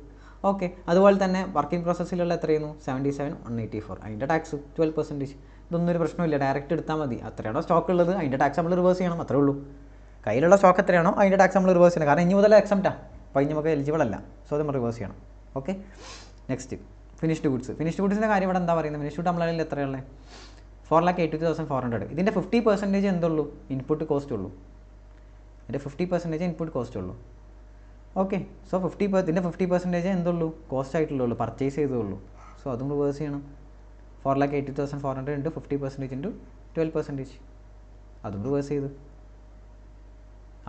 ഓക്കെ, അതുപോലെ തന്നെ വർക്കിംഗ് പ്രോസസ്സിലുള്ള എത്രയായിരുന്നു? 77,184. അതിൻ്റെ ടാക്സ് 12%. ഇതൊന്നും ഒരു പ്രശ്നമില്ല, ഡയറക്റ്റ് എടുത്താൽ മതി. അത്രയാണോ സ്റ്റോക്ക് ഉള്ളത് അതിൻ്റെ ടാക്സ് നമ്മൾ റിവേഴ്സ് ചെയ്യണം, അത്രേ ഉള്ളൂ. കയ്യിലുള്ള സ്റ്റോക്ക് എത്രയാണോ അതിൻ്റെ ടാക്സ് നമ്മൾ റിവേഴ്സ് ചെയ്യണം. കാരണം ഇനി മുതൽ എക്സംപ്റ്റാണ്, അപ്പോൾ ഇനി നമുക്ക് എലിജിബിൾ അല്ല. സോ അത് നമ്മൾ റിവേഴ്സ് ചെയ്യണം. Okay, next finished goods. Finished ഗുഡ്സിൻ്റെ കാര്യം ഇവിടെ എന്താ പറയുന്നത്? ഫിനിഷ്ഡ് ഗുഡ് നമ്മളതിൽ എത്രയുള്ളത്? 4,82,400. ഇതിൻ്റെ 50% എന്തുള്ളൂ? ഇൻപുട്ട് കോസ്റ്റ് ഉള്ളൂ. ഇതിൻ്റെ 50% ഇൻപുട്ട് കോസ്റ്റ് ഉള്ളൂ. ഓക്കെ, സോ ഇതിൻ്റെ 50% എന്തുള്ളൂ? കോസ്റ്റ് ആയിട്ടുള്ളൂ, പർച്ചേസ് ചെയ്തുള്ളൂ. സോ അതും റിവേഴ്സ് ചെയ്യണം. 4,82,400 ഇൻറ്റു 50% ഇൻറ്റു 12%, അതും റിവേഴ്സ് ചെയ്തു.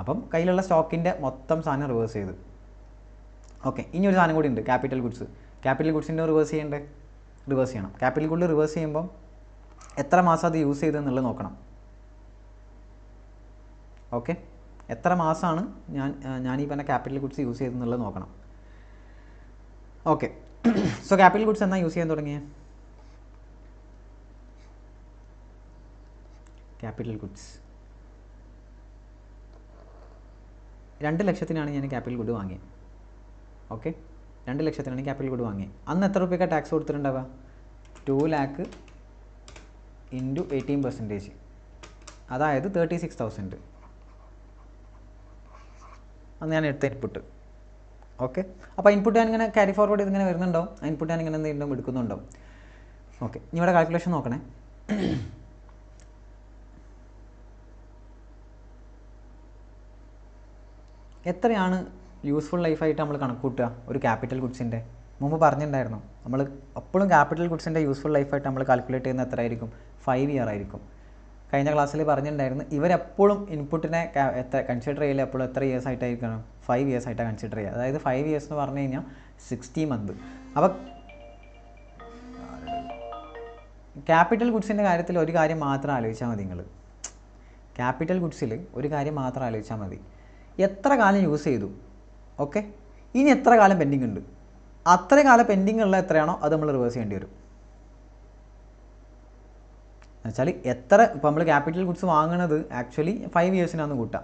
അപ്പം കയ്യിലുള്ള സ്റ്റോക്കിൻ്റെ മൊത്തം സാധനം റിവേഴ്സ് ചെയ്ത്. ഓക്കെ, ഇനി ഒരു സാധനം കൂടി ഉണ്ട്, ക്യാപിറ്റൽ ഗുഡ്സ്. ക്യാപിറ്റൽ ഗുഡ്സിൻ്റെ റിവേഴ്സ് ചെയ്യണം. ക്യാപിറ്റൽ ഗുഡ് റിവേഴ്സ് ചെയ്യുമ്പം എത്ര മാസം അത് യൂസ് ചെയ്തെന്നുള്ളത് നോക്കണം. ഓക്കെ, എത്ര മാസമാണ് ഞാൻ ഈ പറഞ്ഞ ക്യാപിറ്റൽ ഗുഡ്സ് യൂസ് ചെയ്തെന്നുള്ളത് നോക്കണം. ഓക്കെ, സോ ക്യാപിറ്റൽ ഗുഡ്സ് എന്നാ യൂസ് ചെയ്യാൻ തുടങ്ങിയത്? ക്യാപിറ്റൽ ഗുഡ്സ് 2 ലക്ഷത്തിനാണ് ഞാൻ ക്യാപിറ്റൽ ഗുഡ് വാങ്ങിയത്. ഓക്കെ, 2 ലക്ഷത്തിനാണ് ക്യാപിറ്റൽ ഗുഡ് വാങ്ങിയത്. അന്ന് എത്ര രൂപയ്ക്കാണ് ടാക്സ് കൊടുത്തിട്ടുണ്ടാവുക? 2 lakh ഇൻറ്റു 18%, അതായത് 36,000. അന്ന് ഞാൻ എടുത്ത ഇൻപുട്ട്. ഓക്കെ, അപ്പോൾ ഇൻപുട്ട് ഞാനിങ്ങനെ ക്യാരി ഫോർവേഡ് ചെയ്തിങ്ങനെ വരുന്നുണ്ടാവും. ആ ഇൻപുട്ട് ഞാനിങ്ങനെ എന്തെങ്കിലും എടുക്കുന്നുണ്ടാവും. ഓക്കെ, ഇനി ഇവിടെ കാൽക്കുലേഷൻ നോക്കണേ. എത്രയാണ് യൂസ്ഫുൾ ലൈഫായിട്ട് നമ്മൾ കണക്ക് കൂട്ടുക ഒരു ക്യാപിറ്റൽ ഗുഡ്സിൻ്റെ? മുമ്പ് പറഞ്ഞിട്ടുണ്ടായിരുന്നു നമ്മൾ എപ്പോഴും ക്യാപിറ്റൽ ഗുഡ്സിൻ്റെ യൂസ്ഫുൾ ലൈഫായിട്ട് നമ്മൾ കാൽക്കുലേറ്റ് ചെയ്യുന്നത് എത്രയായിരിക്കും? 5 ഇയർ ആയിരിക്കും. കഴിഞ്ഞ ക്ലാസ്സിൽ പറഞ്ഞിട്ടുണ്ടായിരുന്നു ഇവരെപ്പോഴും ഇൻപുട്ടിനെ കൺസിഡർ ചെയ്യില്ല, എപ്പോഴും എത്ര ഇയേഴ്സ് ആയിട്ടായിരിക്കണം? 5 ഇയേഴ്സ് ആയിട്ടാണ് കൺസിഡർ ചെയ്യുക. അതായത് 5 ഇയേഴ്സ് എന്ന് പറഞ്ഞു കഴിഞ്ഞാൽ 60 മന്ത്. അപ്പോൾ ക്യാപിറ്റൽ ഗുഡ്സിൻ്റെ കാര്യത്തിൽ ഒരു കാര്യം മാത്രം ആലോചിച്ചാൽ മതി. നിങ്ങൾ ക്യാപിറ്റൽ ഗുഡ്സിൽ ഒരു കാര്യം മാത്രം ആലോചിച്ചാൽ മതി, എത്ര കാലം യൂസ് ചെയ്തു, ഓക്കെ, ഇനി എത്ര കാലം പെൻഡിങ് ഉണ്ട്, അത്ര കാലം പെൻഡിങ് ഉള്ള എത്രയാണോ അത് നമ്മൾ റിവേഴ്സ് ചെയ്യേണ്ടി വരും. എന്നുവെച്ചാൽ എത്ര ഇപ്പോൾ നമ്മൾ ക്യാപിറ്റൽ ഗുഡ്സ് വാങ്ങുന്നത് ആക്ച്വലി 5 ഇയേഴ്സിനാണ് കൂട്ടുക.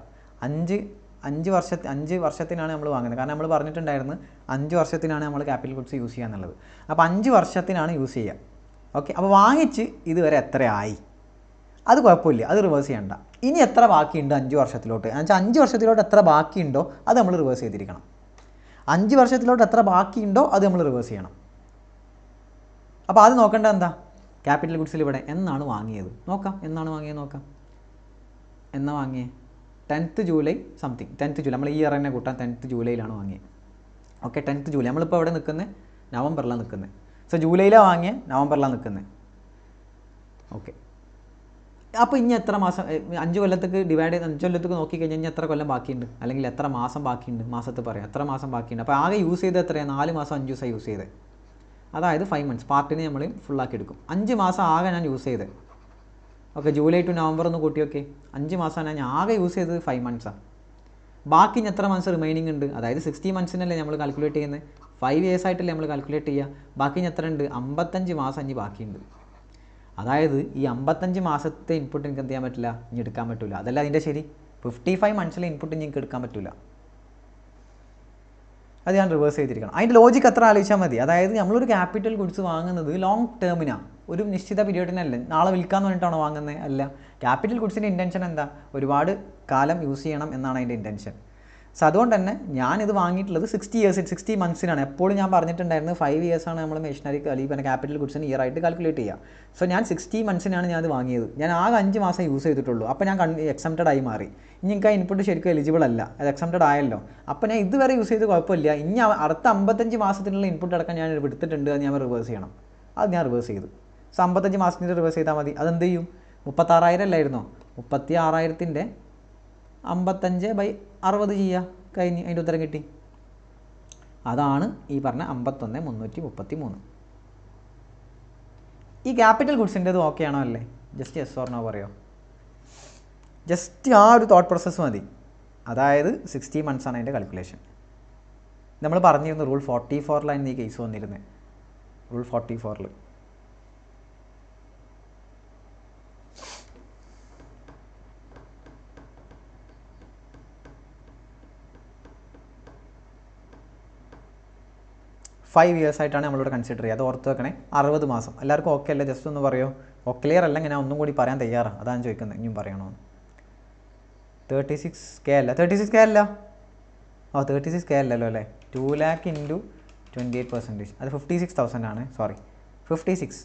5 വർഷത്തിനാണ് നമ്മൾ വാങ്ങുന്നത്. കാരണം നമ്മൾ പറഞ്ഞിട്ടുണ്ടായിരുന്നു 5 വർഷത്തിനാണ് നമ്മൾ ക്യാപിറ്റൽ ഗുഡ്സ് യൂസ് ചെയ്യുക എന്നുള്ളത്. അപ്പോൾ 5 വർഷത്തിനാണ് യൂസ് ചെയ്യുക. ഓക്കെ, അപ്പോൾ വാങ്ങിച്ച് ഇതുവരെ എത്രയായി അത് കുഴപ്പമില്ല, അത് റിവേഴ്സ് ചെയ്യണ്ട. ഇനി എത്ര ബാക്കിയുണ്ട് 5 വർഷത്തിലോട്ട്, എന്നുവെച്ചാൽ 5 വർഷത്തിലോട്ട് എത്ര ബാക്കിയുണ്ടോ അത് നമ്മൾ റിവേഴ്സ് ചെയ്തിരിക്കണം. 5 വർഷത്തിലോട്ട് എത്ര ബാക്കിയുണ്ടോ അത് നമ്മൾ റിവേഴ്സ് ചെയ്യണം. അപ്പോൾ അത് നോക്കേണ്ടത് എന്താ? ക്യാപിറ്റൽ ഗുഡ്സിൽ ഇവിടെ എന്നാണ് വാങ്ങിയത് നോക്കാം. എന്നാണ് വാങ്ങിയത് നോക്കാം. എന്നാ വാങ്ങിയത്? 10th July something. 10th July നമ്മൾ ഈ ഇയർ തന്നെ കൂട്ടാൻ 10th ജൂലൈയിലാണ് വാങ്ങിയത്. Okay, 10th July. നമ്മളിപ്പോൾ എവിടെ നിൽക്കുന്നത്? നവംബറിലാണ് നിൽക്കുന്നത്. സോ ജൂലൈയിലാണ് വാങ്ങിയത്, നവംബറിലാണ് നിൽക്കുന്നത്. ഓക്കെ, അപ്പോൾ ഇനി എത്ര മാസം? 5 കൊല്ലത്തേക്ക് ഡിവൈഡ് ചെയ്ത് 5 കൊല്ലത്തേക്ക് നോക്കിക്കഴിഞ്ഞാൽ ഇനി എത്ര കൊല്ലം ബാക്കിയുണ്ട്, അല്ലെങ്കിൽ എത്ര മാസം ബാക്കിയുണ്ട്? മാസത്തിൽ പറയാം എത്ര മാസം ബാക്കിയുണ്ട്. അപ്പോൾ ആകെ യൂസ് ചെയ്ത് എത്രയാണ്? 4 മാസം 5 ദിവസം യൂസ് ചെയ്തത്. അതായത് 5 മന്ത്സ് പാർട്ടിന് നമ്മൾ ഫുള്ളാക്കി എടുക്കും. 5 മാസം ആകെ ഞാൻ യൂസ് ചെയ്തത്. ഓക്കെ, ജൂലൈ ടു നവംബർ ഒന്ന് കൂട്ടി. ഓക്കെ, 5 മാസമാണ് ഞാൻ ആകെ യൂസ് ചെയ്തത്. 5 മന്ത്സാണ്. ബാക്കി ഇനി എത്ര മന്ത്സ് റിമൈനിങ് ഉണ്ട്? അതായത് 60 മന്ത്സിനല്ലേ നമ്മൾ കാൽക്കുലേറ്റ് ചെയ്യുന്നത്. 5 ഇയേഴ്സ് ആയിട്ടല്ലേ നമ്മൾ കാൽക്കുലേറ്റ് ചെയ്യുക. ബാക്കി ഇനി എത്ര ഉണ്ട്? 55 മാസം ഇനി ബാക്കിയുണ്ട്. അതായത് ഈ 55 മാസത്തെ ഇൻപുട്ട് എനിക്ക് എന്ത് ചെയ്യാൻ പറ്റില്ല, ഇനി എടുക്കാൻ പറ്റില്ല. അതല്ല അതിൻ്റെ ശരി. 55 മന്ത്സിലെ ഇൻപുട്ട് നിങ്ങൾക്ക് എടുക്കാൻ പറ്റില്ല. അത് ഞാൻ റിവേഴ്സ് ചെയ്തിരിക്കണം. അതിൻ്റെ ലോജിക്ക് അത്ര ആലോചിച്ചാൽ മതി. അതായത് നമ്മളൊരു ക്യാപിറ്റൽ ഗുഡ്സ് വാങ്ങുന്നത് ലോങ് ടേമിനാണ്, ഒരു നിശ്ചിത പീരീഡിനല്ല. നാളെ വിൽക്കാമെന്ന് പറഞ്ഞിട്ടാണോ വാങ്ങുന്നത്? അല്ല. ക്യാപിറ്റൽ ഗുഡ്സിൻ്റെ ഇൻറ്റൻഷൻ എന്താ? ഒരുപാട് കാലം യൂസ് ചെയ്യണം എന്നാണ് അതിൻ്റെ ഇൻറ്റൻഷൻ. സോ അതുകൊണ്ട് തന്നെ ഞാനിത് വാങ്ങിയിട്ടുള്ളത് 60 മന്ത്സിനാണ്. എപ്പോഴും ഞാൻ പറഞ്ഞിട്ടുണ്ടായിരുന്നു 5 ഇയേഴ്സാണ് നമ്മൾ മെഷീനറി അല്ലെങ്കിൽ പിന്നെ ക്യാപിറ്റൽ ഗുഡ്സിന് ഇയർ ആയിട്ട് കാൽക്കുലേറ്റ് ചെയ്യുക. സോ ഞാൻ 60 മന്ത്സിനാണ് ഞാനത് വാങ്ങിയത്. ഞാൻ ആകെ 5 മാസം യൂസ് ചെയ്തിട്ടുള്ളൂ. അപ്പോൾ ഞാൻ എക്സംപ്റ്റഡ് ആയി മാറി. ഇനി എനിക്ക് ആ ഇൻപുട്ട് ശരിക്കും എലിജിബിൾ അല്ല, അത് എക്സംപ്റ്റഡ് ആയല്ലോ. അപ്പോൾ ഞാൻ ഇതുവരെ യൂസ് ചെയ്ത് കുഴപ്പമില്ല. ഇനി അടുത്ത 55 മാസത്തിനുള്ള ഇൻപുട്ട് അടക്കം ഞാൻ എടുത്തിട്ടുണ്ട്, അത് ഞാൻ റിവേഴ്സ് ചെയ്യണം. അത് ഞാൻ റിവേഴ്സ് ചെയ്തു. സോ 55 മാസത്തിൻ്റെ റിവേഴ്സ് ചെയ്താൽ മതി. അതെന്ത് ചെയ്യും? 36,000 അല്ലായിരുന്നോ? 36,000ൻ്റെ 55/60 ചെയ്യുക, കഴിഞ്ഞ്. അതിൻ്റെ ഉത്തരം കിട്ടി. അതാണ് ഈ പറഞ്ഞ 51,333. ഈ ക്യാപിറ്റൽ ഗുഡ്സിൻ്റെത് ഓക്കെ ആണോ അല്ലേ? ജസ്റ്റ് യെസ് ഓർ നോ പറയോ? ജസ്റ്റ് ആ ഒരു തോട്ട് പ്രോസസ്സ് മതി. അതായത് 60 മന്ത്സാണ് അതിൻ്റെ കാൽക്കുലേഷൻ. നമ്മൾ പറഞ്ഞിരുന്നു റൂൾ 44ലാണ് ഈ കേസ് വന്നിരുന്നത്. റൂൾ 44 5 ഇയേഴ്സ് ആയിട്ടാണ് നമ്മളിവിടെ കൺസിഡർ ചെയ്യുക. അത് ഓർത്ത് വെക്കണേ. 60 മാസം. എല്ലാവർക്കും ഓക്കെ അല്ലേ? ജസ്റ്റ് ഒന്ന് പറയോ. ഓക്കെ, ക്ലിയർ അല്ല? ഞാൻ ഒന്നും കൂടി പറയാൻ തയ്യാറാണ്. അതാണ് ചോദിക്കുന്നത്. ഇനിയും പറയണോ? 36K അല്ല? 36K അല്ല? 36K അല്ലല്ലോ അല്ലേ? 2 lakh ഇൻറ്റു 28%. അത് 56,000 ആണ്. സോറി, 56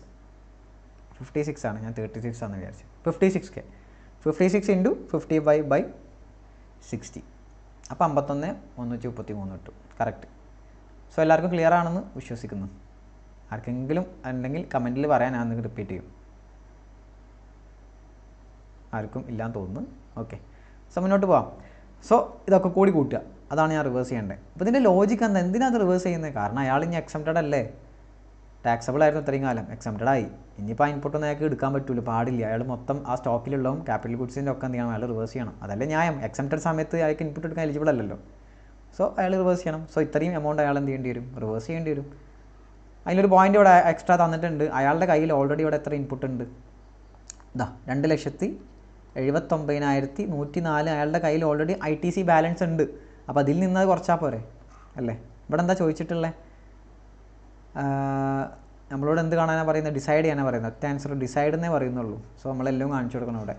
ആണ്. ഞാൻ 36 ആണെന്ന് വിചാരിച്ചു. 56K. 56 ഇൻറ്റു 55/60. അപ്പോൾ 51,333 കിട്ടും. കറക്റ്റ്. സോ എല്ലാവർക്കും ക്ലിയർ ആണെന്ന് വിശ്വസിക്കുന്നു. ആർക്കെങ്കിലും ഉണ്ടെങ്കിൽ കമൻറ്റിൽ പറയാൻ ഞാൻ റിപ്പീറ്റ് ചെയ്യും. ആർക്കും ഇല്ലാന്ന് തോന്നുന്നു. ഓക്കെ, സോ മുന്നോട്ട് പോവാം. സോ ഇതൊക്കെ കൂടി കൂട്ടുക, അതാണ് ഞാൻ റിവേഴ്സ് ചെയ്യേണ്ടത്. അപ്പോൾ ഇതിൻ്റെ ലോജിക്ക് എന്താ? എന്തിനാണ് അത് റിവേഴ്സ് ചെയ്യുന്നത്? കാരണം അയാൾ ഇനി എക്സംപ്റ്റഡ് അല്ലേ? ടാക്സബിൾ ആയിരുന്നു ഇത്രയും കാലം, എക്സംപ്റ്റഡ് ആയി. ഇനിയിപ്പോൾ ആ ഇൻപുട്ടൊന്നും അയാൾക്ക് എടുക്കാൻ പറ്റില്ല, പാടില്ല. അയാൾ മൊത്തം ആ സ്റ്റോക്കിലുള്ളതും ക്യാപിറ്റൽ ഗുഡ്സിൻ്റെ ഒക്കെ എന്ത് ചെയ്യണം? അയാൾ റിവേഴ്സ് ചെയ്യണം. അതല്ലേ ന്യായം. എക്സംപ്റ്റഡ് സമയത്ത് അയാൾക്ക് ഇൻപുട്ട് എടുക്കാൻ എലിജിബിൾ അല്ലല്ലോ. സോ അയാൾ റിവേഴ്സ് ചെയ്യണം. സോ ഇത്രയും എമൗണ്ട് അയാൾ എന്ത് ചെയ്യേണ്ടി വരും? റിവേഴ്സ് ചെയ്യേണ്ടി വരും. അതിലൊരു പോയിൻ്റ് ഇവിടെ എക്സ്ട്രാ തന്നിട്ടുണ്ട്. അയാളുടെ കയ്യിൽ ഓൾറെഡി ഇവിടെ എത്ര ഇൻപുട്ട് ഉണ്ട്? ഇതാ 2,79,104 അയാളുടെ കയ്യിൽ ഓൾറെഡി ITC ബാലൻസ് ഉണ്ട്. അപ്പോൾ അതിൽ നിന്ന് കുറച്ചാൽ പോരെ അല്ലേ? ഇവിടെ എന്താ ചോദിച്ചിട്ടുള്ളത്? നമ്മളോട് എന്ത് കാണാനാണ് പറയുന്നത്? ഡിസൈഡ് ചെയ്യാനാണ് പറയുന്നത്. ഒറ്റ ആൻസർ ഡിസൈഡ് എന്നേ പറയുന്നുള്ളൂ. സോ നമ്മളെല്ലാം കാണിച്ചു കൊടുക്കണം ഇവിടെ.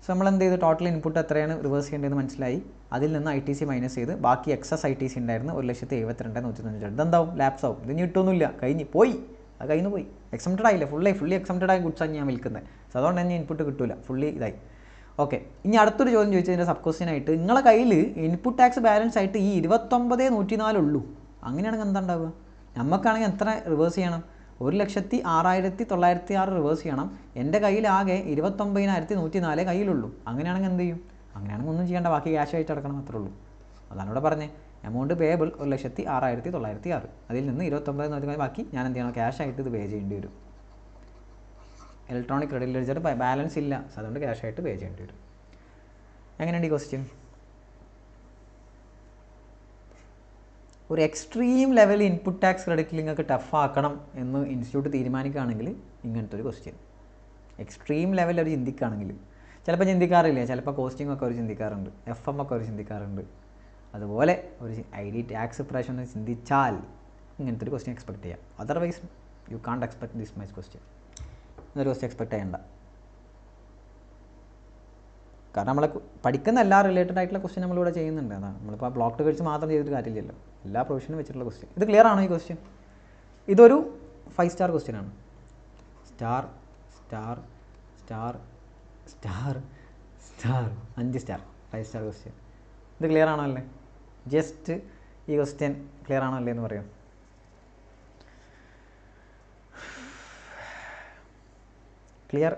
സോ നമ്മൾ എന്ത് ചെയ്തു? ടോട്ടൽ ഇൻപുട്ട് എത്രയാണ് റിവേഴ്സ് ചെയ്യേണ്ടതെന്ന് മനസ്സിലായി. അതിൽ നിന്ന് ITC മൈനസ് ചെയ്ത് ബാക്കി എക്സസ് ITC ഉണ്ടായിരുന്നു 1,72,195. ഇതെന്താവും? ലാപ്സ് ആവും. ഇത് കിട്ടൊന്നുമില്ല, കഴിഞ്ഞ് പോയി. അത് കയ്യിൽ നിന്ന് പോയി, എക്സംപ്റ്റഡ് ആയില്ല, ഫുള്ളി എക്സംപ്റ്റഡ് ആയ ഗുഡ്സാണ് ഞാൻ വിൽക്കുന്നത്. സോ അതുകൊണ്ട് തന്നെ ഇൻപുട്ട് കിട്ടില്ല, ഫുള്ളി ഇതായി. ഓക്കെ, ഇനി അടുത്തൊരു ചോദ്യം ചോദിച്ചതിൻ്റെ സബ് ക്വസ്റ്റ്യൻ ആയിട്ട്, നിങ്ങളുടെ കയ്യിൽ ഇൻപുട്ട് ടാക്സ് ബാലൻസ് ആയിട്ട് ഈ 29,104 ഉള്ളൂ, അങ്ങനെയാണെങ്കിൽ എന്താ ഉണ്ടാവുക? നമുക്കാണെങ്കിൽ എത്ര റിവേഴ്സ് ചെയ്യണം? 1,06,906 റിവേഴ്സ് ചെയ്യണം. എൻ്റെ കയ്യിൽ ആകെ 29,104 കയ്യിലുള്ളൂ. അങ്ങനെയാണെങ്കിൽ എന്ത് ചെയ്യും? അങ്ങനെയാണെങ്കിൽ ഒന്നും ചെയ്യേണ്ട, ബാക്കി ക്യാഷ് ആയിട്ട് അടക്കണം, അത്രേ ഉള്ളൂ. അതാണ് ഇവിടെ പറഞ്ഞത്. എമൗണ്ട് പേയബിൾ 1,06,906, അതിൽ നിന്ന് 29,104 ബാക്കി ഞാൻ എന്ത് ചെയ്യണം? ക്യാഷ് ആയിട്ട് ഇത് പേ ചെയ്യേണ്ടി വരും. ഇലക്ട്രോണിക് ക്രെഡിറ്റ് ലെഡ്ജർ ബാലൻസ് ഇല്ല, അതുകൊണ്ട് ക്യാഷ് ആയിട്ട് പേ ചെയ്യേണ്ടി വരും. എങ്ങനെയുണ്ട് ഈ ക്വസ്റ്റ്യൻ? ഒരു extreme level input tax credit നിങ്ങൾക്ക് ടഫ് ആക്കണം എന്ന് ഇൻസ്റ്റിറ്റ്യൂട്ട് തീരുമാനിക്കുകയാണെങ്കിൽ ഇങ്ങനത്തെ ഒരു ക്വസ്റ്റ്യൻ എക്സ്ട്രീം ലെവൽ അവർ ചിന്തിക്കുകയാണെങ്കിൽ, ചിലപ്പോൾ ചിന്തിക്കാറില്ല, ചിലപ്പോൾ കോസ്റ്റിംഗ് ഒക്കെ അവർ ചിന്തിക്കാറുണ്ട്, FM ഒക്കെ അവർ ചിന്തിക്കാറുണ്ട്. അതുപോലെ ഒരു ID ടാക്സ് പ്രാവശ്യം ഒന്ന് ചിന്തിച്ചാൽ ഇങ്ങനത്തെ ഒരു ക്വസ്റ്റ്യൻ എക്സ്പെക്ട് ചെയ്യാം. അതർവൈസ് യു കാണ്ട് എക്സ്പെക്ട് ദിസ് മച്ച് ക്വസ്റ്റ്യൻ. ഇന്നൊരു ക്വസ്റ്റ്യൻ എക്സ്പെക്ട് ചെയ്യേണ്ട. കാരണം നമ്മൾ പഠിക്കുന്ന എല്ലാ റിലേറ്റഡ് ആയിട്ടുള്ള ക്വസ്റ്റ്യൻ നമ്മളിവിടെ ചെയ്യുന്നുണ്ട്. അതാണ് നമ്മളിപ്പോൾ ബ്ലോക്ക് ടിക്കറ്റ്സ് മാത്രം ചെയ്തിട്ട് കാര്യമില്ലല്ലോ, എല്ലാ പ്രൊഫഷനും വെച്ചിട്ടുള്ള ക്വസ്റ്റ്യൻ. ഇത് ക്ലിയർ ആണോ ഈ ക്വസ്റ്റ്യൻ? ഇതൊരു 5 സ്റ്റാർ ക്വസ്റ്റ്യൻ ആണ്. Star star star star star 5 star 5 star question. ഇത് ക്ലിയർ ആണോ അല്ലേ? ജസ്റ്റ് ഈ ക്വസ്റ്റ്യൻ ക്ലിയർ ആണോ അല്ലേ എന്ന് പറയാം. Clear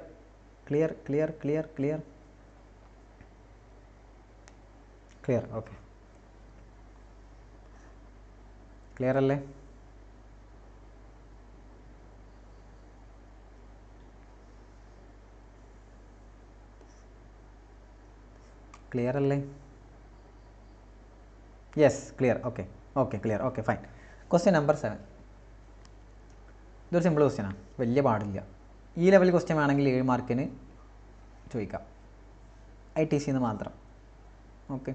clear clear clear clear clear okay, clear അല്ലേ? ക്ലിയർ അല്ലേ? Yes clear. Okay okay clear. Okay fine. Question number 7. ഇതൊരു സിമ്പിൾ ക്വസ്റ്റ്യനാണ്, വലിയ പാടില്ല. ഈ ലെവൽ ക്വസ്റ്റ്യൻ വേണമെങ്കിൽ 7 മാർക്കിന് ചോദിക്കാം, ITC എന്ന് മാത്രം. ഓക്കെ,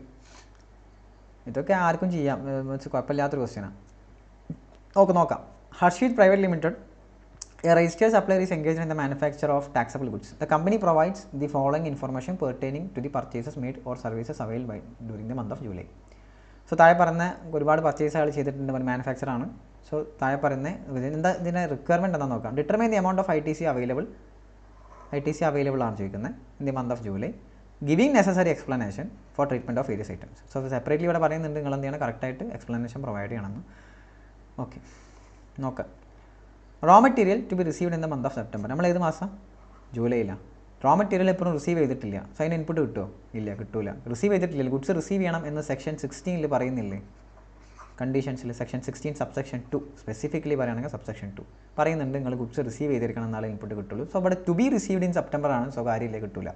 ഇതൊക്കെ ആർക്കും ചെയ്യാം, കുഴപ്പമില്ലാത്തൊരു ക്വസ്റ്റ്യനാണ്. ഓക്കെ നോക്കാം. Harshit private limited, a registered supplier is engaged in the manufacture of taxable goods. The company provides the following information pertaining to the purchases made or services availed by during the month of July. So താഴെ പറയുന്ന ഒരുപാട് purchase അയാൾ ചെയ്തിട്ടുണ്ട്, manufacture ആണ്. So താഴെ പറയുന്ന ഇതിൻ്റെ requirement എന്താണെന്ന് നോക്കാം. Determine the amount of ITC available ആണ് ചോദിക്കുന്നത് in the month of July, giving necessary explanation for treatment of various items. So separately ഇവിടെ പറയുന്നുണ്ട് നിങ്ങൾ എന്ത് ചെയ്യണം, കറക്റ്റായിട്ട് എക്സ്പ്ലനേഷൻ പ്രൊവൈഡ് ചെയ്യണമെന്ന്. ഓക്കെ നോക്കാം. Raw material to be received in the month of September. നമ്മൾ ഏത് മാസം? ജൂലൈയിലാണ്. റോ മെറ്റീരിയൽ എപ്പോഴും റിസീവ് ചെയ്തിട്ടില്ല, സോ അതിന് ഇൻപുട്ട് കിട്ടുമോ? ഇല്ല, കിട്ടൂല. റിസീവ് ചെയ്തിട്ടില്ല, ഗുഡ്സ് റിസീവ് ചെയ്യണം എന്ന് സെക്ഷൻ 16 പറയുന്നില്ലേ, കണ്ടീഷൻസിൽ സെക്ഷൻ 16 സബ്സെക്ഷൻ 2 സ്പെസിഫിക്കലി പറയുകയാണെങ്കിൽ സബ്സെക്ഷൻ 2 പറയുന്നുണ്ട് നിങ്ങൾ ഗുഡ്സ് റിസീവ് ചെയ്തിരിക്കണം എന്നാലേ ഇൻപുട്ട് കിട്ടുള്ളൂ. സോ ഇവിടെ to be received in September ആണ്, സോ കാര്യമില്ല, കിട്ടില്ല.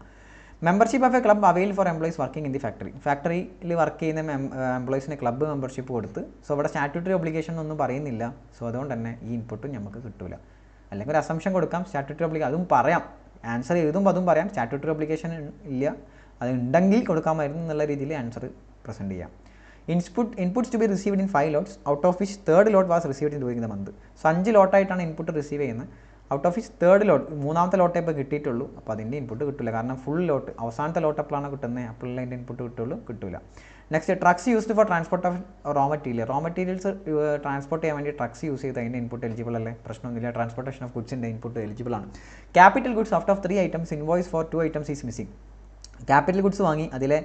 Membership of a club avail for employees working in the factory. ഫാക്ടറിയിൽ വർക്ക് ചെയ്യുന്ന എംപ്ലോയീസിന് ക്ലബ്ബ് മെമ്പർഷിപ്പ് കൊടുത്ത്. സോ ഇവിടെ സ്റ്റാറ്റ്യൂട്ടറി ഒബ്ലിഗേഷൻ ഒന്നും പറയുന്നില്ല, സോ അതുകൊണ്ട് തന്നെ ഈ ഇൻപുട്ടും നമുക്ക് കിട്ടില്ല. അല്ലെങ്കിൽ ഒരു അസംഷൻ കൊടുക്കാം, സ്റ്റാറ്റ്യൂട്ടറി ഒബ്ലിഗേഷൻ അതും പറയാം, ആൻസർ എഴുതുമ്പോൾ അതും പറയാം, സ്റ്റാറ്റ്യൂട്ടറി ഒബ്ലിഗേഷൻ ഇല്ല, അത് ഉണ്ടെങ്കിൽ കൊടുക്കാമായിരുന്നു എന്നുള്ള രീതിയിൽ ആൻസർ പ്രസൻറ്റ് ചെയ്യാം. Inputs to be received in 5 lots, out of which 3rd lot was received in during the month. So 5 ലോട്ടായിട്ടാണ് ഇൻപുട്ട് റിസീവ് ചെയ്യുന്നത്, out of which 3rd lot, മൂന്നാമത്തെ ലോട്ടേ ഇപ്പോൾ കിട്ടിയിട്ടുള്ളൂ, അപ്പോൾ അതിൻ്റെ ഇൻപുട്ട് കിട്ടില്ല. കാരണം ഫുൾ ലോട്ട് അവസാനത്തെ ലോട്ട് എപ്പോഴാണ് കിട്ടുന്നത്, അപ്പോഴുള്ള അതിൻ്റെ ഇൻപുട്ട് കിട്ടില്ല. Next, trucks used for transport of raw materials transport ചെയ്യാൻ വേണ്ടി ട്രക്സ് യൂസ് ചെയ്ത് അതിൻ്റെ ഇൻപുട്ട് എലിജിബിൾ അല്ലേ, പ്രശ്നമൊന്നുമില്ല. ട്രാൻസ്പോർട്ടേഷൻ ഓഫ് ഗുഡ്സിൻ്റെ ഇൻപുട്ട് എലിജിബിൾ ആണ്. Capital goods out of 3 items, invoice for 2 items is missing. Capital goods വാങ്ങി, അതിലെ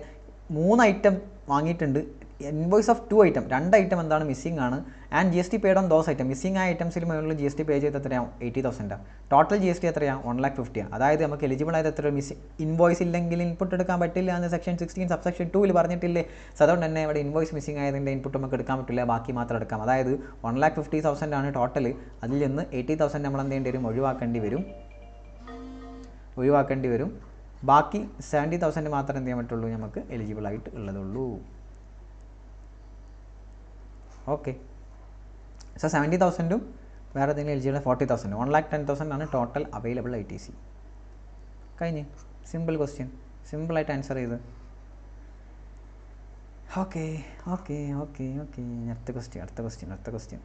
3 item വാങ്ങിയിട്ടുണ്ട്, ഇൻവോയ്സ് ഓഫ് 2 items, 2 items എന്താണ് മിസ്സിംഗ് ആണ്. And GST paid on those item, missing ആയ ഐറ്റംസിൽ മുകളിൽ GST പേ ചെയ്ത് എത്രയാണ്? 80,000. ടോട്ടൽ GST എത്രയാണ്? 1,50,000. അതായത് നമുക്ക് എലിജിബിൾ ആയത് എത്ര? ഇൻവോയ്സ് ഇല്ലെങ്കിൽ ഇൻപുട്ട് എടുക്കാൻ പറ്റില്ല എന്ന് സെക്ഷൻ 16 സബ്സെക്ഷൻ 2 പറഞ്ഞിട്ടില്ലേ. സോ അതുകൊണ്ട് തന്നെ ഇവിടെ ഇൻവോയ്സ് മിസ്സിംഗ് ആയതിൻ്റെ ഇൻപുട്ട് നമുക്ക് എടുക്കാൻ പറ്റില്ല, ബാക്കി മാത്രം എടുക്കാം. അതായത് 1,50,000 ആണ് ടോട്ടൽ, അതിൽ നിന്ന് 80,000 നമ്മൾ എന്ത് ചെയ്യേണ്ടി വരും? ഒഴിവാക്കേണ്ടി വരും. ബാക്കി 70,000 മാത്രം എന്ത് ചെയ്യാൻ പറ്റുള്ളൂ, നമുക്ക് എലിജിബിൾ ആയിട്ട് ഉള്ളതുള്ളൂ. ഓക്കെ, സോ 70,000 വേറെ എന്തെങ്കിലും എലിജിബിൾ 40,000, 1,10,000 ആണ് ടോട്ടൽ അവൈലബിൾ ITC. കഴിഞ്ഞ്. സിമ്പിൾ ക്വസ്റ്റ്യൻ, സിമ്പിളായിട്ട് ആൻസർ ചെയ്ത്. ഓക്കെ അടുത്ത ക്വസ്റ്റ്യൻ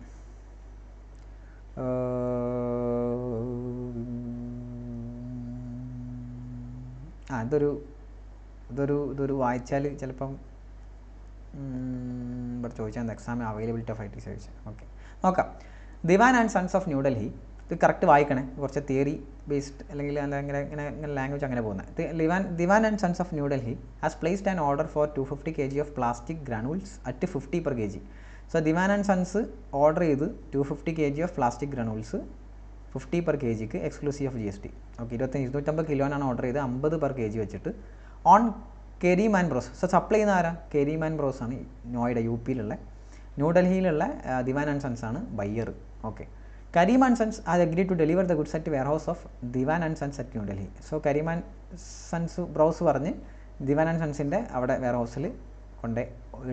ഇതൊരു വായിച്ചാൽ ചിലപ്പം ഇവിടെ ചോദിച്ചാൽ എക്സാം അവൈലബിലിറ്റി ഓഫ് ITC ചോദിച്ചാൽ. ഓക്കെ നോക്കാം. ദിവാൻ ആൻഡ് സൺസ് ഓഫ് ന്യൂഡൽഹി ഇത് കറക്റ്റ് വായിക്കണേ, കുറച്ച് തിയറി ബേസ്ഡ് അല്ലെങ്കിൽ ഇങ്ങനെ ലാംഗ്വേജ് അങ്ങനെ പോകുന്നത്. Diwan and sons of New Delhi has placed an order for 250 kg of plastic granules at 50 per kg. So Diwan and sons order ചെയ്ത് 250 kg of plastic granules 50 per kgക്ക് exclusive of GST. Okay, 250 കിലോനാണ് order ചെയ്ത് 50 per kg വെച്ചിട്ട് on Karim and bros. So supply ചെയ്യുന്ന ആരാ? Karim and bros ആണ്, നോയിഡ UP-യിലുള്ള. ന്യൂഡൽഹിയിലുള്ള ദിവാൻ ആൻഡ് സൺസ് ആണ് buyer. Okay, Karim and Sons are agreed to deliver the goods at the warehouse of Divan and Sons at New Delhi. So Karim and Sons browse പറഞ്ഞ് ദിവാൻ and സൺസിൻ്റെ അവിടെ wear ഹൗസിൽ കൊണ്ട്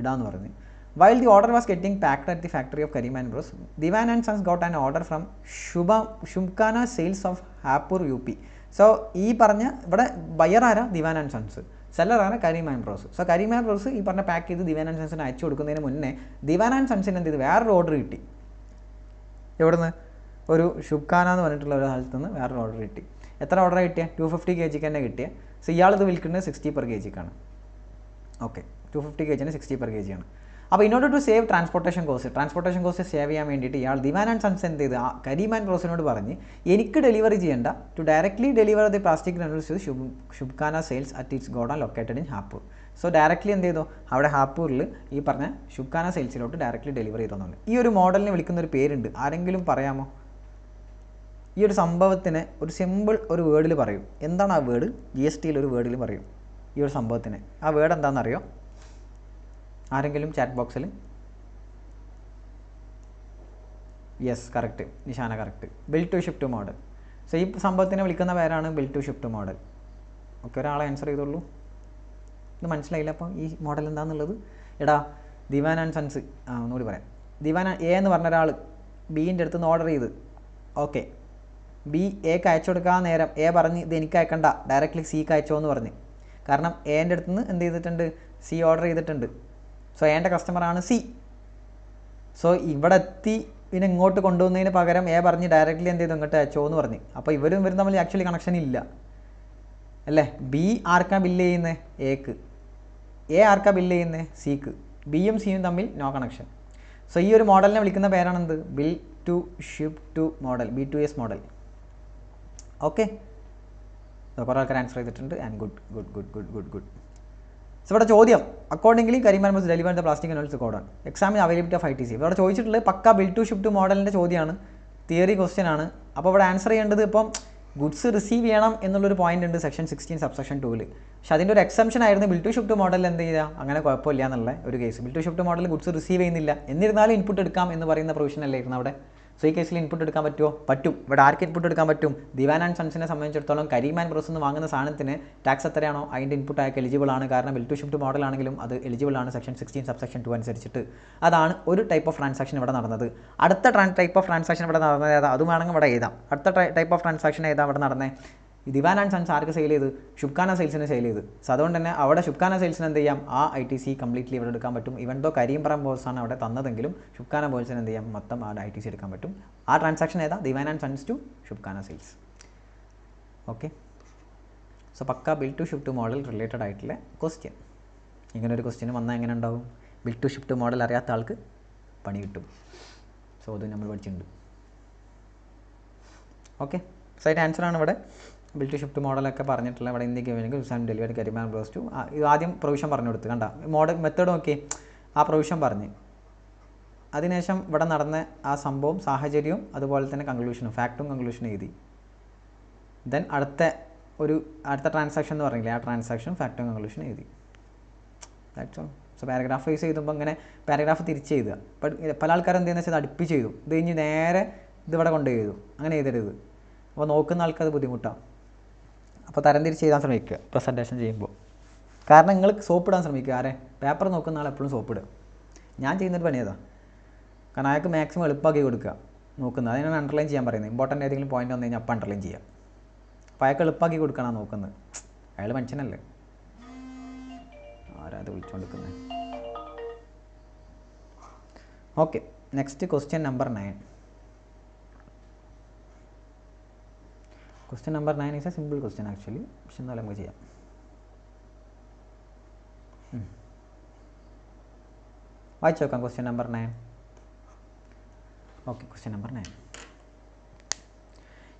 ഇടാമെന്ന് പറഞ്ഞ്. While the order was getting packed at the factory of Karim and Bros, Divan and Sons got an order from Shumkana Sales of Hapur UP. So ഈ പറഞ്ഞ ഇവിടെ buyer ആരാ? Diwan and sons. സെല്ലറാണ് Karim and bros. So Karim and bros ഈ പറഞ്ഞ pack ചെയ്ത് ദിവാൻ and സൺസിന് അയച്ചു കൊടുക്കുന്നതിന് മുന്നേ ദിവാൻ ആൻഡ് സൺസിന് എന്ത് ചെയ്ത് വേറൊരു ഓർഡർ കിട്ടി. എവിടുന്ന്? ഒരു ഷുബ്ഖാന എന്ന് പറഞ്ഞിട്ടുള്ള ഒരു സ്ഥലത്ത് നിന്ന് വേറൊരു ഓർഡർ കിട്ടി. എത്ര ഓർഡർ കിട്ടിയ? 250 kg തന്നെ കിട്ടിയ. സോ ഇയാളിത് വിൽക്കുന്നത് 60 per kgക്കാണ്. ഓക്കെ, 250 kg 60 per kg ആണ്. അപ്പോൾ in order to save transportation cost save ചെയ്യാൻ വേണ്ടിയിട്ട് ഇയാൾ ദിവാൻ ആൻഡ് സൺസ് എന്ത് ചെയ്ത് കരീം ആൻഡ് ബ്രോസിനോട് പറഞ്ഞ് എനിക്ക് ഡെലിവറി ചെയ്യേണ്ട, to directly deliver the plastic granules Shubhkhana sales at its godown located in Hapur. So directly എന്ത് ചെയ്തു? അവിടെ ഹാപ്പൂരിൽ ഈ പറഞ്ഞ ഷുബ്ഖാന സെയിൽസിലോട്ട് ഡയറക്റ്റ്ലി ഡെലിവറി ചെയ്തോന്നുണ്ട്. ഈ ഒരു മോഡലിനെ വിളിക്കുന്ന ഒരു പേരുണ്ട്, ആരെങ്കിലും പറയാമോ? ഈ ഒരു സംഭവത്തിന് ഒരു സിമ്പിൾ ഒരു വേർഡിൽ പറയും. എന്താണ് ആ വേർഡ്? GSTയിൽ ഒരു വേർഡിൽ പറയും ഈ ഒരു സംഭവത്തിന്. ആ വേർഡ് എന്താണെന്നറിയോ? ആരെങ്കിലും ചാറ്റ് ബോക്സിൽ? Yes, correct, Nishana correct. Bill to shift model. So ഈ സംഭവത്തിനെ വിളിക്കുന്ന പേരാണ് bill to shift model. Okay, ഒരാളെ ആൻസർ ചെയ്തോളൂ. ഇത് മനസ്സിലായില്ല അപ്പോൾ ഈ മോഡൽ എന്താണെന്നുള്ളത്? എടാ, ദിവാൻ ആൻഡ് സൺസ് ഒന്നുകൂടി പറയാം. ദിവാൻ എ എന്ന് പറഞ്ഞ ഒരാൾ ബീൻ്റെ അടുത്ത് നിന്ന് ഓർഡർ ചെയ്ത്, ഓക്കെ, ബി എക്ക് അയച്ചു കൊടുക്കാൻ നേരം എ പറഞ്ഞ് ഇത് എനിക്ക് അയക്കണ്ട, ഡയറക്റ്റ്ലി സിക്ക് അയച്ചോ എന്ന് പറഞ്ഞ്. കാരണം എൻ്റെ അടുത്ത് നിന്ന് എന്ത് ചെയ്തിട്ടുണ്ട്? സി ഓർഡർ ചെയ്തിട്ടുണ്ട്. സോ എൻ്റെ കസ്റ്റമറാണ് സി. സോ ഇവിടെ എത്തി പിന്നെ ഇങ്ങോട്ട് കൊണ്ടുവന്നതിന് പകരം എ പറഞ്ഞ് ഡയറക്റ്റ്ലി എന്ത് ചെയ്തു? ഇങ്ങോട്ട് അയച്ചോ എന്ന് പറഞ്ഞ്. അപ്പോൾ ഇവരും തമ്മിൽ ആക്ച്വലി കണക്ഷൻ ഇല്ല അല്ലേ? ബി ആർക്കാ ബില്ല് ചെയ്യുന്നത്? എക്ക്. എ ആർക്കാ ബില്ല് ചെയ്യുന്നത്? സിക്ക്. ബിയും സിയും തമ്മിൽ നോ കണക്ഷൻ. സോ ഈ ഒരു മോഡലിനെ വിളിക്കുന്ന പേരാണെന്ത്? Bill to shift to model, B2S model. Okay, കുറേ ആൾക്കാർ ആൻസർ ചെയ്തിട്ടുണ്ട്. And good. സോ ഇവിടെ ചോദ്യം, accordingly Karim and bros deliver the plastic granules godown examine availability of ITC. ഇവിടെ ചോദിച്ചിട്ടുള്ളത് പക്ക ബിൽ ടു ഷിഫ്റ്റ് മോഡലിൻ്റെ ചോദ്യമാണ്, തിയറി ക്വസ്റ്റ്യൻ ആണ്. അപ്പോൾ ഇവിടെ ആൻസർ ചെയ്യേണ്ടത് ഇപ്പം ഗുഡ്സ് റിസീവ് ചെയ്യണം എന്നുള്ളൊരു പോയിന്റ് ഉണ്ട് സെക്ഷൻ 16 സബ്സെക്ഷൻ 2. പക്ഷേ അതിൻ്റെ ഒരു എക്സംഷൻ ആയിരുന്നു ബിൽ ടു ഷിഫ്റ്റ് മോഡൽ എന്ത് ചെയ്യുക, അങ്ങനെ കുഴപ്പമില്ല എന്നുള്ള ഒരു case. Bill to shift model goods receive ചെയ്യുന്നില്ല, എന്നിരുന്നാലും ഇൻപുട്ട് എടുക്കാം എന്ന് പറയുന്ന പ്രൊവിഷൻ അല്ലായിരുന്നു അവിടെ. സോ ഈ കേസിൽ ഇൻപുട്ട് എടുക്കാൻ പറ്റുമോ? പറ്റും. ഇവിടെ ആർക്ക് ഇൻപുട്ട് എടുക്കാൻ പറ്റും? ദിവാൻ ആൻഡ് സൺസിനെ സംബന്ധിച്ചിടത്തോളം കരീം ആൻഡ് ബ്രോസ് എന്ന് വാങ്ങുന്ന സാധനത്തിന് ടാക്സ് എത്രയാണോ അതിൻ്റെ ഇൻപുട്ട് ആയൊക്കെ എലിജിബിൾ ആണ്. കാരണം ബിൽ ടു ഷിഫ്റ്റ് മോഡൽ ആണെങ്കിലും അത് എലിജിബിൾ ആണ് സെക്ഷൻ 16 സബ്സെക്ഷൻ 2 അനുസരിച്ചിട്ട്. അതാണ് ഒരു ടൈപ്പ് ഓഫ് ട്രാൻസാക്ഷൻ ഇവിടെ നടന്നത്. അടുത്ത ടൈപ്പ് ഓഫ് ട്രാൻസാക്ഷൻ ഇവിടെ നടന്നത് ഏതാ? അതും വേണമെങ്കിൽ ഇവിടെ എഴുതാം. അടുത്ത ടൈപ്പ് ഓഫ് ട്രാൻസാക്ഷൻ ഏതാ ഇവിടെ നടന്നത്? ദിവാൻ ആൻഡ് സൺസ് ആർക്ക് സെയിൽ ചെയ്ത്? ഷുബ്ഖാന സെയിൽസിന് സെയിൽ ചെയ്ത്. സോ അതുകൊണ്ട് തന്നെ അവിടെ ഷുബ്ഖാന സെയിൽസിന് എന്ത് ചെയ്യാം? ആ ITC കംപ്ലീറ്റ്ലി ഇവിടെ എടുക്കാൻ പറ്റും. ഇവൻ ദോ കരീം ബോൾസ് ആണ് അവിടെ തന്നതെങ്കിലും ഷുബ്ഖാന ബോൾസിന് എന്ത് ചെയ്യാം? മൊത്തം ആ ITC എടുക്കാൻ പറ്റും. ആ ട്രാൻസാക്ഷൻ ഏതാ? Diwan and sons to Shubhkhana sales. Okay, so പക്ക bill to shift model related ആയിട്ടുള്ള ക്വസ്റ്റ്യൻ. ഇങ്ങനൊരു ക്വസ്റ്റ്യൻ വന്നാൽ എങ്ങനെ ഉണ്ടാവും? ബിൽ ടു ഷിഫ്റ്റ് മോഡൽ അറിയാത്ത ആൾക്ക് പണി കിട്ടും. സോ അത് നമ്മൾ പഠിച്ചിട്ടുണ്ട്. ഓക്കെ, സോ അതിൻ്റെ ആൻസറാണ് ഇവിടെ ബിൽ ടു ഷിഫ്റ്റ് മോഡലൊക്കെ പറഞ്ഞിട്ടുള്ള ഇവിടെ ഇന്ത്യക്ക് വേണമെങ്കിൽ ഉസാൻ delivery Karim and bros to. ഇത് ആദ്യം പ്രൊവിഷൻ പറഞ്ഞു കൊടുത്ത് കണ്ട മോഡൽ മെത്തേഡ് നോക്കി, ആ പ്രൊവിഷൻ പറഞ്ഞ് അതിനുശേഷം ഇവിടെ നടന്ന ആ സംഭവം സാഹചര്യവും അതുപോലെ തന്നെ കൺക്ലൂഷനും ഫാക്റ്റും കൺക്ലൂഷനും എഴുതി. ദെൻ അടുത്ത ട്രാൻസാക്ഷൻ എന്ന് പറഞ്ഞില്ലേ, ആ ട്രാൻസാക്ഷൻ ഫാക്റ്റും കൺക്ലൂഷനും എഴുതി. That's all. So paragraph wise ചെയ്തുമ്പോൾ ഇങ്ങനെ പാരഗ്രാഫ് തിരിച്ച് എഴുതുക. പല ആൾക്കാരും എന്തെന്ന് വെച്ചാൽ അടുപ്പിച്ച് ചെയ്തു, ഇത് കഴിഞ്ഞ് നേരെ ഇതിവിടെ കൊണ്ട് എഴുതും. അങ്ങനെ എഴുതരുത്. അപ്പോൾ നോക്കുന്ന ആൾക്കത് ബുദ്ധിമുട്ടാണ്. അപ്പോൾ തരംതിരിച്ച് എഴുതാൻ ശ്രമിക്കുക പ്രസൻറ്റേഷൻ ചെയ്യുമ്പോൾ. കാരണം നിങ്ങൾ സോപ്പിടാൻ ശ്രമിക്കുക. ആരെ? പേപ്പർ നോക്കുന്ന ആൾ എപ്പോഴും സോപ്പിടുക. ഞാൻ ചെയ്യുന്നൊരു പണി അതാ. കാരണം അയാൾക്ക് മാക്സിമം എളുപ്പമാക്കി കൊടുക്കുക നോക്കുന്നത്. അതിനാണ് അണ്ടർലൈൻ ചെയ്യാൻ പറയുന്നത്. ഇമ്പോർട്ടൻ്റ് ഏതെങ്കിലും പോയിന്റ് വന്നു കഴിഞ്ഞാൽ അപ്പം അണ്ടർലൈൻ ചെയ്യാം. അപ്പോൾ അയാൾക്ക് എളുപ്പമാക്കി കൊടുക്കണം നോക്കുന്നത്. അയാൾ മനുഷ്യനല്ലേ. ആരാ അത് വിളിച്ചുകൊണ്ടിരിക്കുന്നത്? Okay, next question number 9. Question number 9 is a simple question actually. പക്ഷെ എന്നാലും നമുക്ക് ചെയ്യാം. വായിച്ചു നോക്കാം question number 9. Okay, question number 9.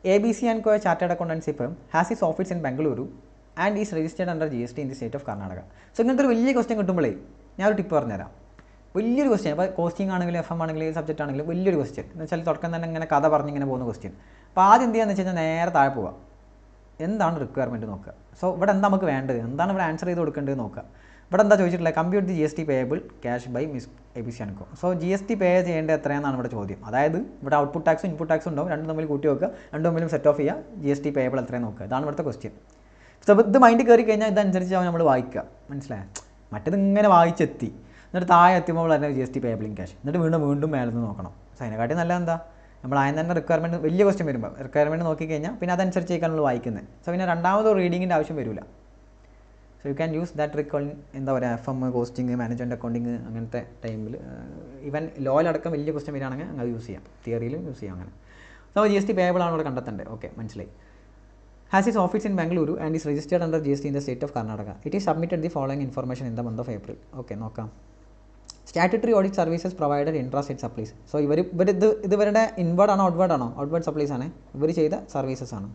ABC & Co. Chartered Accountancy firm has its office in Bengaluru and is registered under GST in the state of Karnataka. So ഇങ്ങനത്തെ ഒരു വലിയ question കിട്ടുമ്പോഴേ ഞാനൊരു ടിപ്പ് പറഞ്ഞുതരാം. വലിയൊരു ക്വസ്റ്റ്യൻ, അപ്പോൾ കോസ്റ്റിംഗ് ആണെങ്കിലും FM ആണെങ്കിലും subject ആണെങ്കിലും വലിയൊരു ക്വസ്റ്റ്യൻ എന്ന് വെച്ചാൽ തുടക്കം തന്നെ ഇങ്ങനെ കഥ പറഞ്ഞ് ഇങ്ങനെ പോകുന്ന ക്വസ്റ്റ്യൻ. അപ്പോൾ ആദ്യം എന്ത് ചെയ്യാന്ന് വെച്ച് കഴിഞ്ഞാൽ നേരെ താഴെ പോവുക, എന്താണ് റിക്വയർമെൻറ്റ് നോക്കുക. സോ ഇവിടെ എന്താ നമുക്ക് വേണ്ടത്, എന്താണ് ഇവിടെ ആൻസർ ചെയ്ത് കൊടുക്കേണ്ടത് നോക്കുക. ഇവിടെ എന്താ ചോദിച്ചിട്ടുള്ളത്, compute the GST payable cash by ABC & Co. So GST pay ചെയ്യേണ്ടത് എത്രയാണെന്നാണ് ഇവിടെ ചോദ്യം. അതായത് ഇവിടെ ഔട്ട്പുട്ട് ടാക്സും ഇൻപുട്ട് ടാക്സും ഉണ്ടാവും, രണ്ടും തമ്മിൽ കൂട്ടി വെക്കുക, രണ്ടും തമ്മിലും സെറ്റ് ഓഫ് ചെയ്യുക, GST പേയബിൾ എത്രയാണ് നോക്കുക. ഇതാണ് ഇവിടുത്തെ ക്വസ്റ്റ്യൻ. സോ ഇത് മൈൻഡ് കയറി കഴിഞ്ഞാൽ ഇതനുസരിച്ച് നമ്മൾ വായിക്കുക, മനസ്സിലായോ? മറ്റേത് ഇങ്ങനെ വായിച്ചെത്തി എന്നിട്ട് താഴെ എത്തുമ്പോൾ തന്നെ GST പേയബിൾ ഇൻ ക്യാഷ്, എന്നിട്ട് വീണ്ടും മേലെ നിന്ന് നോക്കണം. സോ അതിനെക്കാട്ടി നല്ല എന്താ, നമ്മൾ ആദ്യം തന്നെ റിക്വയർമെൻറ്റ് വലിയ ക്വസ്റ്റ്യൻ വരുമ്പോൾ റിക്വയർമെൻറ്റ് നോക്കിക്കഴിഞ്ഞാൽ പിന്നെ അതനുസരിച്ച് നമ്മൾ വായിക്കുന്നത്. സോ പിന്നെ രണ്ടാമത് റീഡിങ്ങിൻ്റെ ആവശ്യം വരില്ല. So you can use that trick on എന്താ പറയുക, FM, കോസ്റ്റിംഗ്, മാനേജ്മെൻറ്റ് അക്കൗണ്ടിങ് അങ്ങനത്തെ ടൈമിൽ. ഈവൻ ലോയിലടക്കം വലിയ ക്വസ്റ്റ്യൻ വരികയാണെങ്കിൽ അത് യൂസ് ചെയ്യാം, തിയറിയിലും യൂസ് ചെയ്യാം അങ്ങനെ. സോ GST പേയബിൾ ആണ് ഇവിടെ കണ്ടെത്തേണ്ടത്. ഓക്കെ, മനസ്സിലായി. Has its office in Bengaluru and is registered under GST in the state of Karnataka. It is submitted the following information in the month of April. Okay, നോക്കാം. Statutory audit services provided intra state supplies. So ഇത് ഇവരുടെ inward ആണോ outward ആണോ? Outward supplies ആണ്, ഇവർ ചെയ്ത services ആണ്.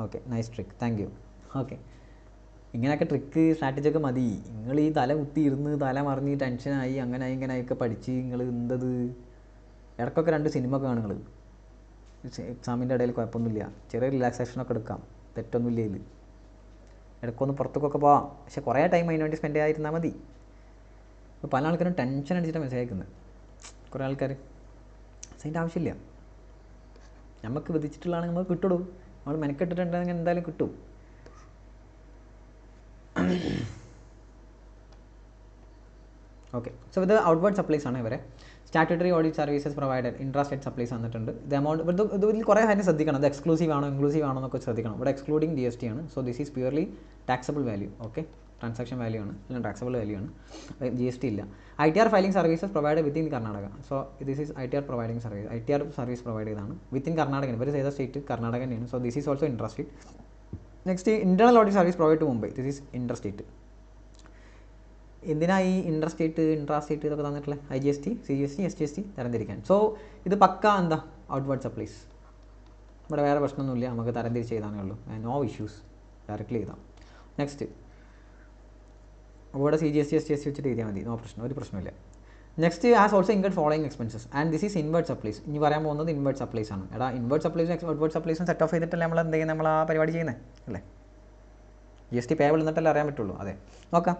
Okay, nice trick, thank you. Okay, ഇങ്ങനെയൊക്കെ ട്രിക്ക് സ്ട്രാറ്റജിയൊക്കെ മതി. നിങ്ങൾ ഈ തല കുത്തി ഇരുന്ന് തല മറിഞ്ഞ് ടെൻഷനായി അങ്ങനെയായി ഇങ്ങനെയൊക്കെ പഠിച്ച് നിങ്ങൾ എന്തത് ഇടയ്ക്കൊക്കെ 2 സിനിമ ഒക്കെ കാണുങ്ങൾ. എക്സാമിൻ്റെ ഇടയിൽ കുഴപ്പമൊന്നുമില്ല, ചെറിയ റിലാക്സേഷനൊക്കെ എടുക്കാം, തെറ്റൊന്നുമില്ല ഇതിൽ. ഇടയ്ക്കൊന്ന് പുറത്തേക്കൊക്കെ പോവാം, പക്ഷേ കുറേ ടൈം അതിന് വേണ്ടി സ്പെൻഡ് ചെയ്യാതിരുന്നാൽ മതി. ഇപ്പോൾ പല ആൾക്കാരും ടെൻഷൻ അടിച്ചിട്ട് മനസ്സിലാക്കുന്നത്, കുറേ ആൾക്കാർ. അതിൻ്റെ ആവശ്യമില്ല, നമുക്ക് വിധിച്ചിട്ടുള്ളതാണെങ്കിൽ നമുക്ക് കിട്ടുള്ളൂ. നമ്മൾ മെനക്കെട്ടിട്ടുണ്ടെങ്കിൽ എന്തായാലും കിട്ടും. ഓക്കെ, സോ ഇത് ഔട്ട്വേർഡ് സപ്ലൈസ് ആണ്. ഇവരെ statutory audit services provided intra state supplies വന്നിട്ടുണ്ട്. ഇത് എമൗണ്ട് ഇതിൽ കുറേ കാര്യം ശ്രദ്ധിക്കണം. ഇത് എക്സ്ക്ലൂസീവ് ആണോ ഇൻക്ലൂസീവ് ആണോ എന്നൊക്കെ ശ്രദ്ധിക്കണം. ഇവിടെ എക്സ്ക്ലൂഡിങ് GST ആണ്. So this is purely taxable value. Okay, transaction value ആണ്, അല്ലെങ്കിൽ ടാക്സബിൾ വാല്യൂ ആണ്, GST ഇല്ല. ITR filing services provide within Karnataka. So this is ITR providing service. ITR service provide ചെയ്താണ് വിത്തിൻ കർണാടക. ഇവർ ചെയ്ത സ്റ്റേറ്റ് കർണാടക തന്നെയാണ്. So this is also intra state. Next, internal audit service provide to Mumbai. This is intra state. എന്തിനാ ഈ intra state ഇതൊക്കെ തന്നിട്ടുള്ളത്? IGST, CGST, SGST തരംതിരിക്കാൻ. So ഇത് പക്ക എന്താ ഔട്ട്വേർഡ് സപ്ലൈസ്. ഇവിടെ വേറെ പ്രശ്നമൊന്നുമില്ല, നമുക്ക് തരംതിരിച്ച് ചെയ്താണേ ഉള്ളൂ. നോ ഇഷ്യൂസ്, ഡയറക്റ്റ്ലി ചെയ്താം. നെക്സ്റ്റ്, ഇവിടെ CGST, SGST വെച്ചിട്ട് എഴുതിയാൽ മതി, നോ പ്രശ്നം, ഒരു പ്രശ്നമില്ല. Next, has also incurred following expenses and this is inward supplies. ഇനി പറയാൻ പോകുന്നത് ഇൻവേർഡ് സപ്ലൈസ് ആണ്. എടാ, ഇൻവേർഡ് സപ്ലൈസും ഔട്ട്വേർഡ് സപ്ലൈസും സെറ്റ് ഓഫ് ചെയ്തിട്ടല്ലേ നമ്മൾ എന്ത് ചെയ്യുന്നത്, നമ്മൾ ആ പരിപാടി ചെയ്യുന്നത് അല്ലേ? GST പേയബിൾ എന്നിട്ടല്ലേ അറിയാൻ പറ്റുള്ളൂ. അതെ, നോക്കാം.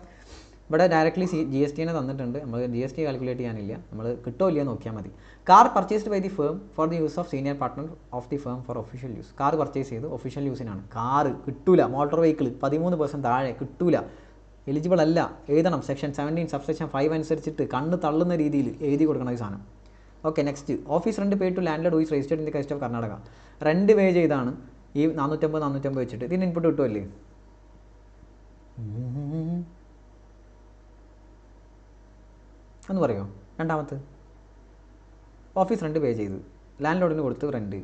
ഇവിടെ ഡയറക്റ്റ്ലി GST തന്നിട്ടുണ്ട്. നമ്മൾ GST കാൽക്കുലേറ്റ് ചെയ്യാനില്ല, നമ്മൾ കിട്ടുമോ ഇല്ലയോ നോക്കിയാൽ മതി. Car purchased by the firm for the use of senior partner of the firm for official use. Car purchase ചെയ്ത് ഒഫീഷ്യൽ യൂസിനാണ്. കാറ് കിട്ടൂല, മോട്ടോർ വെഹിക്കിൾ 13% താഴെ കിട്ടൂല, എലിജിബിൾ അല്ല. എഴുതണം, സെക്ഷൻ 17 സബ്സെക്ഷൻ 5 അനുസരിച്ചിട്ട് കണ്ണ് തള്ളുന്ന രീതിയിൽ എഴുതി കൊടുക്കണം ഈ സാധനം. Okay, next, office rent pay to landlord is registered in the state of Karnataka. Rent pay ചെയ്താണ് ഈ 450 വെച്ചിട്ട്. ഇതിന് ഇൻപുട്ട് കിട്ടുമല്ലേ? എന്ന് പറയുമോ? രണ്ടാമത്തെ, ഓഫീസ് റെൻറ്റ് പേ ചെയ്ത് ലാൻഡ് ലോഡിന് കൊടുത്ത് റെൻറ്റ്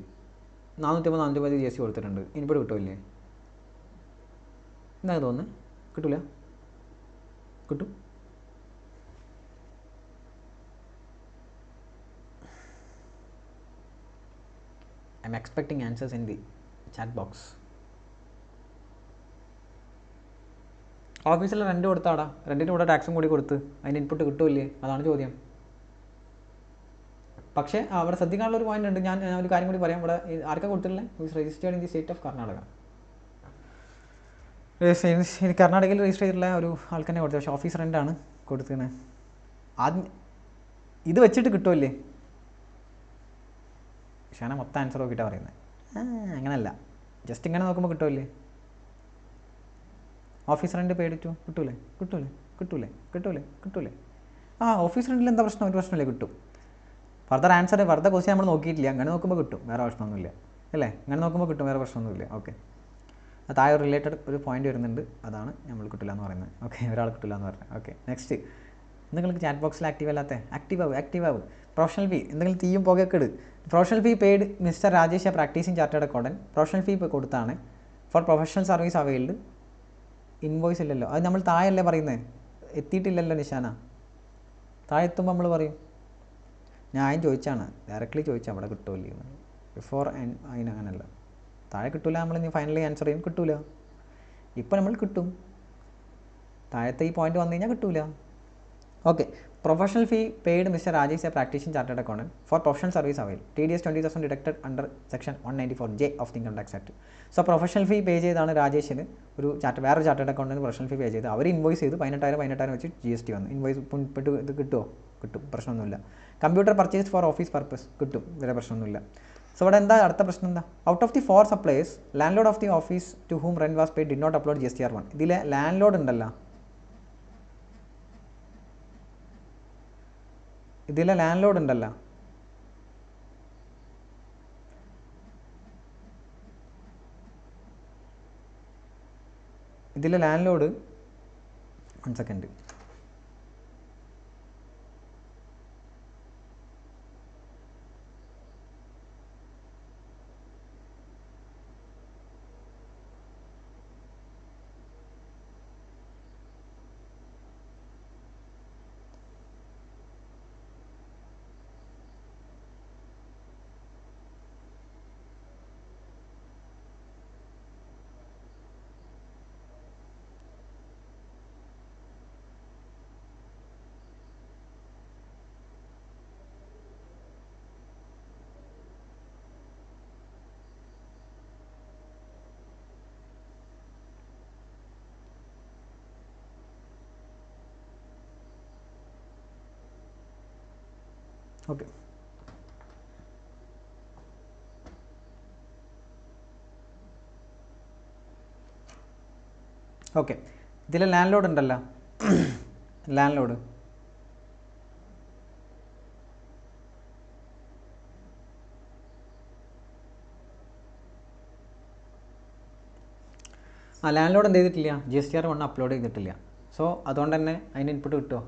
450 GST കൊടുത്തിട്ടുണ്ട്, ഇൻപുട്ട് കിട്ടുമല്ലേ? എന്താ തോന്നുന്നത്? കിട്ടൂല? കിട്ടും. I M expecting answers in the chat box. ഓഫീസിൽ റെൻറ്റ് കൊടുത്താടാ, റെൻറ്റിൻ്റെ കൂടെ ടാക്സും കൂടി കൊടുത്ത് അതിന് ഇൻപുട്ട് കിട്ടുമല്ലേ? അതാണ് ചോദ്യം. പക്ഷേ അവിടെ ശ്രദ്ധിക്കാനുള്ളൊരു പോയിന്റ് ഉണ്ട്. ഞാൻ ഒരു കാര്യം കൂടി പറയാം. ഇവിടെ ആർക്കാ കൊടുത്തിട്ടില്ലേ? Is registered in the state of Karnataka. കർണാടകയിൽ രജിസ്റ്റർ ചെയ്തിട്ടുള്ള ഒരു ആൾക്കാരെ കൊടുത്തത്, പക്ഷേ ഓഫീസ് റെൻ്റാണ് കൊടുത്തത്. ആദ്യം ഇത് വെച്ചിട്ട് കിട്ടുമല്ലേ? പക്ഷേ ഞാൻ മൊത്തം ആൻസർ നോക്കിയിട്ടാണ് പറയുന്നത്. അങ്ങനെയല്ല, ജസ്റ്റ് ഇങ്ങനെ നോക്കുമ്പോൾ കിട്ടുമല്ലേ? ഓഫീസ് റെൻറ്റ് പേടിച്ചു കിട്ടൂലേ? കിട്ടൂലേ? കിട്ടൂലേ? കിട്ടൂലേ? കിട്ടൂലേ? ആ, ഓഫീസ് റെൻറ്റിൽ എന്താ പ്രശ്നം? ഒരു പ്രശ്നമില്ല, കിട്ടും. ഫർദർ ആൻസർ, ഫർദർ ക്വസ്റ്റ്യൻ നമ്മൾ നോക്കിയിട്ടില്ല. അങ്ങനെ നോക്കുമ്പോൾ കിട്ടും, വേറെ പ്രശ്നമൊന്നുമില്ല അല്ലേ? ഇങ്ങനെ നോക്കുമ്പോൾ കിട്ടും, വേറെ പ്രശ്നമൊന്നുമില്ല. ഓക്കെ, അത് താഴെ റിലേറ്റഡ് ഒരു പോയിന്റ് വരുന്നുണ്ട്, അതാണ് നമ്മൾ കിട്ടില്ല എന്ന് പറയുന്നത്. ഓക്കെ, ഒരാൾ കിട്ടില്ല എന്ന് പറഞ്ഞത്. ഓക്കെ, നെക്സ്റ്റ്, നിങ്ങൾക്ക് ചാറ്റ് ബോക്സിൽ ആക്റ്റീവ് അല്ലാത്ത ആക്റ്റീവ് ആവും. പ്രൊഫഷണൽ ഫീ, എന്തെങ്കിലും തീയും പുകയൊക്കെ ഇട്. Professional fee paid mister Rajesh, practising chartered accountant. Professional fee കൊടുത്താണ് for professional service availed. Invoice ഇല്ലല്ലോ, അത് നമ്മൾ താഴെയല്ലേ പറയുന്നത്, എത്തിയിട്ടില്ലല്ലോ നിശാന. താഴെ എത്തുമ്പോൾ നമ്മൾ പറയും. ഞാൻ ചോദിച്ചാണ്, ഡയറക്റ്റ്ലി ചോദിച്ചാൽ അവിടെ കിട്ടുമല്ലേ എന്ന്. ബിഫോർ അതിനങ്ങനല്ല, താഴെ കിട്ടില്ല. നമ്മൾ ഇനി ഫൈനലി ആൻസർ ചെയ്യും, കിട്ടില്ല. ഇപ്പം നമ്മൾ കിട്ടും, താഴത്തെ ഈ പോയിന്റ് വന്നു കഴിഞ്ഞാൽ കിട്ടില്ല. Okay. Professional fee paid mister Rajesh a practitioner chartered accountant for professional service avail. TDS 20,000 deducted under section 194J of the income tax act. So professional fee pay ചെയ്താണ് രാജേഷിന് ഒരു വേറൊരു chartered accountant professional fee pay ചെയ്ത് അവർ invoice ചെയ്ത് 18,000 വെച്ച് GST വന്നു. Invoice ഇത് കിട്ടുമോ? കിട്ടും, പ്രശ്നമൊന്നുമില്ല. Computer purchase for office purpose കിട്ടും, വേറെ പ്രശ്നമൊന്നുമില്ല. സോ ഇവിടെ എന്താ അടുത്ത പ്രശ്നം? എന്താ? Out of the 4 supplies landlord of the office to whom rent was paid did not upload GSTR1. ഇതിലെ ലാൻഡ് ലോഡ് ഉണ്ടല്ലോ, ഇതിലെ ലാൻഡ് ലോഡ് ഉണ്ടല്ലോ, ഇതിലെ land load 1 second, okay. Okay, ഇതിലെ ലാൻഡ് ലോഡ് ഉണ്ടല്ലോ, ലാൻഡ് ലോഡ് ലാൻഡ് ലോഡ് എന്ത് ചെയ്തിട്ടില്ല? GSTR1 upload ചെയ്തിട്ടില്ല. സോ അതുകൊണ്ട് തന്നെ അതിന് ഇൻപുട്ട് കിട്ടുമോ?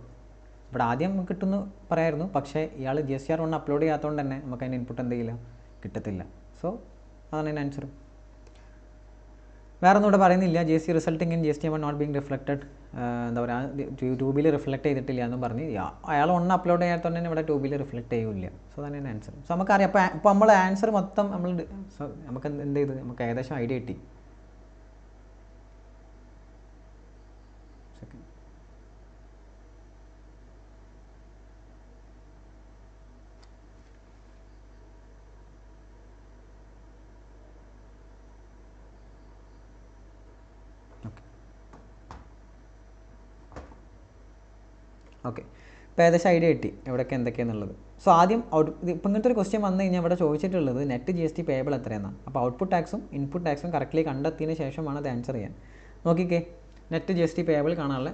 ഇവിടെ ആദ്യം കിട്ടുമെന്ന് പറയായിരുന്നു, പക്ഷേ ഇയാൾ GSTR1 അപ്ലോഡ് ചെയ്യാത്തതുകൊണ്ട് തന്നെ നമുക്ക് അതിന് ഇൻപുട്ട് എന്ത് ചെയ്യില്ല, കിട്ടത്തില്ല. സോ അതാണ് അതിന് ആൻസർ. വേറെ ഒന്നും ഇവിടെ പറയുന്നില്ല. GST resulting in GST not being reflected, എന്താ പറയുക, 2Bയിൽ റിഫ്ലക്റ്റ് ചെയ്തിട്ടില്ല എന്നും പറഞ്ഞ് അയാൾ 1 അപ്ലോഡ് ചെയ്യാത്തതുകൊണ്ട് തന്നെ ഇവിടെ 2Bയിൽ റിഫ്ലക്റ്റ് ചെയ്യില്ല. സോ അതാണ് അതിൻ്റെ ആൻസർ. സോ നമുക്കറിയാം. ഇപ്പോൾ നമ്മൾ ആൻസർ മൊത്തം നമുക്ക് എന്ത് ചെയ്ത് നമുക്ക് ഏകദേശം ഐഡിയ കിട്ടി. ഓക്കെ, ഇപ്പോൾ ഏകദേശം ഐഡിയ കിട്ടി എവിടെയൊക്കെ എന്തൊക്കെയാണെന്നുള്ളത്. സോ ആദ്യം ഇപ്പോൾ ഇങ്ങനത്തെ ഒരു ക്വസ്റ്റ്യൻ വന്നു കഴിഞ്ഞാൽ ഇവിടെ ചോദിച്ചിട്ടുള്ളത് നെറ്റ് GST പേയബിൾ എത്രയെന്നാണ്. അപ്പോൾ ഔട്ട്പുട്ട് ടാക്സും ഇൻപുട്ട് ടാക്സും കറക്റ്റ്ലി കണ്ടെത്തിയതിന് ശേഷമാണ് അത് ആൻസർ ചെയ്യാൻ. നോക്കിക്കേ, നെറ്റ് GST പേയബിൾ കാണാനുള്ള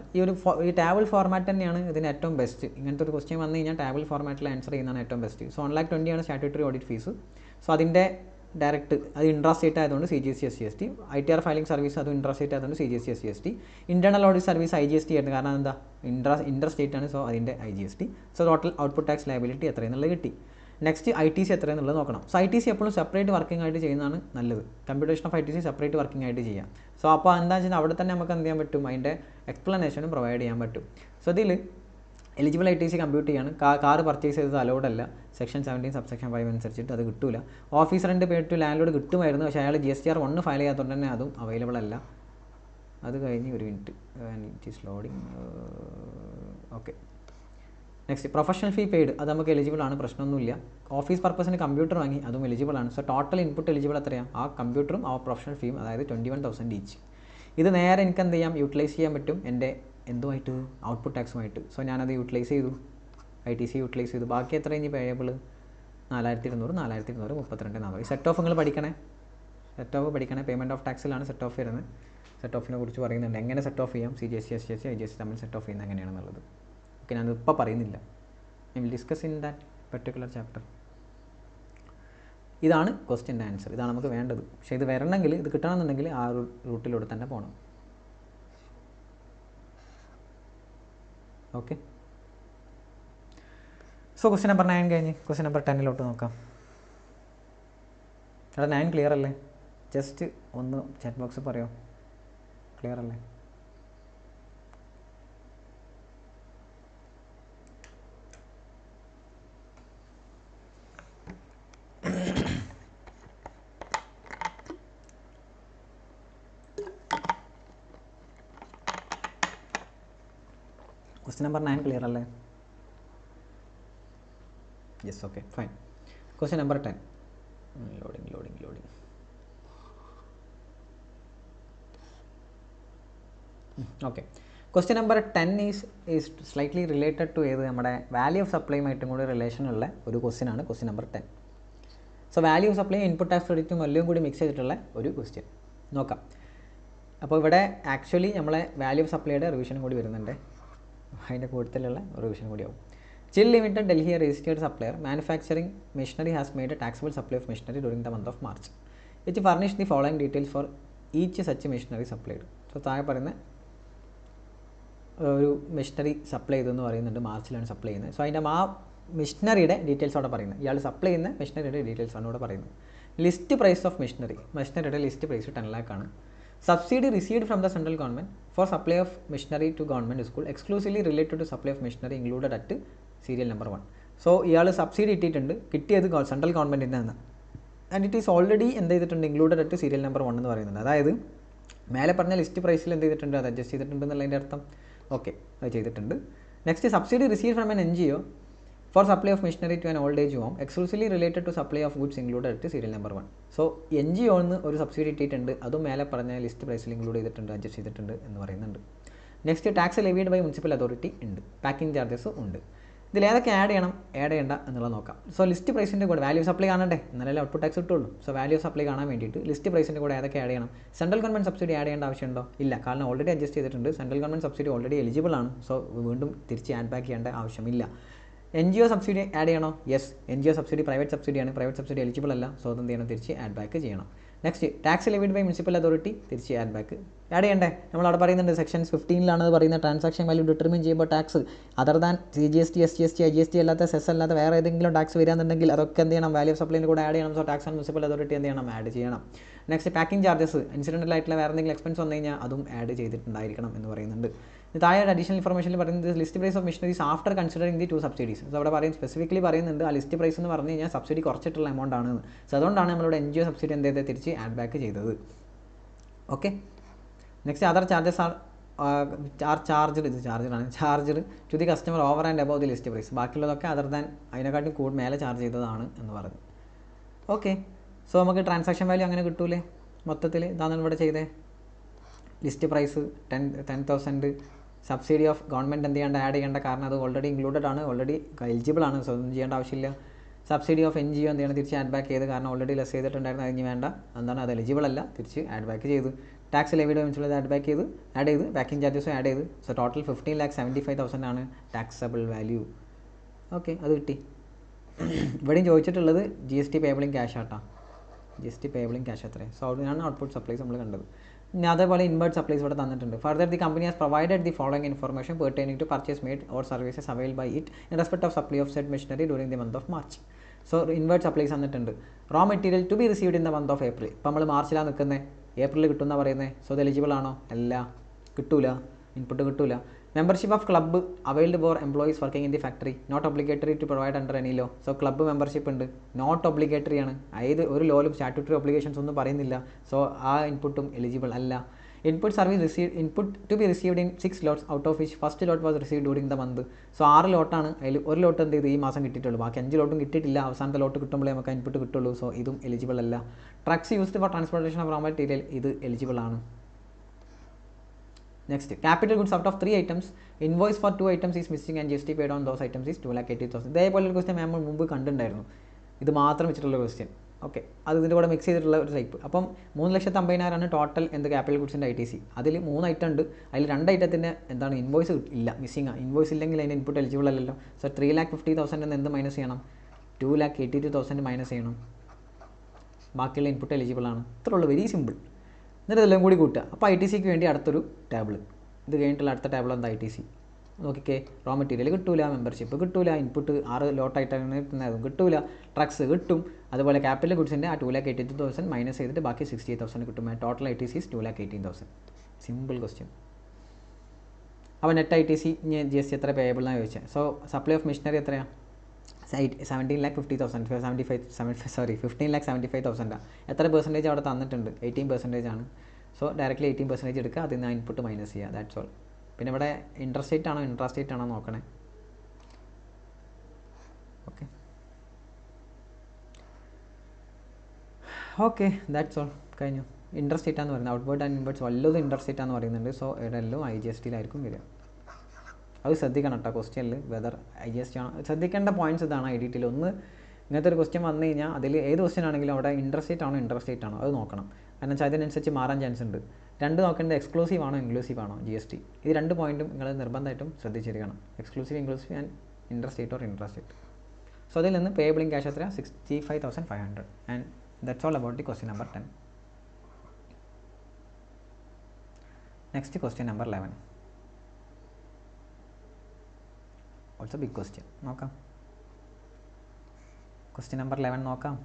ഈ ടേബിൾ ഫോർമാറ്റ് തന്നെയാണ് ഇതിന് ഏറ്റവും ബെസ്റ്റ്. ഇങ്ങനത്തെ ഒരു ക്വസ്റ്റ്യൻ വന്നു കഴിഞ്ഞാൽ ടേബിൾ ഫോർമാറ്റിൽ ആൻസർ ചെയ്യുന്നതാണ് ഏറ്റവും ബെസ്റ്റ്. സോ 1,20,000 ആണ് സ്റ്റാറ്റ്യൂട്ടറി ഓഡിറ്റ് ഫീസ്. സോ അതിൻ്റെ ഡയറക്റ്റ് അത് ഇൻട്രാസ്റ്റേറ്റ് ആയതുകൊണ്ട് CGST SGST, ITR filing service അത് ഇൻട്രാസ്റ്റേറ്റ് ആയതുകൊണ്ട് CGST SGST, internal audit service IGST ആയിരുന്നു. കാരണം എന്താ, ഇൻട്രസ്റ്റേറ്റ് ആണ്. സോ അതിൻ്റെ IGST. So total output tax liability എത്രയെന്നുള്ളത് കിട്ടി. നെക്സ്റ്റ് ITC എത്രയെന്നുള്ളത് നോക്കണം. സോ ITC എപ്പോഴും സെപ്പറേറ്റ് വർക്കിംഗ് ആയിട്ട് ചെയ്യുന്നതാണ് നല്ലത്. Computation of ITC separate working ആയിട്ട് ചെയ്യാം. സോ അപ്പോൾ എന്താ വെച്ചാൽ അവിടെ തന്നെ നമുക്ക് എന്ത് ചെയ്യാൻ പറ്റും, അതിൻ്റെ എക്സ്പ്ലനേഷനും പ്രൊവൈഡ് ചെയ്യാൻ പറ്റും. സോ ഇതിൽ എലിജിബിൾ ITC കമ്പ്യൂട്ട് ചെയ്യാണ്. കാർ പർച്ചേസ് ചെയ്തത് അലൗഡ് അല്ല, സെക്ഷൻ 17 സബ്സെക്ഷൻ 5 അനുസരിച്ചിട്ട് അത് കിട്ടില്ല. Office rent paid to landlord കിട്ടുമായിരുന്നു, പക്ഷേ അയാൾ GSTR1 ഫയൽ ചെയ്യാത്തതുകൊണ്ട് തന്നെ അതും അവൈലബിൾ അല്ല. അത് കഴിഞ്ഞ് ഒരു minute, it is loading. Okay, next professional fee paid, അത് നമുക്ക് എലിജിബിൾ ആണ്, പ്രശ്നമൊന്നുമില്ല. ഓഫീസ് പർപ്പസിന് കമ്പ്യൂട്ടർ വാങ്ങി, അതും എലിജിബിൾ ആണ്. സോ ടോട്ടൽ ഇൻപുട്ട് എലിജിബിൾ എത്രയാണ്? ആ കമ്പ്യൂട്ടറും ആ പ്രൊഫഷണൽ ഫീയും, അതായത് 21,000 ഈച്ച്. ഇത് നേരെ എനിക്ക് എന്ത് ചെയ്യാം, യൂട്ടിലൈസ് ചെയ്യാൻ പറ്റും എൻ്റെ എന്തുമായിട്ട്, ഔട്ട്പുട്ട് ടാക്സുമായിട്ട്. സോ ഞാനത് യൂട്ടിലൈസ് ചെയ്തു, ITC യൂട്ടിലൈസ് ചെയ്തു. ബാക്കി എത്ര ഇനി പേയബിൾ? 4,200, 4,200, 32,400. ഈ സെറ്റ് ഓഫ് നിങ്ങൾ പഠിക്കണേ, സെറ്റ് ഓഫ് പഠിക്കണേ. പേയ്മെൻറ്റ് ഓഫ് ടാക്സിലാണ് സെറ്റ് ഓഫ് വരുന്നത്. സെറ്റ് ഓഫിനെ കുറിച്ച് പറയുന്നുണ്ട്, എങ്ങനെ സെറ്റ് ഓഫ് ചെയ്യാം, CGST SGST IGST തമ്മിൽ സെറ്റ് ഓഫ് ചെയ്യുന്നത് എങ്ങനെയാണെന്നുള്ളത്. ഓക്കെ, ഞാനിപ്പോൾ പറയുന്നില്ല, I will discuss in that particular chapter. ഇതാണ് ക്വസ്റ്റ്യൻ്റെ ആൻസർ, ഇതാണ് നമുക്ക് വേണ്ടത്. പക്ഷേ ഇത് വരണമെങ്കിൽ, ഇത് കിട്ടണമെന്നുണ്ടെങ്കിൽ ആ റൂട്ടിലൂടെ തന്നെ പോകണം. ഓക്കെ, സോ ക്വസ്റ്റ്യൻ നമ്പർ 9 കഴിഞ്ഞ് ക്വസ്റ്റ്യൻ നമ്പർ 10 നോക്കാം. എടാ 9 ക്ലിയർ അല്ലേ? ജസ്റ്റ് ഒന്ന് ചാറ്റ് ബോക്സ് പറയോ, ക്ലിയർ അല്ലേ? Question number 9 clear alle? Yes, okay, fine. Question number 10. Loading. Okay. Question number 10 is slightly related to നമ്മുടെ value of supply ആയിട്ടും കൂടി റിലേഷൻ ഉള്ള ഒരു ക്വസ്റ്റ്യൻ ആണ് question number 10. So value of supply input tax ക്രെഡിറ്റും എല്ലാം കൂടി മിക്സ് ചെയ്തിട്ടുള്ള ഒരു ക്വസ്റ്റ്യൻ നോക്കാം. അപ്പോൾ ഇവിടെ ആക്ച്വലി നമ്മളെ വാല്യൂ ഓഫ് സപ്ലൈയുടെ റിവിഷനും കൂടി വരുന്നുണ്ട്, അതിൻ്റെ കൂട്ടത്തിലുള്ള റിവിഷൻ കൂടിയാവും. Chill limited Delhi registered supplier manufacturing machinery has made a taxable supply of machinery during the month of March. It furnish the following details for each such machinery supplied. So താഴെ പറയുന്ന ഒരു machinery supply ചെയ്തെന്ന് പറയുന്നുണ്ട്, മാർച്ചിലാണ് supply ചെയ്യുന്നത്. So അതിൻ്റെ ആ മെഷീനറിയുടെ details അവിടെ പറയുന്നത്, ഇയാൾ സപ്ലൈ ചെയ്യുന്ന മെഷീനറിയുടെ ഡീറ്റെയിൽസ് ആണ് ഇവിടെ പറയുന്നത്. ലിസ്റ്റ് പ്രൈസ് ഓഫ് മെഷീനറിയുടെ ലിസ്റ്റ് പ്രൈസ് 10 lakh ആണ്. Subsidy received from the central government for supply of machinery to government school exclusively related to supply of machinery included at serial number 1. So ഇയാൾ subsidy ഇട്ടിട്ടുണ്ട്, കിട്ടിയത് central ഗവൺമെൻറ്റിൻ്റെ ആണ്. And it is already എന്ത് ചെയ്തിട്ടുണ്ട്, included at serial number 1 എന്ന് പറയുന്നുണ്ട്. അതായത് മേലെ പറഞ്ഞ ലിസ്റ്റ് പ്രൈസിൽ എന്ത് ചെയ്തിട്ടുണ്ട്, അത് അഡ്ജസ്റ്റ് ചെയ്തിട്ടുണ്ട് എന്നുള്ളതിൻ്റെ അർത്ഥം. ഓക്കെ, അത് ചെയ്തിട്ടുണ്ട്. Next subsidy receive from an NGO for supply of machinery to an old age home exclusively related to supply of goods included at serial number 1. So NGO ന്ന് ഒരു സബ്സിഡി ഇട്ടിട്ടുണ്ട്, അതും മേലെ പറഞ്ഞ ലിസ്റ്റ് പ്രൈസിൽ ഇൻക്ലൂഡ് ചെയ്തിട്ടുണ്ട്, അഡ്ജസ്റ്റ് ചെയ്തിട്ടുണ്ട് എന്ന് പറയുന്നുണ്ട്. Next tax levied by municipal authority ഉണ്ട്, പാക്കിംഗ് ചാർജസ് ഉണ്ട്. ഇതിൽ ഏതൊക്കെ ആഡ് ചെയ്യേണ്ട എന്നുള്ളത് നോക്കാം. സോ ലിസ്റ്റ് പ്രൈസിൻ്റെ കൂടെ വാല്യൂ സപ്ലൈ കാണണ്ടേ, എന്നാലല്ലേ ഔട്ട്പുട്ട് ടാക്സ് കിട്ടുള്ളൂ. സോ വാല്യൂ സപ്ലൈ കാണാൻ വേണ്ടിയിട്ട് ലിസ്റ്റ് പ്രൈസിൻ്റെ കൂടെ ഏതൊക്കെ ആഡ് ചെയ്യണം. സെൻട്രൽ ഗവൺമെൻറ് സബ്സിഡി ആഡ് ചെയ്യേണ്ട ആവശ്യമുണ്ടോ? ഇല്ല, കാരണം ഓൾറെഡി അഡ്ജസ്റ്റ് ചെയ്തിട്ടുണ്ട്. Central government subsidy already eligible ആണ്. സോ വീണ്ടും തിരിച്ച് ആഡ് ബാക്ക് ചെയ്യേണ്ട ആവശ്യമില്ല. NGO സബ്സിഡി ആഡ് ചെയ്യണോ? യെസ്, NGO സബ്സിഡി പ്രൈവറ്റ് സബ്സിഡിയാണ്, പ്രൈവറ്റ് സബ്സിഡി എലിജിബിൾ അല്ല. സോ അതെന്ത് ചെയ്യണം, തിരിച്ച് ആഡ് ബാക്ക് ചെയ്യണം. Next tax levied by municipal authority, തിരിച്ച് ആഡ് ബാക്ക് ആഡ് ചെയ്യണ്ടേ. നമ്മളവിടെ പറയുന്നുണ്ട് സെക്ഷൻ 15 പറയുന്നത് ട്രാൻസാക്ഷൻ വാല്യൂ ഡിറ്റർമിൻ ചെയ്യുമ്പോൾ tax other than CGST, SGST, IGST അല്ലാത്ത സെസ് അല്ലാത്ത വേറെ ഏതെങ്കിലും ടാക്സ് വരികയാണെന്നുണ്ടെങ്കിൽ അതൊക്കെ എന്ത് ചെയ്യണം, വാല്യൂ ഓഫ് സപ്ലൈൻ്റെ കൂടെ ആഡ് ചെയ്യണം. So tax and municipal authority എന്ത് ചെയ്യണം, ആഡ് ചെയ്യണം. നെക്സ്റ്റ് പാക്കിംഗ് ചാർജസ്, ഇൻസിഡൻ്റൽ ആയിട്ടുള്ള വേറെ എന്തെങ്കിലും എക്സ്പെൻസ് വന്നു കഴിഞ്ഞാൽ അതും ആഡ് ചെയ്തിട്ടുണ്ടായിരിക്കണം എന്ന് പറയുന്നുണ്ട്. താഴെ അഡീഷണൽ ഇൻഫർമേഷനിൽ പറയുന്നത് list price of machineries after considering the 2 subsidies. So അവിടെ പറയും, സ്പെസിഫിക്കലി പറയുന്നുണ്ട് ആ ലിസ്റ്റ് പ്രൈസ് എന്ന് പറഞ്ഞു കഴിഞ്ഞാൽ സബ്സിഡി കുറച്ചിട്ടുള്ള എമൗണ്ട് ആണ്. സോ അതുകൊണ്ടാണ് നമ്മളുടെ NGO സബ്സിഡി എന്ത് ചെയ്തത്, തിരിച്ച് ആഡ് ബാക്ക് ചെയ്തത്. Okay, next other charges are charged to the customer over and above the list price. ബാക്കിയുള്ളതൊക്കെ അതർ ദാൻ അതിനെക്കാട്ടും മേലെ ചാർജ് ചെയ്തതാണ് എന്ന് പറഞ്ഞു. ഓക്കെ, സോ നമുക്ക് ട്രാൻസാക്ഷൻ വാല്യൂ അങ്ങനെ കിട്ടൂലേ മൊത്തത്തിൽ. ഇതാണ് ഇവിടെ ചെയ്തേ. List price 10,000, subsidy of government എന്ത് ചെയ്യേണ്ട, ആഡ് ചെയ്യേണ്ട, കാരണം അത് ഓൾറെഡി ഇൻക്ലൂഡഡ് ആണ്, ഓൾറെഡി എലിജിബിൾ ആണ്. സോ ഒന്നും ചെയ്യേണ്ട ആവശ്യമില്ല. സബ്സിഡി ഓഫ് NGO എന്ത് ചെയ്യണം, തിരിച്ച് ആഡ് ബാക്ക് ചെയ്ത്, കാരണം ഓൾറെഡി ലെസ് ചെയ്തിട്ടുണ്ടായിരുന്നു, അതിന് വേണ്ട, എന്താണ് അത് എലിജിബിൾ അല്ല, തിരിച്ച് ആഡ് ബാക്ക് ചെയ്തു. ടാക്സ് ലെവീഡ് മുനിസിപ്പൽ ആഡ് ചെയ്ത് പാക്കിംഗ് ചാർജസും ആഡ് ചെയ്ത്. സോ ടോട്ടൽ 15,75,000 ആണ് ടാക്സബിൾ വാല്യൂ. ഓക്കെ, അത് കിട്ടി. ഇവിടെയും ചോദിച്ചിട്ടുള്ളത് GST പേബിൾ ഇൻ ക്യാഷ് ആട്ടാ, GST പേബിൾ ഇൻ ക്യാഷ് അത്രേ. സോ അതിനാണ് ഔട്ട്പുട്ട് സപ്ലൈസ് നമ്മൾ കണ്ടത്. ഇനി അതേപോലെ ഇൻവേർട്ട് സപ്ലൈസ് ഇവിടെ തന്നിട്ടുണ്ട്. Further the company has provided the following information pertaining to purchase made or services availed by it in respect of supply of said machinery during the month of March. So inward supplies തന്നിട്ടുണ്ട്. Raw material to be received in the month of April. ഇപ്പോൾ നമ്മൾ മാർച്ചിലാണ് നിൽക്കുന്നത്, April കിട്ടുമെന്നാണ് പറയുന്നത്. So അത് eligible ആണോ? അല്ല, കിട്ടൂല, ഇൻപുട്ട് കിട്ടൂല. Membership of club availed for employees working in the factory, not obligatory to provide under any law. So club membership ഉണ്ട്, നോട്ട് ഒബ്ലിഗേറ്ററി ആണ്. അതായത് ഒരു ലോയിലും സ്റ്റാറ്റ്യൂട്ടറി ഒബ്ലിഗേഷൻസ് ഒന്നും പറയുന്നില്ല. സോ ആ ഇൻപുട്ടും എലിജിബിൾ അല്ല. Input service received, input to be received in 6 lots out of which first lot was received during the month. So 6 ലോട്ടാണ്, അതിൽ ഒരു ലോട്ട് എന്ത് ചെയ്തു, ഈ മാസം കിട്ടിയിട്ടുള്ളൂ, ബാക്കി 5 ലോട്ടും കിട്ടിയിട്ടില്ല. അവസാനത്തെ ലോട്ട് കിട്ടുമ്പോഴേ നമുക്ക് ഇൻപുട്ട് കിട്ടുള്ളൂ. സോ ഇതും എലിജിബിൾ അല്ല. Trucks used for transportation of raw material, ഇത് എലിജിബിൾ ആണ്. Next capital goods out of 3 items, invoice for 2 items is missing and GST paid on those items is 2,80,000. ഇതേപോലെ ഒരു ക്വസ്റ്റ്യൻ നമ്മൾ മുമ്പ് കണ്ടിട്ടുണ്ടായിരുന്നു, ഇത് മാത്രം വെച്ചിട്ടുള്ള ക്വസ്റ്റ്യൻ. ഓക്കെ, അത് ഇതിൻ്റെ കൂടെ മിക്സ് ചെയ്തിട്ടുള്ള ഒരു ടൈപ്പ്. അപ്പം 3,50,000 ടോട്ടൽ എന്ത് ക്യാപിറ്റൽ ഗുഡ്സിൻ്റെ ITC. അതിൽ 3 item ഉണ്ട്, അതിൽ 2 ഐറ്റത്തിൻ്റെ എന്താണ് ഇൻവോയ്സ് ഇല്ല, മിസ്സിംഗ് ആണ്. ഇൻവോയ്സ് ഇല്ലെങ്കിൽ അതിൻ്റെ ഇൻപുട്ട് എലിജിബിൾ അല്ലല്ലോ. സോ 3,50,000 എന്ത് മൈനസ് ചെയ്യണം, 2,82,000 മൈനസ് ചെയ്യണം. ബാക്കിയുള്ള ഇൻപുട്ട് എലിജിബിൾ ആണ്. ഇത്രേ ഉള്ളൂ, വെരി സിമ്പിൾ. എന്നിട്ട് ഇതെല്ലാം കൂടി കൂട്ടുക. അപ്പോൾ ITCക്ക് വേണ്ടി അടുത്തൊരു ടേബിൾ, ഇത് കഴിഞ്ഞിട്ടുള്ള അടുത്ത ടേബിൾ എന്താ ITC നോക്കിക്കേ. റോ മെറ്റീരിയൽ കിട്ടൂല, മെമ്പർഷിപ്പ് കിട്ടൂല, ഇൻപുട്ട് 6 ലോട്ടായിട്ടാണ് കിട്ടുന്നത്, അതും കിട്ടൂല. ട്രക്സ് കിട്ടും. അതുപോലെ ക്യാപിറ്റൽ ഗുഡ്സിൻ്റെ ആ 2,82,000 മൈനസ് ചെയ്തിട്ട് ബാക്കി 68,000 കിട്ടും. Total ITC 2,18,000. Simple question. അപ്പോൾ നെറ്റ് ITC GST എത്ര പേയബിൾ എന്നാണ് ചോദിച്ചത്. സോ സപ്ലൈ ഓഫ് മെഷീനറി എത്രയാണ്, 15,75,000. എത്ര പെർസെൻറ്റേജ് അവിടെ തന്നിട്ടുണ്ട്, 18% ആണ്. സോ ഡയറക്റ്റ്ലി 18% എടുക്കുക, അതിൽ നിന്ന് ഇൻപുട്ട് മൈനസ് ചെയ്യുക, ദാറ്റ്സ് ഓൾ. പിന്നെ ഇവിടെ ഇൻട്രസ്റ്റേറ്റ് ആണോ ഇൻട്രാസ്റ്റേറ്റ് ആണോ നോക്കണേ. ഓക്കെ ഓക്കെ ദാറ്റ്സ് ഓൾ, കഴിഞ്ഞു. ഇൻട്രസ്റ്റേറ്റ് ആണെന്ന് പറയുന്നത് ഔട്ട്വേർഡ് ആൻഡ് ഇൻവേർഡ്സ് വല്ലതും ഇൻട്രസ്റ്റേറ്റ് ആണെന്ന് പറയുന്നുണ്ട്. സോ ഇതെല്ലാം IGSTയിലായിരിക്കും വരിക. അത് ശ്രദ്ധിക്കണം കേട്ടോ ക്വസ്റ്റ്യനിൽ, വെദർ IGST ആണോ. ശ്രദ്ധിക്കേണ്ട പോയിൻറ്റ്സ് ഇതാണ് IDTയിൽ. ഒന്ന് ഇങ്ങനത്തെ ഒരു ക്വസ്റ്റ്യൻ വന്നു കഴിഞ്ഞാൽ അതിൽ ഏത് ക്വസ്റ്റ്യൻ ആണെങ്കിലും അവിടെ ഇൻട്രസ്റ്റേറ്റ് ആണോ ഇൻട്രസ്റ്റേറ്റ് ആണോ അത് നോക്കണം. കാരണം വെച്ചാൽ അതിനനുസരിച്ച് മാറാൻ ചാൻസ് ഉണ്ട്. രണ്ട് നോക്കേണ്ടത് എക്സ്ക്ലൂസീവ് ആണോ ഇൻക്ലൂസീവ് ആണോ GST. ഇത് രണ്ട് പോയിൻറ്റും നിങ്ങൾ നിർബന്ധമായിട്ടും ശ്രദ്ധിച്ചിരിക്കണം. Exclusive inclusive and interstate or intrastate. So അതിൽ നിന്ന് പേയബിൾ ഇൻ ക്യാഷ് എത്ര 65,500. And that's all about the question number 10. Next question number 11. Also big question. നോക്കാം. ക്വസ്റ്റ്യൻ നമ്പർ 11 നോക്കാം.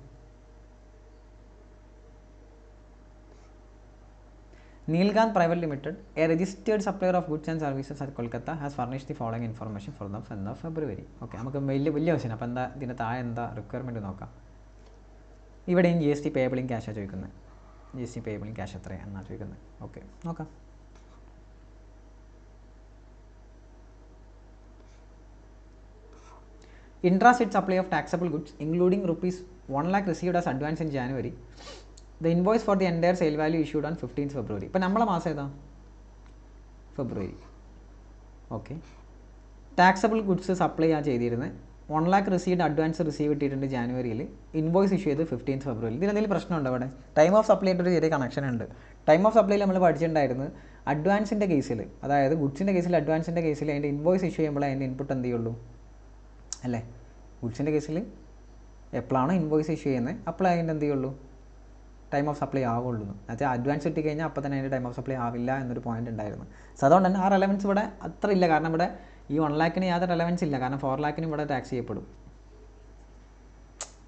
Nilgant Private Limited, a registered supplier of goods and services at Kolkata, has furnished the following information for the month of February. Okay, നമുക്ക് വലിയ question. അപ്പോൾ എന്താ ഇതിൻ്റെ താഴെ എന്താ requirement നോക്കാം. ഇവിടെയും GST പേയബിൾ ഇൻ ക്യാഷാണ് ചോദിക്കുന്നത്. GST പേയബിൾ ഇൻ ക്യാഷ് എത്രയാണെന്നാണ് ചോദിക്കുന്നത്. ഓക്കെ നോക്കാം. Intra-state supply of taxable goods including rupees 1 lakh received as advance in January. The invoice for the entire sale value issued on 15th February. ഇപ്പോൾ നമ്മളെ മാസം ഏതാ? ഫെബ്രുവരി. Okay, taxable goods supply ആ ചെയ്തിരുന്നത് 1 lakh received advance receive ഇട്ടിട്ടുണ്ട് ജാനുവരിയിൽ. Invoice issue ചെയ്ത് 15th February. ഇതിലെന്തെങ്കിലും പ്രശ്നമുണ്ടോ അവിടെ? ടൈം ഓഫ് സപ്ലൈ ആയിട്ട് ഒരു ചെറിയ കണക്ഷൻ ഉണ്ട്. ടൈം ഓഫ് സപ്ലൈയിൽ നമ്മൾ പഠിച്ചിട്ടുണ്ടായിരുന്നു അഡ്വാൻസിൻ്റെ കേസിൽ, അതായത് ഗുഡ്സിൻ്റെ കേസിൽ അഡ്വാൻസിൻ്റെ കേസിൽ അതിൻ്റെ ഇൻവോയ്സ് ഇഷ്യൂ ചെയ്യുമ്പോൾ അതിൻ്റെ ഇൻപുട്ട് എന്ത് ചെയ്യുള്ളൂ അല്ലേ? ഗുഡ്സിൻ്റെ കേസിൽ എപ്പോഴാണോ ഇൻവോയ്സ് ഇഷ്യൂ ചെയ്യുന്നത് അപ്പോൾ അതിൻ്റെ എന്ത് ചെയ്യുള്ളൂ ടൈം ഓഫ് സപ്ലൈ ആവുള്ളൂ. എന്നുവെച്ചാൽ അഡ്വാൻസ് കിട്ടി കഴിഞ്ഞാൽ അപ്പോൾ തന്നെ അതിൻ്റെ ടൈം ഓഫ് സപ്ലൈ ആവില്ല എന്നൊരു പോയിന്റ് ഉണ്ടായിരുന്നു. സോ അതുകൊണ്ട് തന്നെ ആ റെലവൻസ് ഇവിടെ അത്ര ഇല്ല. കാരണം ഇവിടെ ഈ 1 lakhന് യാതൊരു റെലവൻസ് ഇല്ല. കാരണം 4 lakhനും ഇവിടെ ടാക്സ് ചെയ്യപ്പെടും.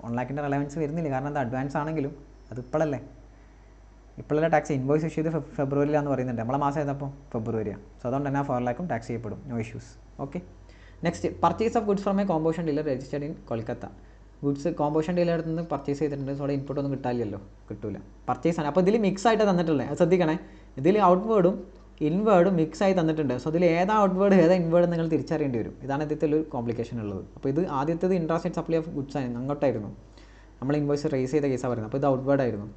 1 lakhൻ്റെ റെലവൻസ് വരുന്നില്ല. കാരണം അത് അഡ്വാൻസ് ആണെങ്കിലും അത് ഇപ്പോഴല്ലേ ടാക്സ്. ഇൻവോയ്സ് ഇഷ്യൂ ചെയ്ത് ഫെബ്രുവരിയിലാണെന്ന് പറയുന്നുണ്ട്. നമ്മളെ മാസം ഏതപ്പോൾ ഫെബ്രുവരിയാണ്. സോ അതുകൊണ്ട് തന്നെ ആ 4 lakhും ടാക്സ് ചെയ്യപ്പെടും. No issues. Okay, next purchase of goods from a composition dealer registered in Kolkata. Goods composition ഡീലറിൽ നിന്ന് പർച്ചേസ് ചെയ്തിട്ടുണ്ട്. സോ അവിടെ ഇൻപുട്ട് ഒന്നും കിട്ടാനില്ലല്ലോ, കിട്ടില്ല. പർച്ചേസ് ആണ്. അപ്പോൾ ഇതിൽ മിക്സ് ആയിട്ട് തന്നിട്ടുള്ളത്, അത് ശ്രദ്ധിക്കണേ. ഇതിൽ ഔട്ട്വേർഡും ഇൻവേർഡും മിക്സ് ആയി തന്നിട്ടുണ്ട്. സോ ഇതിൽ ഏതാ ഔട്ട്വേർഡ് ഏതാ ഇൻവേർഡ് നിങ്ങൾ തിരിച്ചറിയേണ്ടി വരും. ഇതാണ് ഇതിൽ ഒരു കോംപ്ലിക്കേഷൻ ഉള്ളത്. അപ്പോൾ ഇത് ആദ്യത്തേത് ഇൻട്രാസ്റ്റേറ്റ് സപ്ലൈ ഓഫ് ഗുഡ്സ് ആയിരുന്നു, അങ്ങോട്ടായിരുന്നു നമ്മൾ ഇൻവോയ്സ് റേസ് ചെയ്ത കേസാണ് പറയുന്നത്. അപ്പോൾ ഇത് ഔട്ട്വേർഡ് ആയിരുന്നു,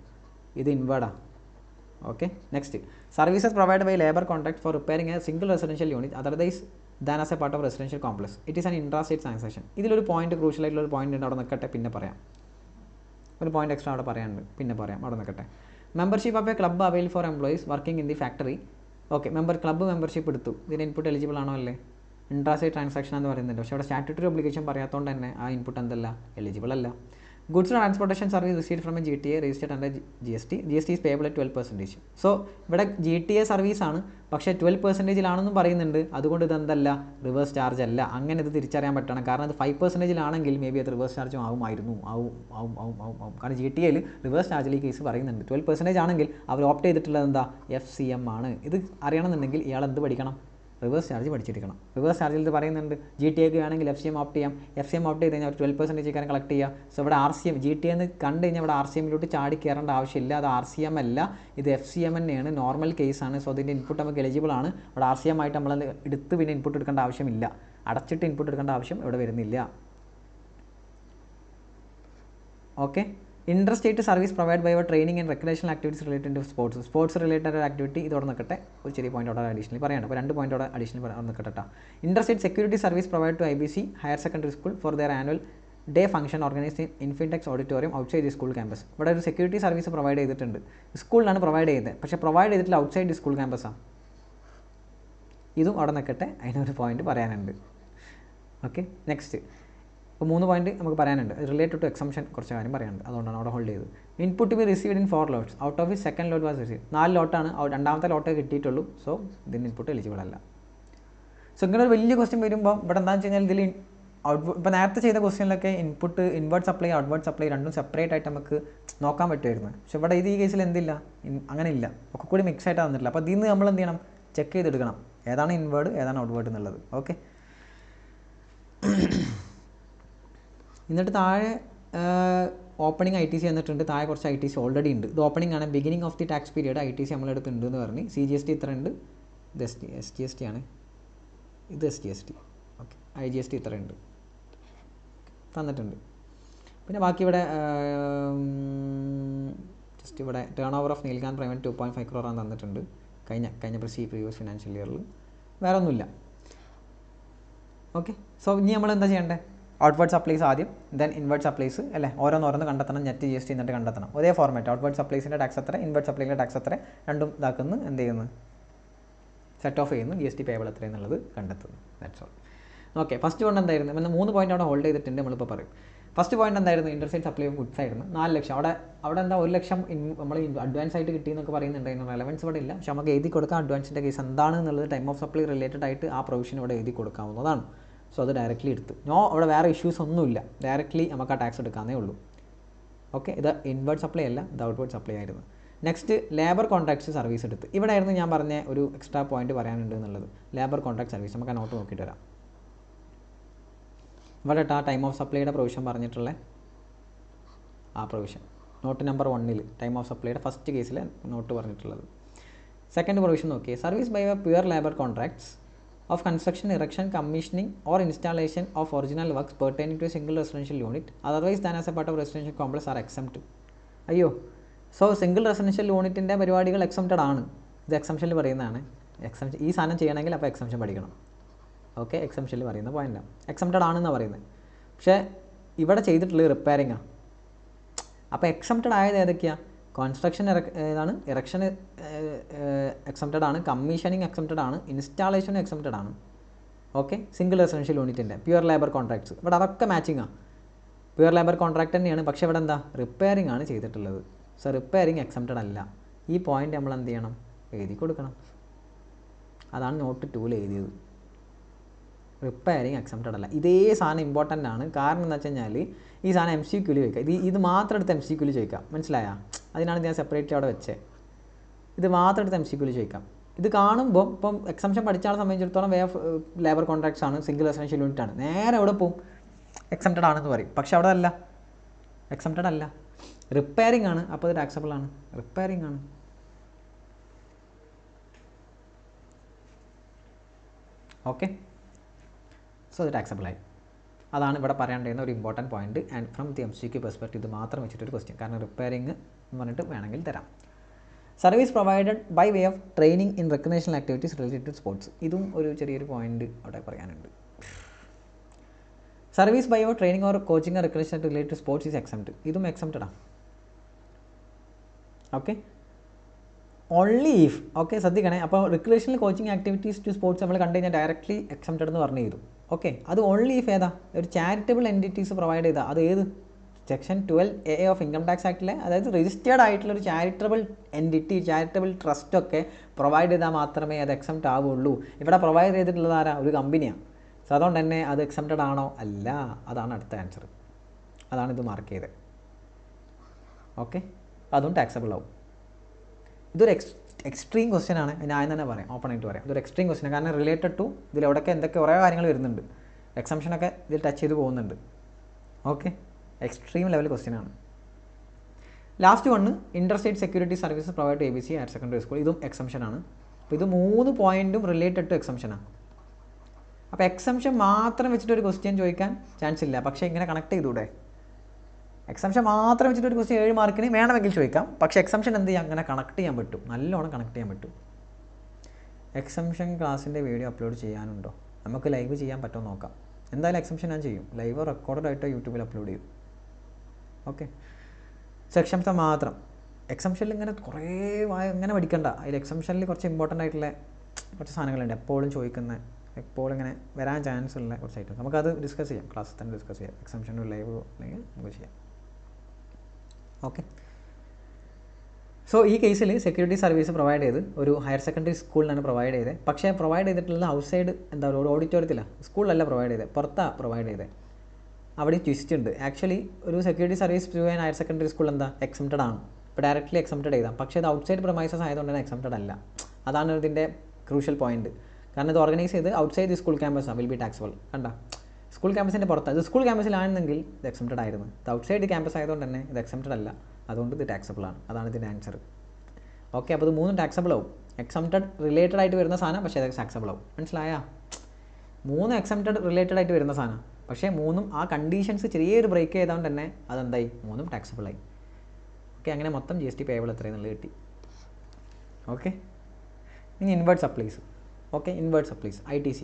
ഇത് ഇൻവേർഡാണ്. Okay, next services provide by labour contract for repairing a single residential unit otherwise than as a part of residential complex. It is an intrastate transaction. ഇതിലൊരു പോയിന്റ് ക്രൂഷ്യൽ ആയിട്ടുള്ള ഒരു പോയിന്റ് ഉണ്ട്, അവിടെ നിൽക്കട്ടെ, പിന്നെ പറയാം. ഒരു പോയിന്റ് എക്സ്ട്രാ അവിടെ പറയാനുണ്ട്, പിന്നെ പറയാം, അവിടെ നിൽക്കട്ടെ. Membership of A club avail for employees working in the factory. Okay, club membership എടുത്തു. ഇതിന് ഇൻപുട്ട് എലിജിബിൾ ആണോ അല്ലേ? ഇൻട്രാസ്റ്റേറ്റ് ട്രാൻസാക്ഷൻ എന്ന് പറയുന്നുണ്ട്. പക്ഷേ അവിടെ സ്റ്റാറ്റ്യൂട്ടറി ഒബ്ലിഗേഷൻ പറയാത്തതുകൊണ്ട് തന്നെ ആ ഇൻപുട്ട് എന്തല്ല, എലിജിബിൾ അല്ല. Goods transportation service received from A GTA registered under GST. GST is payable at 12%. So ഇവിടെ GTA സർവീസാണ്, പക്ഷേ 12%ലാണെന്നും പറയുന്നുണ്ട്. അതുകൊണ്ട് ഇതെന്തല്ല, റിവേഴ്സ് ചാർജ് അല്ല. അങ്ങനെ ഇത് തിരിച്ചറിയാൻ പറ്റണം. കാരണം അത് 5%ലാണെങ്കിൽ മേ ബി അത് റിവേഴ്സ് ചാർജും ആവുമായിരുന്നു. ആവും. കാരണം GTAയിൽ റിവേഴ്സ് ചാർജിൽ ഈ കേസ് പറയുന്നുണ്ട്. 12% ആണെങ്കിൽ അവർ ഓപ്റ്റ് ചെയ്തിട്ടുള്ളത് എന്താ, FCM ആണ്. ഇത് അറിയണമെന്നുണ്ടെങ്കിൽ ഇയാൾ എന്ത് പഠിക്കണം, റിവേഴ്സ് ചാർജ് പഠിച്ചിരിക്കണം. റിവേഴ്സ് ചാർജിൽ ഇത് പറയുന്നുണ്ട് GTAക്ക് വേണമെങ്കിൽ FCM ഓപ്റ്റ് ചെയ്യാം. FCM ഓപ്റ്റ് ചെയ്ത് കഴിഞ്ഞാൽ അവർ 12% കളക്ട് ചെയ്യുക. സോ ഇവിടെ RCM GTA എന്ന് കണ്ടു കഴിഞ്ഞാൽ ഇവിടെ RCMയിലോട്ട് ചാടി കയറേണ്ട ആവശ്യമില്ല. അത് RCM അല്ല, ഇത് FCM തന്നെയാണ്. നോർമൽ കേസാണ്. സോ അതിൻ്റെ ഇൻപുട്ട് നമുക്ക് എലിജിബിൾ ആണ്. ഇവിടെ RCM ആയിട്ട് നമ്മൾ എടുത്ത് പിന്നെ ഇൻപുട്ട് എടുക്കേണ്ട ആവശ്യമില്ല. അടച്ചിട്ട് ഇൻപുട്ട് എടുക്കേണ്ട ആവശ്യം ഇവിടെ വരുന്നില്ല. Okay, interstate service provide by training and recreational activities related to sports related activity. ഇതോടെ നിൽക്കട്ടെ, ഒരു ചെറിയ പോയിന്റ് അവിടെ അഡീഷണൽ പറയാനുണ്ട്. അപ്പോൾ 2 പോയിന്റ് അവിടെ അഡീഷണൽ നിൽക്കട്ടെ. Intrastate security service provide to IBC higher secondary school for their annual day function organised in Infinitex auditorium outside the school campus. ഇവിടെ ഒരു സെക്യൂരിറ്റി സർവീസ് പ്രൊവൈഡ് ചെയ്തിട്ടുണ്ട്. സ്കൂളിലാണ് പ്രൊവൈഡ് ചെയ്തത്, പക്ഷേ പ്രൊവൈഡ് ചെയ്തിട്ടുള്ള ഔട്ട്സൈഡ് ദി സ്കൂൾ ക്യാമ്പസാണ്. ഇതും അവിടെ നിൽക്കട്ടെ, അതിനൊരു പോയിന്റ് പറയാനുണ്ട്. ഓക്കെ, നെക്സ്റ്റ് ഇപ്പോൾ 3 പോയിന്റ് നമുക്ക് പറയാനുണ്ട്. റിലേറ്റഡ് ടു എക്സംഷൻ കുറച്ച് കാര്യം പറയാനുണ്ട്, അതുകൊണ്ടാണ് അവിടെ ഹോൾഡ് ചെയ്തത്. Input B received in 4 lots. Out of is second lot was received. 4 ലോട്ടാണ്, രണ്ടാമത്തെ ലോട്ടേ കിട്ടിയിട്ടുള്ളൂ. സോ ഇതിന് ഇൻപുട്ട് എലിജിബിൾ അല്ല. സോ ഇങ്ങനെ ഒരു വലിയ ക്വസ്റ്റ്യൻ വരുമ്പോൾ ഇവിടെ എന്താണെന്ന് വെച്ച് കഴിഞ്ഞാൽ ഇതിൽ ഇപ്പോൾ നേരത്തെ ചെയ്ത ക്വസ്റ്റ്യനിലൊക്കെ ഇൻപുട്ട് ഇൻവേർട്ട് സപ്ലൈ ഔട്ട്വേർട്ട് സപ്ലൈ രണ്ടും സെപ്പറേറ്റ് ആയിട്ട് നമുക്ക് നോക്കാൻ പറ്റുമായിരുന്നു. പക്ഷേ ഇവിടെ ഈ കേസിൽ എന്തില്ല, അങ്ങനെ ഇല്ല, ഒക്കെ കൂടി മിക്സ് ആയിട്ട് തന്നിട്ടില്ല. അപ്പോൾ ഇതിൽ നിന്ന് നമ്മൾ എന്ത് ചെയ്യണം, ചെക്ക് ചെയ്തെടുക്കണം ഏതാണ് ഇൻവേർഡ് ഏതാണ് ഔട്ട്വേർഡ് എന്നുള്ളത്. ഓക്കെ, എന്നിട്ട് താഴെ ഓപ്പണിംഗ് ITC എന്നിട്ടുണ്ട്. താഴെ കുറച്ച് ITC ഓൾറെഡി ഉണ്ട്. ഇത് ഓപ്പണിംഗ് ആണ്. Beginning of the tax period ITC നമ്മളെടുത്തുണ്ട് എന്ന് പറഞ്ഞ് CGST ഇത്ര ഉണ്ട്, ഇത് എസ് ജി എസ് ടി ആണ്, ഇത് S G S T. Okay, I G S T ഇത്രയുണ്ട് തന്നിട്ടുണ്ട്. പിന്നെ ബാക്കി ഇവിടെ ജസ്റ്റ് ഇവിടെ turnover of Neelkanth private 2.5 crore ആണ് തന്നിട്ടുണ്ട് കഴിഞ്ഞ പ്രീവിയസ് ഫിനാൻഷ്യൽ ഇയറിൽ. വേറെ ഒന്നുമില്ല. ഓക്കെ, സോ ഇനി നമ്മൾ എന്താ ചെയ്യേണ്ടത്? ഔട്ട്വേർഡ് സപ്ലൈസ് ആദ്യം, ദെൻ ഇൻവേർഡ് സപ്ലൈസ് അല്ലേ, ഓരോന്ന് കണ്ടെത്തണം. നെറ്റ് ജി എസ് ടി എന്നിട്ട് കണ്ടെത്തണം. ഒരേ ഫോർമാറ്റ്, ഔട്ട്വേർഡ് സപ്ലൈസിൻ്റെ ടാക്സ് എത്ര, ഇൻവേർഡ് സപ്ലൈസിൻ്റെ ടാക്സ് എത്ര, രണ്ടും ഇതാക്കുന്നു. എന്ത് ചെയ്യുന്നു? സെറ്റ് ഓഫ് ചെയ്യുന്നു. ജി എസ് ടി പേബിൾ എത്ര എന്നുള്ളത് കണ്ടെത്തുന്നു. That's all. Okay, first point എന്തായിരുന്നു? എന്നാൽ 3 പോയിന്റ് അവിടെ ഹോൾഡ് ചെയ്തിട്ടുണ്ട്. നമ്മളിപ്പോൾ പറയും. ഫസ്റ്റ് പോയിന്റ് എന്തായിരുന്നു? ഇന്റർസൈഡ് സപ്ലൈ ഓഫ് ഗുഡ്സ് ആയിരുന്നു. 4 ലക്ഷം. അവിടെ എന്താ 1 ലക്ഷം നമ്മൾ അഡ്വാൻസ് ആയിട്ട് കിട്ടിയെന്നൊക്കെ പറയുന്നുണ്ടായിരുന്നു. റെലവൻസ് ഇവിടെ ഇല്ല, പക്ഷെ നമുക്ക് എഴുതി കൊടുക്കാം അഡ്വാൻസിൻ്റെ കേസ് എന്താണ് എന്നുള്ളത്. ടൈം ഓഫ് സപ്ലൈ റിലേറ്റഡ് ആയിട്ട് ആ പ്രൊവിഷൻ ഇവിടെ എഴുതി കൊടുക്കാവുന്നതാണ്. സോ അത് ഡയറക്റ്റ്ലി എടുത്ത് അവിടെ വേറെ ഇഷ്യൂസ് ഒന്നുമില്ല. ഡയറക്റ്റ്ലി നമുക്ക് ആ ടാക്സ് എടുക്കാനേ ഉള്ളൂ. ഓക്കെ, ഇത് ഇൻവേർഡ് സപ്ലൈ അല്ല, ഇത് ഔട്ട്വേർഡ് സപ്ലൈ ആയിരുന്നു. നെക്സ്റ്റ് ലേബർ കോൺട്രാക്ട്സ് സർവീസ് എടുത്ത്. ഇവിടെ ആയിരുന്നു ഞാൻ പറഞ്ഞ ഒരു എക്സ്ട്രാ പോയിന്റ് പറയാനുണ്ട് എന്നുള്ളത്. ലേബർ കോൺട്രാക്ട് സർവീസ് നമുക്ക് ആ നോട്ട് നോക്കിയിട്ട് വരാം. ഇവിടെ ആ ടൈം ഓഫ് സപ്ലൈയുടെ പ്രൊവിഷൻ പറഞ്ഞിട്ടുള്ള ആ provision note number 1 time of സപ്ലൈയുടെ ഫസ്റ്റ് കേസിൽ നോട്ട് പറഞ്ഞിട്ടുള്ളത്. സെക്കൻഡ് പ്രൊവിഷൻ നോക്കിയേ, service by pure labour contracts of construction, erection, commissioning or installation of original works pertaining to a single residential unit otherwise than as a part of residential complex are exempt. അയ്യോ, so single residential യൂണിറ്റിൻ്റെ പരിപാടികൾ exempted ആണ്. ഇത് എക്സംഷനിൽ പറയുന്നതാണ്. ഈ സാധനം ചെയ്യണമെങ്കിൽ അപ്പോൾ എക്സംഷൻ പഠിക്കണം. ഓക്കെ, എക്സംഷനിൽ പറയുന്ന പോയിൻ്റാണ്. എക്സംപ്റ്റഡ് ആണെന്നാണ് പറയുന്നത്. പക്ഷേ ഇവിടെ ചെയ്തിട്ടുള്ളത് റിപ്പയറിങ്ങാണ്. അപ്പോൾ എക്സംപ്റ്റഡ് ആയത് ഏതൊക്കെയാണ്? കോൺസ്ട്രക്ഷൻ ഏതാണ്? ഇറക്ഷൻ എക്സംപ്റ്റഡ് ആണ്, കമ്മീഷനിങ് എക്സംപ്റ്റഡ് ആണ്, ഇൻസ്റ്റാളേഷൻ എക്സംപ്റ്റഡ് ആണ്. ഓക്കെ, സിംഗിൾ റെസിഡൻഷ്യൽ യൂണിറ്റിൻ്റെ പ്യുവർ ലേബർ കോൺട്രാക്ട്സ് ഇവിടെ അതൊക്കെ മാച്ചിങ്ങാണ്. പ്യുവർ ലേബർ കോൺട്രാക്ട് തന്നെയാണ്, പക്ഷേ ഇവിടെ എന്താ റിപ്പയറിംഗ് ആണ് ചെയ്തിട്ടുള്ളത്. സോ റിപ്പയറിംഗ് എക്സംപ്റ്റഡ് അല്ല. ഈ പോയിന്റ് നമ്മൾ എന്ത് ചെയ്യണം? എഴുതി കൊടുക്കണം. അതാണ് നോട്ട് 2 എഴുതിയത്. റിപ്പയറിംഗ് എക്സംപ്റ്റഡ് അല്ല. ഇതേ സാധനം ഇമ്പോർട്ടൻ്റ് ആണ്. കാരണം എന്ന് വെച്ച് കഴിഞ്ഞാൽ ഈ സാധനം MCQ ചോദിക്കാം. ഇത് മാത്രം എടുത്ത് MCQ ചോദിക്കാം. മനസ്സിലായാ? അതിനാണ് ഞാൻ സെപ്പറേറ്റ് അവിടെ വെച്ചത്. ഇത് മാത്രം എടുത്ത് MCQ ചോദിക്കാം. ഇത് കാണുമ്പോൾ ഇപ്പം എക്സംഷൻ പഠിച്ച ആളെ സംബന്ധിച്ചിടത്തോളം വേ ഓഫ് ലേബർ കോൺട്രാക്ട്സ് ആണ്, സിംഗിൾ റെസിഡൻഷ്യൽ യൂണിറ്റ് ആണ്. നേരെ അവിടെ പോവും എക്സംപ്റ്റഡ് ആണെന്ന് പറയും. പക്ഷെ അവിടെ അല്ല, എക്സംപ്റ്റഡ് അല്ല, റിപ്പയറിംഗ് ആണ്. അപ്പോൾ ഇത് ടാക്സബിൾ ആണ്. റിപ്പയറിംഗ് ആണ്. ഓക്കെ, സോ ഇത് ടാക്സബിൾ ആയി. അതാണ് ഇവിടെ പറയാണ്ടിരുന്ന ഒരു important point. And from the MCQ perspective ഇത് മാത്രം വെച്ചിട്ടൊരു ക്വസ്റ്റ്യൻ. കാരണം റിപ്പയറിംഗ് എന്ന് പറഞ്ഞിട്ട് വേണമെങ്കിൽ തരാം. Service provided by way of training in recreational activities related to sports. ഇതും ഒരു ചെറിയൊരു പോയിന്റ് അവിടെ പറയാനുണ്ട്. Service by of training or coaching or recreation related to sports is exempt. ഇതും എക്സംപ്റ്റഡ് ആണ്. Okay, only if. ഓക്കെ, ശ്രദ്ധിക്കണേ. അപ്പോൾ recreational coaching activities to sports നമ്മൾ കണ്ടു കഴിഞ്ഞാൽ ഡയറക്റ്റ്ലി എക്സംപ്റ്റഡ് എന്ന് പറഞ്ഞു ചെയ്തു. ഓക്കെ, അത് ഓൺലി ഇഫ് ഏതാ? ഒരു ചാരിറ്റബിൾ എൻറ്റിറ്റീസ് പ്രൊവൈഡ് ചെയ്താൽ. അത് ഏത്? Section 12A of income tax ആക്ടിലെ, അതായത് രജിസ്റ്റേർഡ് ആയിട്ടുള്ള ഒരു ചാരിറ്റബിൾ എൻറ്റിറ്റി, ചാരിറ്റബിൾ ട്രസ്റ്റൊക്കെ പ്രൊവൈഡ് ചെയ്താൽ മാത്രമേ അത് എക്സംപ്റ്റ് ആവുള്ളൂ. ഇവിടെ പ്രൊവൈഡ് ചെയ്തിട്ടുള്ളത് ആരാ? ഒരു കമ്പനിയാണ്. സോ അതുകൊണ്ട് തന്നെ അത് എക്സംപ്റ്റഡ് ആണോ? അല്ല. അതാണ് അടുത്ത ആൻസർ. അതാണ് ഇത് മാർക്ക് ചെയ്തത്. ഓക്കെ, അതും ടാക്സബിൾ ആവും. ഇതൊരു എക്സ്ട്രീം ക്വസ്റ്റ്യൻ ആണ്. ഞാൻ തന്നെ പറയാം, ഓപ്പൺ ആയിട്ട് പറയാം. ഇതൊരു എക്സ്ട്രീം ക്വസ്റ്റ്യൻ ആണ്. കാരണം റിലേറ്റഡ് ടു ഇതിലെവിടെയൊക്കെ എന്തൊക്കെ കുറേ കാര്യങ്ങൾ വരുന്നുണ്ട്. എക്സംഷനൊക്കെ ഇതിൽ ടച്ച് ചെയ്ത് പോകുന്നുണ്ട്. ഓക്കെ, എക്സ്ട്രീം ലെവൽ ക്വസ്റ്റ്യൻ ആണ്. Last one interstate security services provide to ABC higher secondary school. ഇതും എക്സംഷൻ ആണ്. അപ്പോൾ ഇത് 3 പോയിന്റും റിലേറ്റഡ് ടു എക്സംഷനാണ്. അപ്പോൾ എക്സംഷൻ മാത്രം വെച്ചിട്ടൊരു ക്വസ്റ്റ്യൻ ചോദിക്കാൻ ചാൻസ് ഇല്ല. പക്ഷേ ഇങ്ങനെ കണക്ട് ചെയ്തൂടെ? എക്സംഷൻ മാത്രം വെച്ചിട്ടൊരു ക്വസ്റ്റ്യൻ 7 മാർക്കിന് വേണമെങ്കിൽ ചോദിക്കാം. പക്ഷേ എക്സംഷൻ എന്ത് ചെയ്യാം? അങ്ങനെ കണക്ട് ചെയ്യാൻ പറ്റും, നല്ലോണം കണക്ട് ചെയ്യാൻ പറ്റും. എക്സംഷൻ ക്ലാസ്സിൻ്റെ വീഡിയോ അപ്ലോഡ് ചെയ്യാനുണ്ടോ? നമുക്ക് ലൈവ് ചെയ്യാൻ പറ്റുമോ നോക്കാം. എന്തായാലും എക്സംഷൻ ഞാൻ ചെയ്യും. ലൈവ് റെക്കോർഡഡ് ആയിട്ട് യൂട്യൂബിൽ അപ്ലോഡ് ചെയ്യും. ഓക്കെ, സെക്ഷൻസ് മാത്രം. എക്സംഷനിൽ ഇങ്ങനെ കുറേ ഇങ്ങനെ പഠിക്കണ്ട. അതിൽ എക്സംഷനിൽ കുറച്ച് ഇമ്പോർട്ടൻ്റ് ആയിട്ടുള്ള കുറച്ച് സാധനങ്ങളുണ്ട്. എപ്പോഴും ചോദിക്കുന്ന, എപ്പോഴും ഇങ്ങനെ വരാൻ ചാൻസ് ഉള്ള കുറച്ച് ഐറ്റംസ്. നമുക്കത് ഡിസ്കസ് ചെയ്യാം, ക്ലാസ്സിൽ തന്നെ ഡിസ്കസ് ചെയ്യാം. എക്സംഷൻ്റെ ലൈവ് അല്ലെങ്കിൽ നമുക്ക് ചെയ്യാം. ഓക്കെ, സോ ഈ കേസിൽ സെക്യൂരിറ്റി സർവീസ് പ്രൊവൈഡ് ചെയ്ത് ഒരു ഹയർ സെക്കൻഡറി സ്കൂളിനാണ് പ്രൊവൈഡ് ചെയ്തത്. പക്ഷേ പ്രൊവൈഡ് ചെയ്തിട്ടുള്ളത് ഔട്ട്സൈഡ്, എന്താ പറയുക, ഒരു ഓഡിറ്റോറിയത്തിലാണ്, സ്കൂളിലല്ല പ്രൊവൈഡ് ചെയ്തത്, പുറത്താണ് പ്രൊവൈഡ് ചെയ്തത്. അവിടെ ട്വിസ്റ്റ് ഉണ്ട്. ആക്ച്വലി ഒരു സെക്യൂരിറ്റി സർവീസ് ചെയ്യാൻ ഹയർ സെക്കൻഡറി സ്കൂൾ എന്താ എക്സംപ്റ്റഡ് ആണ്. ഇപ്പോൾ ഡയറക്റ്റ്ലി എക്സംപ്റ്റഡ് ചെയ്താൽ. പക്ഷേ ഇത് ഔട്ട്സൈഡ് പ്രൊമൈസസ് ആയതുകൊണ്ട് തന്നെ എക്സംപ്റ്റഡ് അല്ല. അതാണ് ഇതിൻ്റെ ക്രൂഷ്യൽ പോയിന്റ്. കാരണം ഇത് ഓർഗനൈസ് ചെയ്ത് outside the school campus will be taxable. കണ്ട, സ്കൂൾ ക്യാമ്പസിൻ്റെ പുറത്ത്. ഇത് സ്കൂൾ ക്യാമ്പസിലാണെന്നെങ്കിൽ ഇത് എക്സംപ്റ്റഡ് ആയിരുന്നു. ഇത് ഔട്ട്സൈഡ് ക്യാമ്പസ് ആയതുകൊണ്ട് തന്നെ ഇത് എക്സംപ്റ്റഡ് അല്ല. അതുകൊണ്ട് ഇത് ടാക്സബിൾ ആണ്. അതാണ് ഇതിൻ്റെ ആൻസർ. ഓക്കെ, അപ്പോൾ ഇത് 3 ടാക്സബിൾ ആവും. എക്സംപ്റ്റഡ് റിലേറ്റഡ് ആയിട്ട് വരുന്ന സാധനം പക്ഷേ അത് ടാക്സബിൾ ആവും. മനസ്സിലായാ? 3 എക്സംപ്റ്റഡ് റിലേറ്റഡ് ആയിട്ട് വരുന്ന സാധനം പക്ഷേ 3ഉം ആ കണ്ടീഷൻസ് ചെറിയൊരു ബ്രേക്ക് ചെയ്തുകൊണ്ട് തന്നെ അതെന്തായി 3ഉം ടാക്സബിളായി. ഓക്കെ, അങ്ങനെ മൊത്തം GST പേയബിൾ എത്രയെന്നുള്ളത് കിട്ടി. ഓക്കെ, ഇനി inward supplies. Okay, inward supplies ITC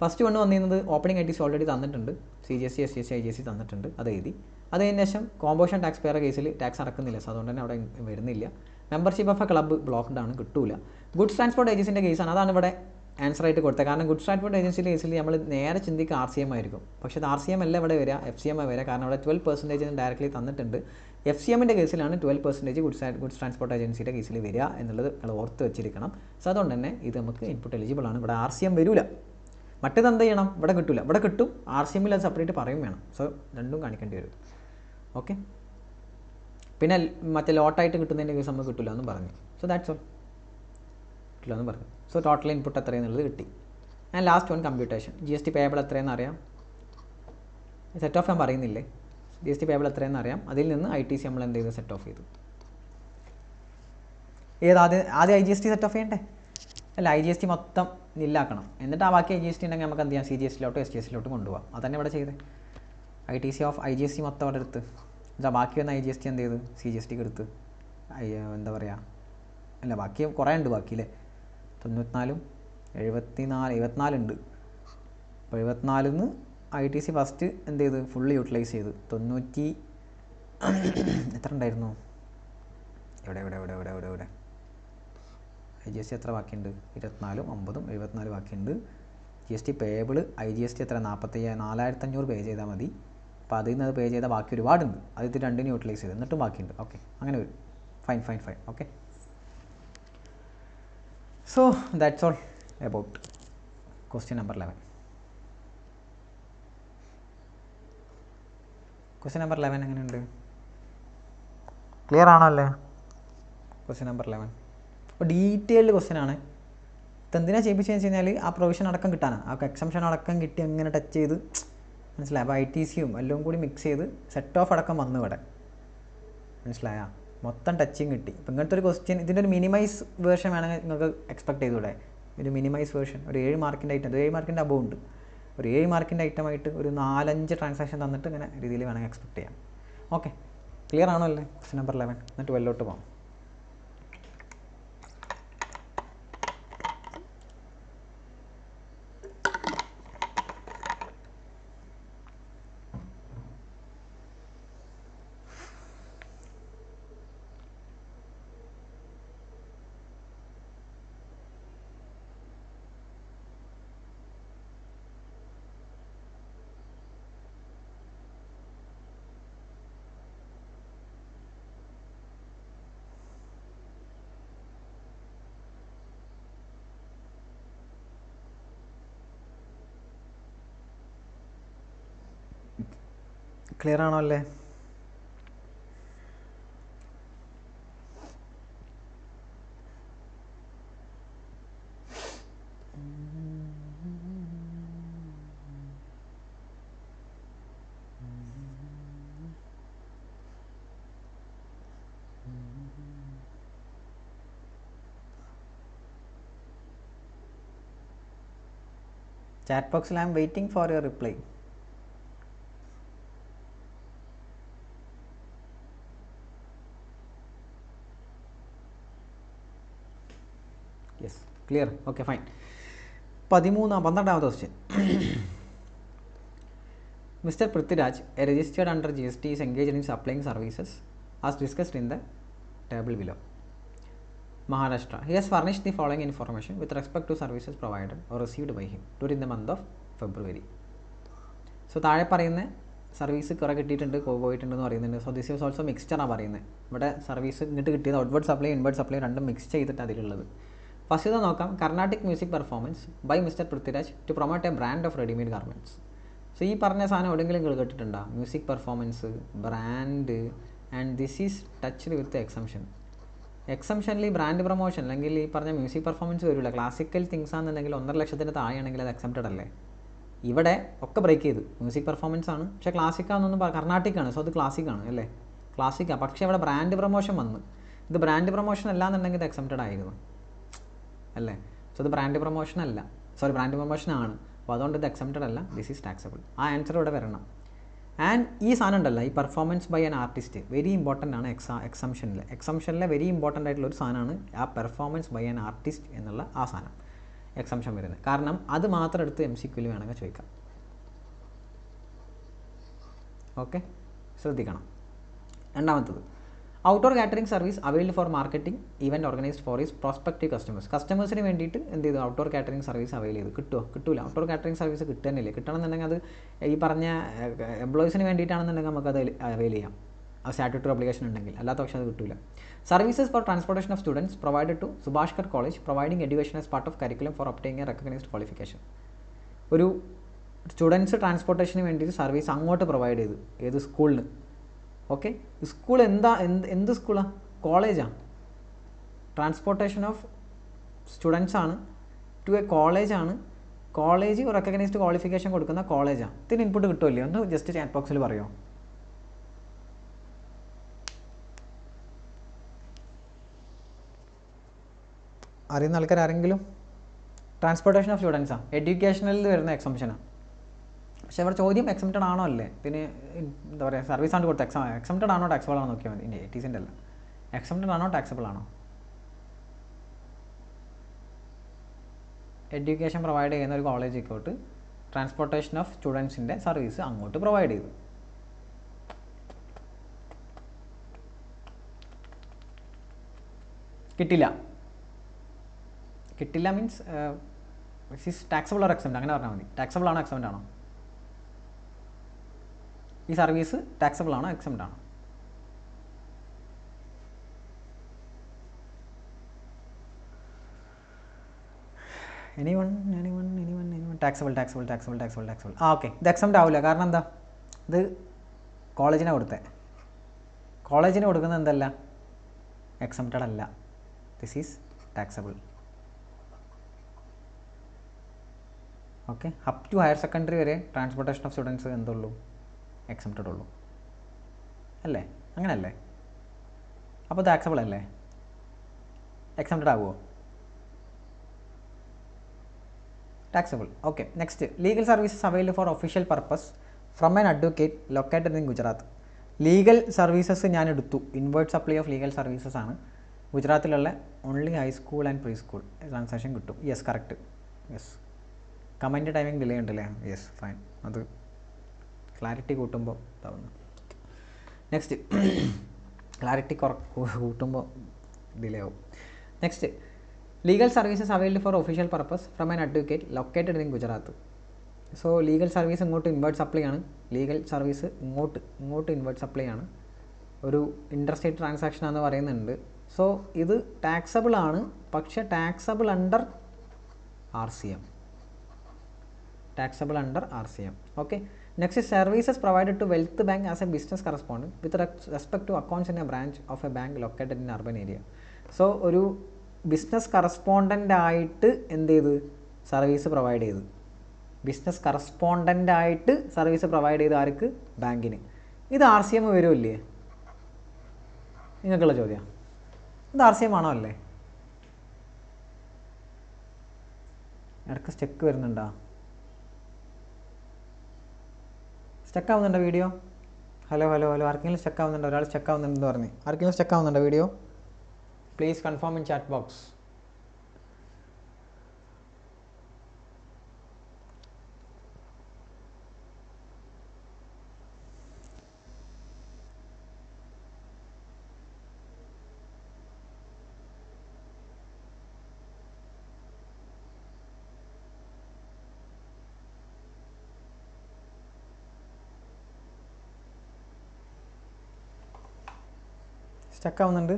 first വന്നിരുന്നത് ഓപ്പണിംഗ് ITC ഓൾറെഡി തന്നിട്ടുണ്ട്. CGST SGST IGST തന്നിട്ടുണ്ട്, അത് എഴുതി. അത് കഴിഞ്ഞ ശേഷം കോമ്പോഷൻ ടാക്സ് പെയർ കേസിൽ ടാക്സ് അടക്കുന്നില്ല, സോ അതുകൊണ്ട് തന്നെ അവിടെ വരുന്നില്ല. Membership of A club blocked ആണ്, കിട്ടൂല. ഗുഡ്സ് ട്രാൻസ്പോർട്ട് ഏജൻസിൻ്റെ കേസാണ്, അതാണ് ഇവിടെ ആൻസർ ആയിട്ട് കൊടുത്തത്. കാരണം ഗുഡ്സ് ട്രാൻസ്പോർട്ട് ഏജൻസിൻ്റെ കേസിൽ നമ്മൾ നേരെ ചിന്തിക്കുക RCM ആയിരിക്കും. പക്ഷേ അത് RCM അല്ല ഇവിടെ വരിക, FCM വരിക. കാരണം അവിടെ 12% ഡയറക്റ്റ്ലി തന്നിട്ടുണ്ട്. FCMൻ്റെ കേസിലാണ് 12% ഗുഡ്സ് ട്രാൻസ്പോർട്ട് ഏജൻസിയുടെ കേസിൽ വരിക എന്നുള്ളത് നമ്മൾ ഓർത്ത് വെച്ചിരിക്കണം. സോ അതുകൊണ്ട് തന്നെ ഇത് നമുക്ക് ഇൻപുട്ട് എലിജിബിൾ ആണ്. ഇവിടെ RCM വരില്ല. മറ്റേത് എന്ത് ചെയ്യണം? ഇവിടെ കിട്ടില്ല, ഇവിടെ കിട്ടും. RCMൽ അത് സെപ്പറേറ്റ് പറയും വേണം. സോ രണ്ടും കാണിക്കേണ്ടി വരും. ഓക്കെ, പിന്നെ മറ്റേ ലോട്ടായിട്ട് കിട്ടുന്നതിൻ്റെ കേസ് നമുക്ക് കിട്ടില്ല എന്നും പറഞ്ഞു. സോ ദാറ്റ്സ് ഓൾ, കിട്ടില്ല എന്നും പറഞ്ഞു. സോ ടോട്ടൽ ഇൻപുട്ട് എത്രയെന്നുള്ളത് കിട്ടി. And last one computation. GST payable എത്രയെന്ന് അറിയാം. സെറ്റ് ഓഫ് ഞാൻ പറയുന്നില്ലേ, GST പേയബിൾ എത്രയെന്ന് അറിയാം. അതിൽ നിന്ന് ITC നമ്മൾ എന്ത് ചെയ്തു? സെറ്റ് ഓഫ് ചെയ്തു. ആദ്യം IGST സെറ്റ് ഓഫ് ചെയ്യണ്ടേ? അല്ല, IGST മൊത്തം നില്ലാക്കണം. എന്നിട്ട് ആ ബാക്കി IGST ഉണ്ടെങ്കിൽ നമുക്ക് എന്ത് ചെയ്യാം? CGSTയിലോട്ടോ SGSTയിലോട്ട് കൊണ്ടുപോകാം. അതന്നെ ഇവിടെ ചെയ്തേ. ITC ഓഫ് IGST മൊത്തം അവിടെ എടുത്ത് ബാക്കി വന്ന IGST എന്ത് ചെയ്ത്? CGSTക്ക് എടുത്ത് എന്താ പറയുക, അല്ല ബാക്കി കുറേ ഉണ്ട് ബാക്കി അല്ലേ. 94, 74 ഉണ്ട്. അപ്പോൾ 74 ITC ഫസ്റ്റ് എന്ത് ചെയ്ത്? ഫുള്ള് യൂട്ടിലൈസ് ചെയ്ത്. 90 എത്ര ഉണ്ടായിരുന്നു? ഇവിടെ IGST എത്ര ബാക്കിയുണ്ട്? 24, 9, 74 ബാക്കിയുണ്ട്. GST പേയബിൾ IGST എത്ര? 45,500 പേ ചെയ്താൽ മതി. അപ്പോൾ അതിൽ നിന്ന് അത് പേ ചെയ്താൽ ബാക്കി ഒരുപാടുണ്ട്. അത് ഇത് രണ്ടിനും യൂട്ടിലൈസ് ചെയ്ത് എന്നിട്ടും ബാക്കിയുണ്ട്. ഓക്കെ, അങ്ങനെ വരും. Fine. Okay, so that's all about question number 11. Question number 11 എങ്ങനെയുണ്ട്? ക്ലിയർ ആണോ അല്ലേ? ക്വസ്റ്റ്യൻ നമ്പർ 11 അപ്പോൾ ഡീറ്റെയിൽഡ് ക്വസ്റ്റ്യൻ ആണ്. ഇതെന്തിനാണ് ചെയ്യിപ്പിച്ചതെന്ന് വെച്ച് കഴിഞ്ഞാൽ ആ പ്രൊവിഷൻ അടക്കം കിട്ടാനാണ്. ആ എക്സംഷൻ അടക്കം കിട്ടി അങ്ങനെ ടച്ച് ചെയ്ത് മനസ്സിലായി. അപ്പോൾ ITCയും എല്ലാം കൂടി മിക്സ് ചെയ്ത് സെറ്റ് ഓഫ് അടക്കം വന്നു ഇവിടെ. മനസ്സിലായാ? മൊത്തം ടച്ചിങ് കിട്ടി. അപ്പോൾ ഇങ്ങനത്തെ ഒരു ക്വസ്റ്റ്യൻ, ഇതിൻ്റെ ഒരു മിനിമൈസ് വേർഷൻ വേണമെങ്കിൽ നിങ്ങൾക്ക് എക്സ്പെക്ട് ചെയ്തൂടെ? ഒരു മിനിമൈസ് വേർഷൻ, ഒരു 7 മാർക്കിൻ്റെ ഐറ്റം, 7 മാർക്കിൻ്റെ അബവ് ഉണ്ട്. ഒരു 7 മാർക്കിൻ്റെ ഐറ്റമായിട്ട് ഒരു 4-5 ട്രാൻസാക്ഷൻ തന്നിട്ട് ഇങ്ങനെ രീതിയിൽ വേണമെങ്കിൽ എക്സ്പെക്ട് ചെയ്യാം. ഓക്കെ, ക്ലിയർ ആണോ അല്ലേ? Question number 11. എന്നിട്ട് വെല്ലോട്ട് പോകാം. ക്ലിയർ ആണോ അല്ലേ? Chat box, I am waiting for your reply. Yes, clear. Okay, fine. 12th question. Mr. Prithviraj, a registered under GST, is engaged in supplying services as discussed in the table below. Maharashtra. He has furnished the following information with respect to services provided or received by him during the month of February. So, താഴെ പറയുന്ന service കുറേ കിട്ടിയിട്ടുണ്ട്, പോയിട്ടുണ്ടെന്ന് പറയുന്നുണ്ട്. So this is also മിക്സ്ചറാണ് പറയുന്നത്. ഇവിടെ service ഇങ്ങോട്ട് കിട്ടിയത് ഔട്ട്വേർഡ് സപ്ലൈ ഇൻവേർഡ് സപ്ലൈ രണ്ടും മിക്സ് ചെയ്തിട്ട് അതിലുള്ളത്. ഫസ്റ്റ് ഇത് നോക്കാം. Carnatic music performance by mister Prithviraj to promote a brand of readymade garments. So ഈ പറഞ്ഞ സാധനം എവിടെയെങ്കിലും നിങ്ങൾ കേട്ടിട്ടുണ്ടോ? Music performance, brand, and this is touched with exemption. എക്സംഷനിൽ ബ്രാൻഡ് പ്രൊമോഷൻ അല്ലെങ്കിൽ ഈ പറഞ്ഞ മ്യൂസിക് പെർഫോമൻസ് വരില്ല. ക്ലാസിക്കൽ തിങ്സ് ആണെന്നുണ്ടെങ്കിൽ 1.5 ലക്ഷത്തിന് താഴെയാണെങ്കിൽ അത് അക്സെപ്റ്റഡ് അല്ലേ? ഇവിടെ ഒക്കെ ബ്രേക്ക് ചെയ്ത് മ്യൂസിക് പെർഫോമൻസ് ആണ്, പക്ഷേ ക്ലാസിക്കാണെന്നൊന്നും കർണാട്ടിക്കാണ്. സോ അത് ക്ലാസിക്കാണ് അല്ലേ? ക്ലാസിക്കാണ്. പക്ഷേ ഇവിടെ ബ്രാൻഡ് പ്രൊമോഷൻ വന്ന് ഇത് ബ്രാൻഡ് പ്രൊമോഷൻ അല്ലാന്നുണ്ടെങ്കിൽ ഇത് അക്സെപ്റ്റഡ് ആയിരുന്നു. അല്ലേ? സോ ഇത് ബ്രാൻഡ് പ്രൊമോഷൻ അല്ല, സോറി ബ്രാൻഡ് പ്രൊമോഷൻ ആണ്. അപ്പോൾ അതുകൊണ്ട് ഇത് എക്സംപ്റ്റഡ് അല്ല, ദിസ് ഈസ് ടാക്സബിൾ. ആ ആൻസർ ഇവിടെ വരണം. ആൻഡ് ഈ സാധനം ഉണ്ടല്ലോ, ഈ performance by an artist very important ആണ് എക്സംഷനിലെ വെരി ഇമ്പോർട്ടൻ്റ് ആയിട്ടുള്ള ഒരു സാധനമാണ് ആ പെർഫോമൻസ് ബൈ ആൻ ആർട്ടിസ്റ്റ് എന്നുള്ള ആ സാധനം എക്സംഷൻ വരുന്നത്. കാരണം അത് മാത്രം എടുത്ത് MCQയിൽ വേണമെങ്കിൽ ചോദിക്കാം. ഓക്കെ, ശ്രദ്ധിക്കണം. രണ്ടാമത്തത്, outdoor catering service availed for marketing event organised for is prospective കസ്റ്റമേഴ്സിന് വേണ്ടിയിട്ട് എന്ത് ചെയ്തു? ഔട്ട്ഡോർ കാറ്ററിംഗ് സർവീസ് അവൈൽ ചെയ്തു. കിട്ടില്ല. ഔട്ട്ഡോർ കാറ്ററിംഗ് സർവീസ് കിട്ടുന്നില്ലേ? കിട്ടണമെന്നുണ്ടെങ്കിൽ അത് ഈ പറഞ്ഞ എംപ്ലോയീസിന് വേണ്ടിയിട്ടാണെന്നുണ്ടെങ്കിൽ നമുക്കത് അവൈൽ ചെയ്യാം, ആ സ്റ്റാറ്റ്യൂട്ടറി ഒബ്ലിഗേഷൻ ഉണ്ടെങ്കിൽ. അല്ലാത്ത പക്ഷേ അത് കിട്ടില്ല. Services for transportation of students provided to Subhashkar college providing education as part of curriculum for obtaining a recognised qualification. ഒരു സ്റ്റുഡൻസ് ട്രാൻസ്പോർട്ടേഷന് വേണ്ടിയിട്ട് സർവീസ് അങ്ങോട്ട് പ്രൊവൈഡ് ചെയ്തു. ഏത്? സ്കൂളിന്. ഓക്കെ, സ്കൂൾ എന്ത് സ്കൂളാണ്? കോളേജാണ്. ട്രാൻസ്പോർട്ടേഷൻ ഓഫ് സ്റ്റുഡൻസ് ആണ് ടു എ കോളേജാണ്. കോളേജ് റെക്കഗ്നൈസ്ഡ് ക്വാളിഫിക്കേഷൻ കൊടുക്കുന്ന കോളേജാണ്. ഇതിന് ഇൻപുട്ട് കിട്ടുമല്ലേ? ഒന്ന് ജസ്റ്റ് ചാറ്റ് ബോക്സിൽ പറയുമോ? അറിയുന്ന ആൾക്കാർ ആരെങ്കിലും? ട്രാൻസ്പോർട്ടേഷൻ ഓഫ് സ്റ്റുഡൻസാണ്, എഡ്യൂക്കേഷനിൽ വരുന്ന എക്സംഷനാണ്. പക്ഷേ ഇവിടെ ചോദ്യം എക്സംപ്റ്റഡ് ആണോ അല്ലേ? പിന്നെ എന്താ പറയുക, സർവീസ് ആണ് കൊടുത്ത എക്സംപ്റ്റഡ് ആണോ ടാക്സബിൾ ആണോ നോക്കിയാൽ മതി. ATCൻ്റെ അല്ല, എക്സംപ്റ്റഡ് ആണോ ടാക്സബിൾ ആണോ? എഡ്യൂക്കേഷൻ പ്രൊവൈഡ് ചെയ്യുന്ന ഒരു കോളേജ് ഇക്കോട്ട് ട്രാൻസ്പോർട്ടേഷൻ ഓഫ് സ്റ്റുഡൻസിൻ്റെ സർവീസ് അങ്ങോട്ട് പ്രൊവൈഡ് ചെയ്തു. കിട്ടില്ല മീൻസ് ടാക്സബിൾ ഓർ എക്സംപ്റ്റ്, അങ്ങനെ പറഞ്ഞാൽ മതി. ടാക്സബിൾ ആണോ എക്സംപ്റ്റ് ആണോ? ഈ സർവീസ് ടാക്സബിൾ ആണോ എക്സംപ്റ്റ് ആണോ? Anyone taxable. ഓക്കെ, ഇത് എക്സംപ്റ്റ് ആവില്ല. കാരണം എന്താ? ഇത് കോളേജിനെ കൊടുത്തത്. കോളേജിന് കൊടുക്കുന്നത് എന്തല്ല? എക്സംപ്റ്റഡ് അല്ല. This is taxable. Okay, up to higher secondary വരെ ട്രാൻസ്പോർട്ടേഷൻ ഓഫ് സ്റ്റുഡൻസ് എന്തുള്ളൂ? എക്സംപ്റ്റഡ് ഉള്ളൂ അല്ലേ? അങ്ങനെയല്ലേ? അപ്പോൾ ടാക്സബിൾ അല്ലേ? എക്സംപ്റ്റഡ് ആകുമോ? Taxable. Okay, next, legal services available for official purpose from an advocate located in Gujarat. Legal services ഞാൻ എടുത്തു. Inward supply of legal services ആണ്. ഗുജറാത്തിലുള്ള only high school and pre school transaction കിട്ടും. Yes, correct. Yes, comment timing delay ഉണ്ടല്ലേ? Yes, fine. അത് clarity കൂട്ടുമ്പോൾ ഇതാവുന്നു. Next, clarity കൂട്ടുമ്പോൾ ഡിലേ ആവും. Next, legal services availed for official purpose from an advocate located in Gujarat. So legal service ഇങ്ങോട്ട് inward supply ആണ്. Legal service ഇങ്ങോട്ട് inward supply ആണ്. ഒരു ഇൻ്റർസ്റ്റേറ്റ് ട്രാൻസാക്ഷൻ ആണെന്ന് പറയുന്നുണ്ട്. സോ ഇത് ടാക്സബിൾ ആണ്, പക്ഷേ taxable under RCM. Okay, next, services provided to wealth bank as a business correspondent with respect to accounts in a branch of a bank located in urban area. So ഒരു business correspondent ആയിട്ട് എന്ത് ചെയ്ത് service provide ചെയ്ത്? Business correspondent ആയിട്ട് service provide ചെയ്ത് ആർക്ക്? ബാങ്കിന്. ഇത് RCM വരുമല്ലേ? നിങ്ങൾക്കുള്ള ചോദ്യം, ഇത് RCM ആണോ അല്ലേ? ഇടയ്ക്ക് സ്റ്റക്ക് വരുന്നുണ്ടോ? സ്റ്റക്ക് ആവുന്നുണ്ടോ വീഡിയോ? ഹലോ ആർക്കെങ്കിലും സ്റ്റക്ക് ആവുന്നുണ്ടോ? ഒരാൾ സ്റ്റക്ക് ആവുന്നുണ്ടെന്ന് പറഞ്ഞു. ആർക്കെങ്കിലും സ്റ്റക്ക് ആവുന്നുണ്ടോ video? Please confirm in chat box. Stuck ആവുന്നുണ്ട്?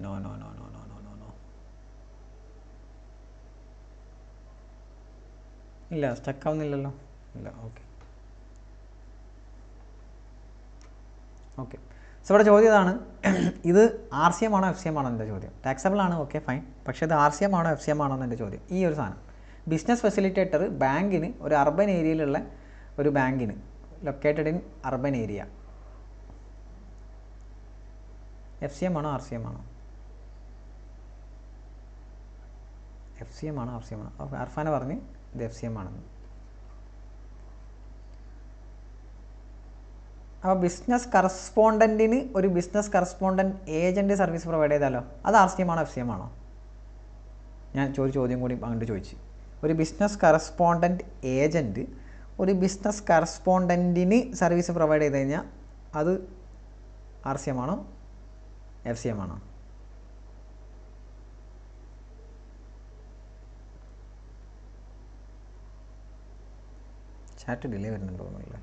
നോ. ഇല്ല, സ്റ്റക്ക് ആവുന്നില്ലല്ലോ. ഇല്ല. ഓക്കെ. സോ ഇവിടെ ചോദ്യം ഇതാണ്, ഇത് RCM ആണോ FCM ആണോ എൻ്റെ ചോദ്യം? ടാക്സബിൾ ആണ്, ഓക്കെ ഫൈൻ. പക്ഷേ ഇത് RCM ആണോ FCM ആണോ എൻ്റെ ചോദ്യം. ഈ ഒരു സാധനം ബിസിനസ് ഫെസിലിറ്റേറ്റർ ബാങ്കിന്, ഒരു അർബൻ ഏരിയയിലുള്ള ഒരു ബാങ്കിന് located in urban area. FCM ആണോ RCM ആണോ? FCM ആണോ RCM ആണോ? അപ്പോൾ അർഫാന പറഞ്ഞ് ഇത് FCM ആണെന്ന്. അപ്പോൾ ബിസിനസ് കറസ്പോണ്ടൻറ്റിന് ഒരു business correspondent agent service provide ചെയ്താലോ, അത് RCM ആണോ FCM ആണോ? ഞാൻ ചോദ്യം കൂടി അങ്ങോട്ട് ചോദിച്ചു. ഒരു ബിസിനസ് കറസ്പോണ്ടൻറ്റ് ഏജൻറ്റ് ഒരു ബിസിനസ് കറസ്പോണ്ടൻറ്റിന് സർവീസ് പ്രൊവൈഡ് ചെയ്ത് കഴിഞ്ഞാൽ അത് RCM ആണോ FCM ആണോ? ചാറ്റ് ഡിലേ വരുന്നുണ്ടോ എന്നല്ലേ?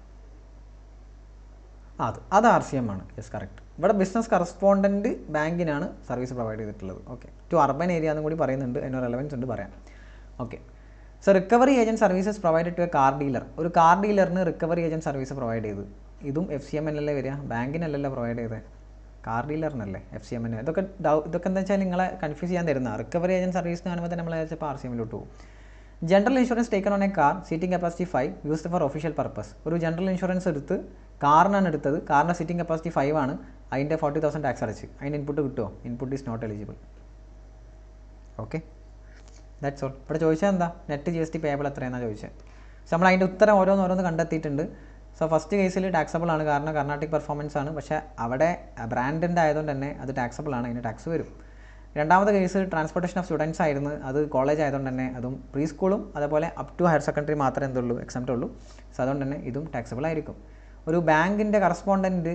അത് RCM ആണ്. Yes, correct. ഇവിടെ ബിസിനസ് കറസ്പോണ്ടൻറ്റ് ബാങ്കിനാണ് സർവീസ് പ്രൊവൈഡ് ചെയ്തിട്ടുള്ളത്. ഓക്കെ, ടു അർബൻ ഏരിയ എന്നും കൂടി പറയുന്നുണ്ട്, അതിന് റെലവൻസ് ഉണ്ട് പറയാം. Okay, so recovery agent services provide to a car dealer. ഒരു കാർ ഡീലറിന് റിക്കവറി ഏജൻറ്റ് സർവീസ് പ്രൊവൈഡ് ചെയ്തു. ഇതും FCM അല്ലേ വരിക? ബാങ്കിനല്ലല്ലോ പ്രൊവൈഡ് ചെയ്തത്, കാർ ഡീലറിനല്ലേ FCM. ഇതൊക്കെ എന്താ വെച്ചാൽ നിങ്ങളെ കൺഫ്യൂസ് ചെയ്യാൻ തരുന്ന. റിക്കവറി ഏജൻറ്റ് സർവീസ് കാണുമ്പോൾ തന്നെ നമ്മൾ ചിലപ്പോൾ RCMലോട്ട് പോകും. General insurance taken on A car seating capacity 5 used for official purpose. ഒരു ജനറൽ ഇൻഷുറൻസ് എടുത്ത് കാറിനാണ് എടുത്തത്, കാറിൻ്റെ സീറ്റിംഗ് കപ്പാസിറ്റി 5 ആണ്, അതിൻ്റെ 40,000 ടാക്സ് അടച്ച്. അതിൻ്റെ ഇൻപുട്ട് കിട്ടുമോ? Input is not eligible. Okay, that's all. ഇവിടെ ചോദിച്ചാൽ എന്താ, നെറ്റ് GST പേയബിൾ എത്രയെന്നാണ് ചോദിച്ചത്. സോ നമ്മൾ അതിൻ്റെ ഉത്തരം ഓരോന്ന് കണ്ടെത്തിയിട്ടുണ്ട്. സോ ഫസ്റ്റ് കേസിൽ ടാക്സബിൾ ആണ്, കാരണം കർണാട്ടിക് പെർഫോമൻസ് ആണ്, പക്ഷേ അവിടെ ബ്രാൻഡിൻ്റെ ആയതുകൊണ്ട് തന്നെ അത് ടാക്സബിൾ ആണ്, അതിന് ടാക്സ് വരും. രണ്ടാമത്തെ കേസ് ട്രാൻസ്പോർട്ടേഷൻ ഓഫ് സ്റ്റുഡൻസ് ആയിരുന്നു, അത് കോളേജ് ആയതുകൊണ്ട് തന്നെ അതും പ്രീ സ്കൂളും അതേപോലെ അപ് ടു ഹയർ സെക്കൻഡറി മാത്രമേ എന്തുള്ളൂ എക്സംപ്റ്റ് ഉള്ളൂ. സോ അതുകൊണ്ട് തന്നെ ഇതും ടാക്സബിൾ ആയിരിക്കും. ഒരു ബാങ്കിൻ്റെ കറസ്പോണ്ടൻറ്റ്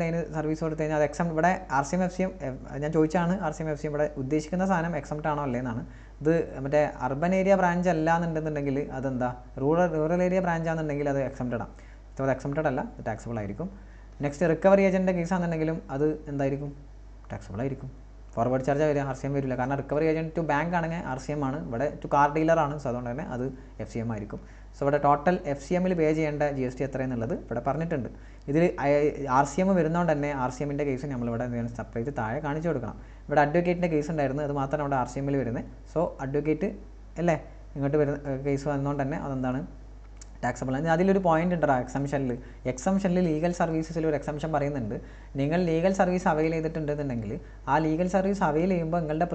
അതിന് സർവീസ് കൊടുത്തു കഴിഞ്ഞാൽ അത് എക്സം. ഇവിടെ RCM FCM ഞാൻ ചോദിച്ചാണ്, RCM FCM ഇവിടെ ഉദ്ദേശിക്കുന്ന സാധനം എക്സംപ്റ്റ് ആണോ അല്ലേ എന്നാണ്. ഇത് മറ്റേ അർബൻ ഏരിയ ബ്രാഞ്ച് അല്ല എന്നുണ്ടെന്നുണ്ടെങ്കിൽ അതെന്താ, റൂറൽ ഏരിയ ബ്രാഞ്ച് ആണെന്നുണ്ടെങ്കിൽ അത് എക്സംപ്റ്റഡ് ആണ്. സോ അത് എക്സംപ്റ്റഡ് അല്ല, അത് ടാക്സബിൾ ആയിരിക്കും. നെക്സ്റ്റ് റിക്കവറി ഏജൻറ്റിൻ്റെ കേസ് ആണെന്നുണ്ടെങ്കിലും അത് എന്തായിരിക്കും, ടാക്സബിൾ ആയിരിക്കും. ഫോർവേഡ് ചാർജ് വരിക, RCM വരില്ല, കാരണം റിക്കവറി ഏജൻറ്റ് ടു ബാങ്ക് ആണെങ്കിൽ RCM ആണ്, ഇവിടെ ടു കാർ ഡീലറാണ്. സോ അതുകൊണ്ട് തന്നെ അത് FCM ആയിരിക്കും. സോ ഇവിടെ ടോട്ടൽ FCMൽ പേ ചെയ്യേണ്ട GST എത്രയെന്നുള്ളത് ഇവിടെ പറഞ്ഞിട്ടുണ്ട്. ഇതിൽ RCM വരുന്നതുകൊണ്ട് തന്നെ RCMൻ്റെ കേസ് നമ്മളിവിടെ സെപ്പറേറ്റ് താഴെ കാണിച്ചു കൊടുക്കണം. ഇവിടെ അഡ്വക്കേറ്റിൻ്റെ കേസ് ഉണ്ടായിരുന്നു, അത് മാത്രമാണ് ഇവിടെ RCMൽ വരുന്നത്. സോ അഡ്വക്കേറ്റ് അല്ലേ ഇങ്ങോട്ട് വരുന്ന കേസ് വന്നതുകൊണ്ട് തന്നെ അതെന്താണ്, ടാക്സബിൾ ആണ്. അതിലൊരു പോയിന്റ് ഉണ്ട് എക്സംഷനിൽ ലീഗൽ സർവീസസിൽ ഒരു എക്സംഷൻ പറയുന്നുണ്ട്. നിങ്ങൾ ലീഗൽ സർവീസ് അവൈൽ ചെയ്തിട്ടുണ്ടെന്നുണ്ടെങ്കിൽ ആ ലീഗൽ സർവീസ് അവൈൽ ചെയ്യുമ്പോൾ നിങ്ങളുടെ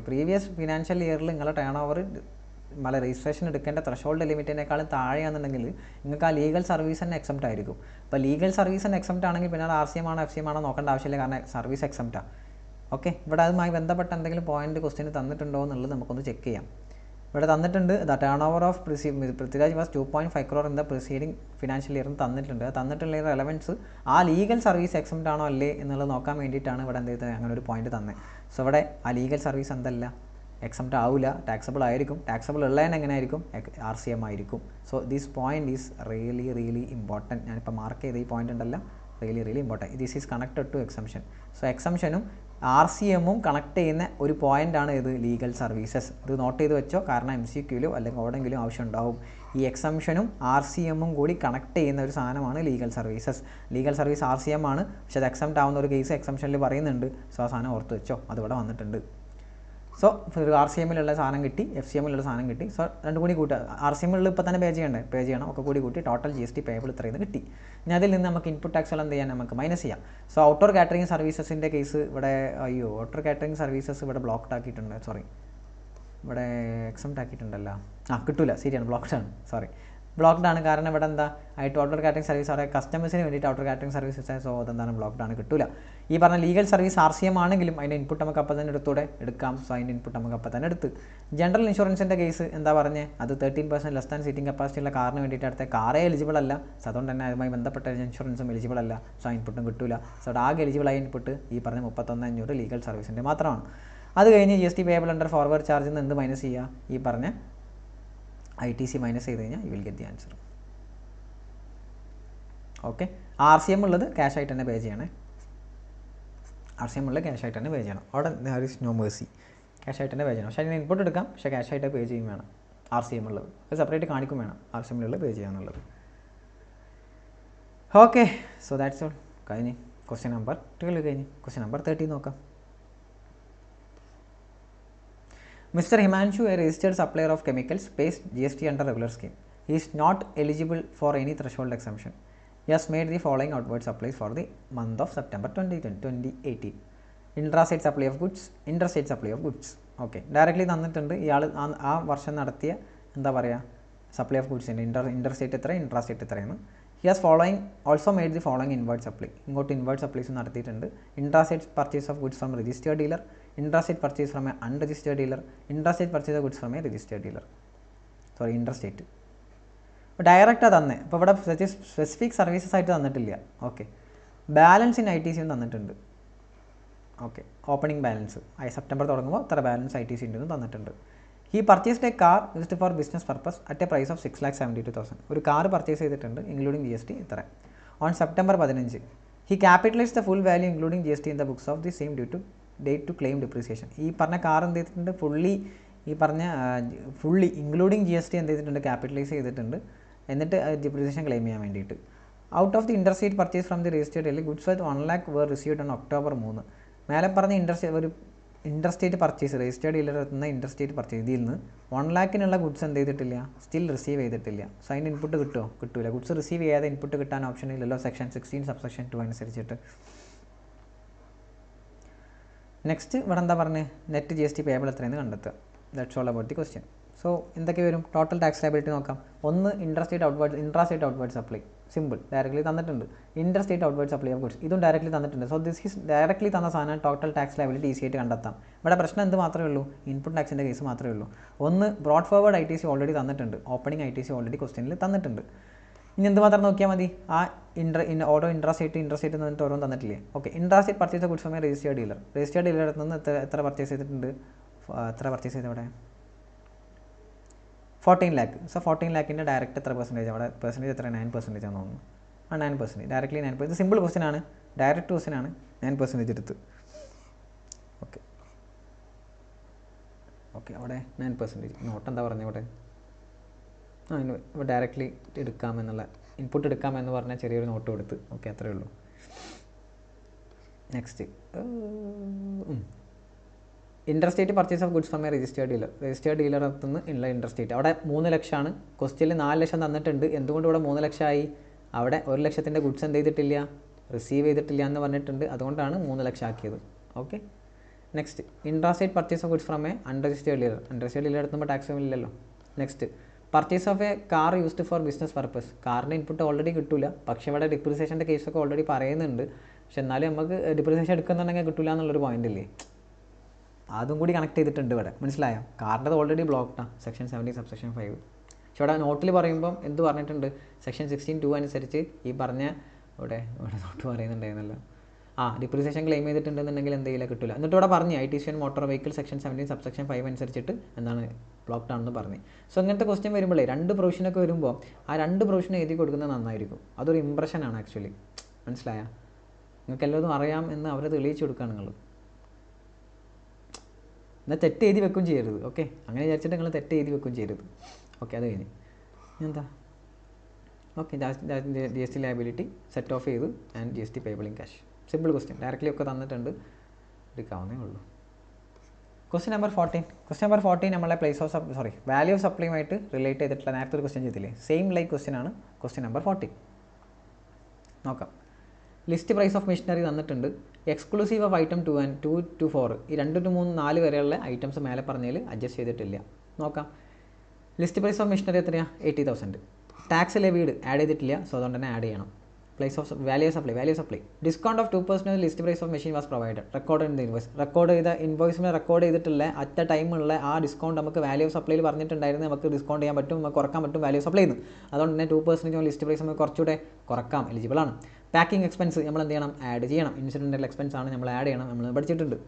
പ്രീവിയസ് ഫിനാൻഷ്യൽ ഇയറിൽ നിങ്ങളുടെ ടേൺ ഓവർ രജിസ്ട്രേഷൻ എടുക്കേണ്ട ത്രെഷോൾഡ് ലിമിറ്റിനേക്കാളും താഴെയാണെന്നുണ്ടെങ്കിൽ നിങ്ങൾക്ക് ആ ലീഗൽ സർവീസ് തന്നെ എക്സംപ്റ്റ് ആയിരിക്കും. അപ്പോൾ ലീഗൽ സർവീസ് തന്നെ എക്സംപ്റ്റ് ആണെങ്കിൽ പിന്നെ RCM ആണോ FCM ആണോ നോക്കേണ്ട ആവശ്യമില്ല, കാരണം സർവീസ് എക്സംപ്റ്റാണ്. ഓക്കെ, ഇവിടെ അതുമായി ബന്ധപ്പെട്ട എന്തെങ്കിലും പോയിന്റ് ക്വസ്റ്റ്യൻ തന്നിട്ടുണ്ടോ എന്നുള്ളത് നമുക്കൊന്ന് ചെക്ക് ചെയ്യാം. ഇവിടെ തന്നിട്ടുണ്ട്, the turn over of Prithviraj was 2.5 crore in the preceding financial year തന്നിട്ടുണ്ട്. തന്നിട്ടുള്ള റെലവൻസ് ആ ലീഗൽ സർവീസ് എക്സംപ്റ്റ് ആണോ അല്ലേ എന്നുള്ളത് നോക്കാൻ വേണ്ടിയിട്ടാണ് ഇവിടെ എന്ത് ചെയ്തത്, അങ്ങനെ ഒരു പോയിന്റ് തന്നെ. സോ ഇവിടെ ആ ലീഗൽ സർവീസ് എന്തല്ല, എക്സംപ്റ്റ് ആവില്ല, ടാക്സബിൾ ആയിരിക്കും. ടാക്സബിൾ ഉള്ളതിന് എങ്ങനെ ആയിരിക്കും, RCM ആയിരിക്കും. So this point is really important. ഞാനിപ്പോൾ മാർക്ക് ചെയ്ത ഈ പോയിന്റ് ഉണ്ടല്ലോ, really important. This is connected to exemption. So എക്സംഷനും RCMും കണക്ട് ചെയ്യുന്ന ഒരു പോയിൻ്റാണ് ഇത്, ലീഗൽ സർവീസസ്. ഇത് നോട്ട് ചെയ്ത് വെച്ചോ, കാരണം MCQയിലോ അല്ലെങ്കിൽ എവിടെയെങ്കിലും ആവശ്യം ഉണ്ടാവും. ഈ എക്സംഷനും RCMും കൂടി കണക്ട് ചെയ്യുന്ന ഒരു സാധനമാണ് legal services. Legal service RCM ആണ്, പക്ഷേ അത് എക്സംപ്റ്റ് ആവുന്ന ഒരു കേസ് എക്സംഷനിൽ പറയുന്നുണ്ട്. സോ ആ സാധനം ഓർത്ത് വെച്ചോ, അതിവിടെ വന്നിട്ടുണ്ട്. സോ ഒരു RCMലുള്ള സാധനം കിട്ടി, FCMലുള്ള സാധനം കിട്ടി. സോ രണ്ടും കൂടി കൂട്ടുക, RCMലുള്ള ഇപ്പോൾ തന്നെ പേ ചെയ്യണം, ഒക്കെ കൂടി കൂട്ടി ടോട്ടൽ GST പേയബിൾ ഇത്രയും കിട്ടി. ഇനി അതിൽ നിന്ന് നമുക്ക് ഇൻപുട്ട് ടാക്സുകൾ എന്ത് ചെയ്യാൻ, നമുക്ക് മൈനസ് ചെയ്യാം. സോ ഔട്ട്ഡോർ കാറ്ററിംഗ് സർവീസസിൻ്റെ കേസ് ഇവിടെ, ഔട്ട്ഡോർ കാറ്ററിംഗ് സർവീസസ് ഇവിടെ ബ്ലോക്ക്ഡ് ആക്കിയിട്ടുണ്ട്. ഇവിടെ എക്സംപ്റ്റ് ആക്കിയിട്ടുണ്ടല്ലോ, കിട്ടില്ല, ശരിയാണ്, ബ്ലോക്ക്ഡ് ആണ്. കാരണം ഇവിടെ എന്താ, ഔട്ട്ഡോർ കാറ്ററിംഗ് സർവീസ് അവിടെ കസ്റ്റമേഴ്സിന് വേണ്ടിയിട്ട് ഔട്ട്ഡോർ കാറ്ററിംഗ് സർവീസസ്. സോ അതെന്താണ്, ബ്ലോക്ക്ഡ് ആണ്, കിട്ടില്ല. ഈ പറഞ്ഞ ലീഗൽ സർവീസ് RCM ആണെങ്കിലും അതിൻ്റെ ഇൻപുട്ട് നമുക്ക് അപ്പം തന്നെ എടുക്കാം. സോ അതിൻ്റെ ഇൻപുട്ട് നമുക്ക് അപ്പം തന്നെ എടുത്ത്. ജനറൽ ഇൻഷുറൻസിൻ്റെ കേസ് എന്താ പറഞ്ഞത്, അത് 13% ലെസ് ദാൻ സീറ്റിംഗ് കപ്പാസിറ്റി ഉള്ള കാറിന് വേണ്ടിയിട്ട് അടുത്ത കാറേ എലിജിബിൾ അല്ല. സോ അതുകൊണ്ട് തന്നെ അതുമായി ബന്ധപ്പെട്ട ഇൻഷുറൻസും എലിജിബിൾ അല്ല. സോ ഇൻപുട്ടും കിട്ടില്ല. സോ ആകെ എലിജിബിൾ ആയ ഇൻപുട്ട് ഈ പറഞ്ഞ 31,500 ലീഗൽ സർവീസിൻ്റെ മാത്രമാണ്. അത് കഴിഞ്ഞ് GST പേയബിൾ അണ്ടർ ഫോർവേഡ് ചാർജിൽ നിന്ന് എന്ത് മൈനസ് ചെയ്യുക, ഈ പറഞ്ഞ ITC മൈനസ് ചെയ്ത് കഴിഞ്ഞാൽ you will get the answer. Okay, RCM ഉള്ളത് ക്യാഷ് ആയിട്ട് തന്നെ പേ ചെയ്യണേ. RCM ഉള്ളത് ക്യാഷ് ആയിട്ട് തന്നെ പേ ചെയ്യണം. അവിടെ there is no mercy, cash ആയിട്ട് തന്നെ പേ ചെയ്യണം. പക്ഷേ അതിന് ഇൻപുട്ട് എടുക്കാം, പക്ഷേ ക്യാഷ് ആയിട്ട് പേ ചെയ്യും വേണം. RCM ഉള്ളത് അത് സെപ്പറേറ്റ് കാണിക്കും വേണം, RCMലുള്ള പേ ചെയ്യാന്നുള്ളത്. Okay, so that's all. കഴിഞ്ഞ് ക്വസ്റ്റ്യൻ നമ്പർ 12 കഴിഞ്ഞ്. ക്വസ്റ്റ്യൻ നമ്പർ 13 നോക്കാം. Mr. Himanshu, a registered supplier of chemicals, pays GST under regular scheme. Is not eligible for any threshold exemption. Yes made the following outward supplies for the month of September 2018. Intrastate supply of goods, interstate supply of goods. Okay, directly തന്നിട്ടുണ്ട് ഇയാൾ ആ വർഷം നടത്തിയ എന്താ പറയുക supply of ഗുഡ്സിൻ്റെ interstate എത്ര, intrastate എത്രയാണ്. He has following also made the following inward supply. ഇങ്ങോട്ട് ഇൻവേർഡ് സപ്ലൈസ് നടത്തിയിട്ടുണ്ട്. Intrastate purchase of goods from registered dealer, intrastate purchase from a unregistered dealer, intrastate purchase of goods from a registered dealer, sorry interstate. ഇപ്പോൾ ഡയറക്റ്റാണ് തന്നെ, ഇപ്പോൾ ഇവിടെ specific services ആയിട്ട് തന്നിട്ടില്ല. Okay, balance in ITC തന്നിട്ടുണ്ട്. Okay, opening balance September തുടങ്ങുമ്പോൾ ഇത്ര ബാലൻസ് ITC ഉണ്ടെന്ന് തന്നിട്ടുണ്ട്. He purchased a car used for business purpose at a price of 6,72,000. ഒരു കാർ പർച്ചേസ് ചെയ്തിട്ടുണ്ട് ഇൻക്ലൂഡിംഗ് GST ഇത്ര. On September 15 he capitalise the full value including GST in the books of the same due to date to claim depreciation. ഈ പറഞ്ഞ car എന്ത് ചെയ്തിട്ടുണ്ട്, fully including GST എന്ത് ചെയ്തിട്ടുണ്ട്, capitalise ചെയ്തിട്ടുണ്ട്. എന്നിട്ട് ഡിപ്രീസിയേഷൻ ക്ലെയിം ചെയ്യാൻ വേണ്ടിയിട്ട്. Out of the interstate purchase from the registered dealer goods worth 1 lakh were received on October 3. മേലെ പറഞ്ഞ ഇൻട്രസ്റ്റേറ്റ് പർച്ചേസ് രജിസ്റ്റേർഡ് ഡീലർ എത്തുന്ന ഇൻട്രസ്റ്റേറ്റ് പർച്ചേസ് ഇതിൽ നിന്ന് 1 lakhനുള്ള ഗുഡ്സ് എന്ത് ചെയ്തിട്ടില്ല, സ്റ്റിൽ റിസീവ് ചെയ്തിട്ടില്ല. സോ അതിൻ്റെ ഇൻപുട്ട് കിട്ടുമോ, കിട്ടില്ല. ഗുഡ്സ് റിസീവ് ചെയ്യാതെ ഇൻപുട്ട് കിട്ടാൻ ഓപ്ഷൻ ഇല്ലല്ലോ സെക്ഷൻ 16 സബ്സെക്ഷൻ 2 അനുസരിച്ചിട്ട്. നെക്സ്റ്റ് ഇവിടെ എന്താ പറഞ്ഞത്, നെറ്റ് GST പേബിൾ എത്രയെന്ന് കണ്ടെത്തുക. That's all about the question. So എന്തൊക്കെ വരും, ടോട്ടൽ ടാക്സ് ലയബിലിറ്റി നോക്കാം. ഒന്ന് intrastate outward supply, simple directly തന്നിട്ടുണ്ട്. Interstate outward supply of goods ഇതും ഡയറക്റ്റ്ലി തന്നിട്ടുണ്ട്. സോ ദിസ് ഈസ് ഡയറക്റ്റ്ലി തന്ന സാധനം ടോട്ടൽ ടാക്സ് ലയബിലിറ്റി ഈസി ആയിട്ട് കണ്ടെത്താം. ഇവിടെ പ്രശ്നം എന്ത് മാത്രമേ ഉള്ളൂ, ഇൻപുട്ട് ടാക്സിൻ്റെ കേസ് മാത്രമേ ഉള്ളൂ. ഒന്ന് ബ്രോഡ് ഫോർവേഡ് ITC ഓൾറെഡി തന്നിട്ടുണ്ട്, ഓപ്പണിംഗ് ITC ഓൾറെഡി ക്വസ്റ്റ്യനിൽ തന്നിട്ടുണ്ട്. ഇനി എന്ത് മാത്രം നോക്കിയാൽ മതി, ആ ഓരോ ഇൻട്രാസ്റ്റേറ്റ് എന്ന് പറഞ്ഞിട്ട് ഓരോന്നും തന്നിട്ടില്ലേ. Okay, intrastate purchase of goods from registered dealer നിന്ന് എത്ര പർച്ചേസ് ചെയ്തിട്ടുണ്ട്, എത്ര പർച്ചേസ് ചെയ്ത് ഇവിടെ 14 lakh. സോ 14 lakhൻ്റെ ഡയറക്റ്റ് എത്ര പെർസെൻറ്റേജ്, അവിടെ പെർസെൻറ്റേജ് എത്ര 9% ആണെന്ന് തോന്നുന്നു. 9%, ഡയറക്റ്റ്ലി 9%. ഇത് സിമ്പിൾ ക്വസ്റ്റ്യൻ ആണ്, ഡയറക്റ്റ് ക്വസ്റ്റ്യൻ ആണ്, 9% എടുത്ത്. ഓക്കെ ഓക്കെ, അവിടെ 9%. നോട്ട് എന്താ പറഞ്ഞത് ഇവിടെ, ഇവിടെ ഡയറക്റ്റ്ലി എടുക്കാമെന്നുള്ള ഇൻപുട്ട് എടുക്കാമെന്ന് പറഞ്ഞാൽ ചെറിയൊരു നോട്ട് കൊടുത്ത്. ഓക്കെ, അത്രയേ ഉള്ളൂ. Next interstate purchase of goods from a registered ഡീലറിൽ നിന്ന് ഉള്ള ഇൻട്രസ്റ്റേറ്റ് അവിടെ 3 ലക്ഷമാണ്. ക്വസ്റ്റ്യനിൽ 4 ലക്ഷം തന്നിട്ടുണ്ട്. എന്തുകൊണ്ട് ഇവിടെ 3 ലക്ഷമായി, അവിടെ 1 ലക്ഷത്തിൻ്റെ ഗുഡ്സ് എന്ത് ചെയ്തിട്ടില്ല, റിസീവ് ചെയ്തിട്ടില്ല എന്ന് പറഞ്ഞിട്ടുണ്ട്. അതുകൊണ്ടാണ് 3 ലക്ഷം ആക്കിയത്. Okay, next intrastate purchase of goods from a unregistered dealer എടുത്തുമ്പോൾ ടാക്സ് ഇല്ലല്ലോ. Next purchase of a car used for business purpose. കാറിൻ്റെ ഇൻപുട്ട് ഓൾറെഡി കിട്ടില്ല, പക്ഷേ ഇവിടെ ഡിപ്രീസിയേഷൻ്റെ കേസൊക്കെ ഓൾറെഡി പറയുന്നുണ്ട്. പക്ഷെ എന്നാലും നമുക്ക് ഡിപ്രീസിയേഷൻ എടുക്കുന്നുണ്ടെങ്കിൽ കിട്ടില്ല എന്നുള്ളൊരു പോയിന്റ് ഇല്ലേ, അതും കൂടി കണക്ട് ചെയ്തിട്ടുണ്ട് ഇവിടെ. മനസ്സിലായോ, കാറിൻ്റെ ഓൾറെഡി ബ്ലോക്ക്ഡാണ് സെക്ഷൻ 17 സബ്സെക്ഷൻ 5. പക്ഷെ ഇവിടെ നോട്ടിൽ പറയുമ്പം എന്ത് പറഞ്ഞിട്ടുണ്ട്, സെക്ഷൻ 16(2) അനുസരിച്ച് ഈ പറഞ്ഞ ഇവിടെ നോട്ട് പറയുന്നുണ്ടായിരുന്നല്ലോ, ഡിപ്രീസിയേഷൻ ക്ലെയിം ചെയ്തിട്ടുണ്ടെന്നുണ്ടെങ്കിൽ എന്തെങ്കിലും കിട്ടില്ല. എന്നിട്ട് ഇവിടെ പറഞ്ഞു ITC and motor vehicle section 17 subsection 5 അനുസരിച്ചിട്ട് എന്താണ് ബ്ലോക്ക്ഡ് ആണെന്ന് പറഞ്ഞു. സോ ഇങ്ങനത്തെ ക്വസ്റ്റ്യൻ വരുമ്പോഴേ 2 പ്രൊവിഷനൊക്കെ വരുമ്പോൾ ആ 2 പ്രൊവിഷൻ എഴുതി കൊടുക്കുന്നത് നന്നായിരിക്കും. അതൊരു ഇമ്പ്രഷനാണ് ആക്ച്വലി. മനസ്സിലായ, നിങ്ങൾക്ക് എല്ലാതും അറിയാം എന്ന് അവരെ തെളിയിച്ചു കൊടുക്കുക നിങ്ങൾ. എന്നാൽ തെറ്റ് എഴുതി വെക്കും ചെയ്യരുത്. ഓക്കെ, അങ്ങനെ വിചാരിച്ചിട്ട് നിങ്ങൾ തെറ്റ് എഴുതി വെക്കും ചെയ്യരുത്. ഓക്കെ, അത് കഴിഞ്ഞ് എന്താ okay, GST liability set off ചെയ്ത് and GST payable in cash. Simple question, directly ഒക്കെ തന്നിട്ടുണ്ട്, എടുക്കാവുന്നേ ഉള്ളൂ. ക്വസ്റ്റ്യൻ നമ്പർ 14 നമ്മളെ വാല്യൂ ഓഫ് സപ്ലൈയുമായിട്ട് റിലേറ്റ് ചെയ്തിട്ടുള്ള നേരത്തെ ഒരു ക്വസ്റ്റ്യൻ ചെയ്തില്ലേ, സെയിം ലൈക്ക് ക്വസ്റ്റ്യൻ ആണ്. ക്വസ്റ്റ്യൻ നമ്പർ 14 നോക്കാം. ലിസ്റ്റ് പ്രൈസ് ഓഫ് മെഷീനറി തന്നിട്ടുണ്ട്. Exclusive of item 2 and 2 to 4 ഈ 2 to 3 4 വരെയുള്ള ഐറ്റംസ് മേലെ പറഞ്ഞതിൽ അഡ്ജസ്റ്റ് ചെയ്തിട്ടില്ല. നോക്കാം. ലിസ്റ്റ് പ്രൈസ് ഓഫ് മെഷീനറി എത്രയാണ്, 80,000. ടാക്സ് ലെവീഡ് ആഡ് ചെയ്തിട്ടില്ല, സോ അതുകൊണ്ട് തന്നെ ആഡ് ചെയ്യണം. Value supply discount of 2% list price of machine was provided. Record ചെയ്ത ഇൻവോയ്സിൽ റെക്കോർഡ് ചെയ്തിട്ടുള്ള അറ്റ് ടൈമുള്ള ആ ഡിസ്കൗണ്ട് നമുക്ക് വാല്യൂ ഓഫ് സപ്ലൈയിൽ പറഞ്ഞിട്ടുണ്ടായിരുന്നു, നമുക്ക് ഡിസ്കൗണ്ട് ചെയ്യാൻ പറ്റും, നമുക്ക് കുറക്കാൻ പറ്റും വാല്യൂ ഓഫ് സപ്ലൈ നിന്ന്. അതുകൊണ്ട് തന്നെ 2% ലിസ്റ്റ് പ്രൈസ് നമുക്ക് കുറച്ചുകൂടെ കുറക്കാം, എലിജിബിൾ ആണ്. പാക്കിംഗ് എക്സ്പെൻസ് നമ്മൾ എന്ത് ചെയ്യണം, ആഡ് ചെയ്യണം. ഇൻസിഡൻറ്റൽ എക്സ്പെൻസ് ആണ്, നമ്മൾ ആഡ് ചെയ്യണം, നമ്മൾ പഠിച്ചിട്ടുണ്ട്.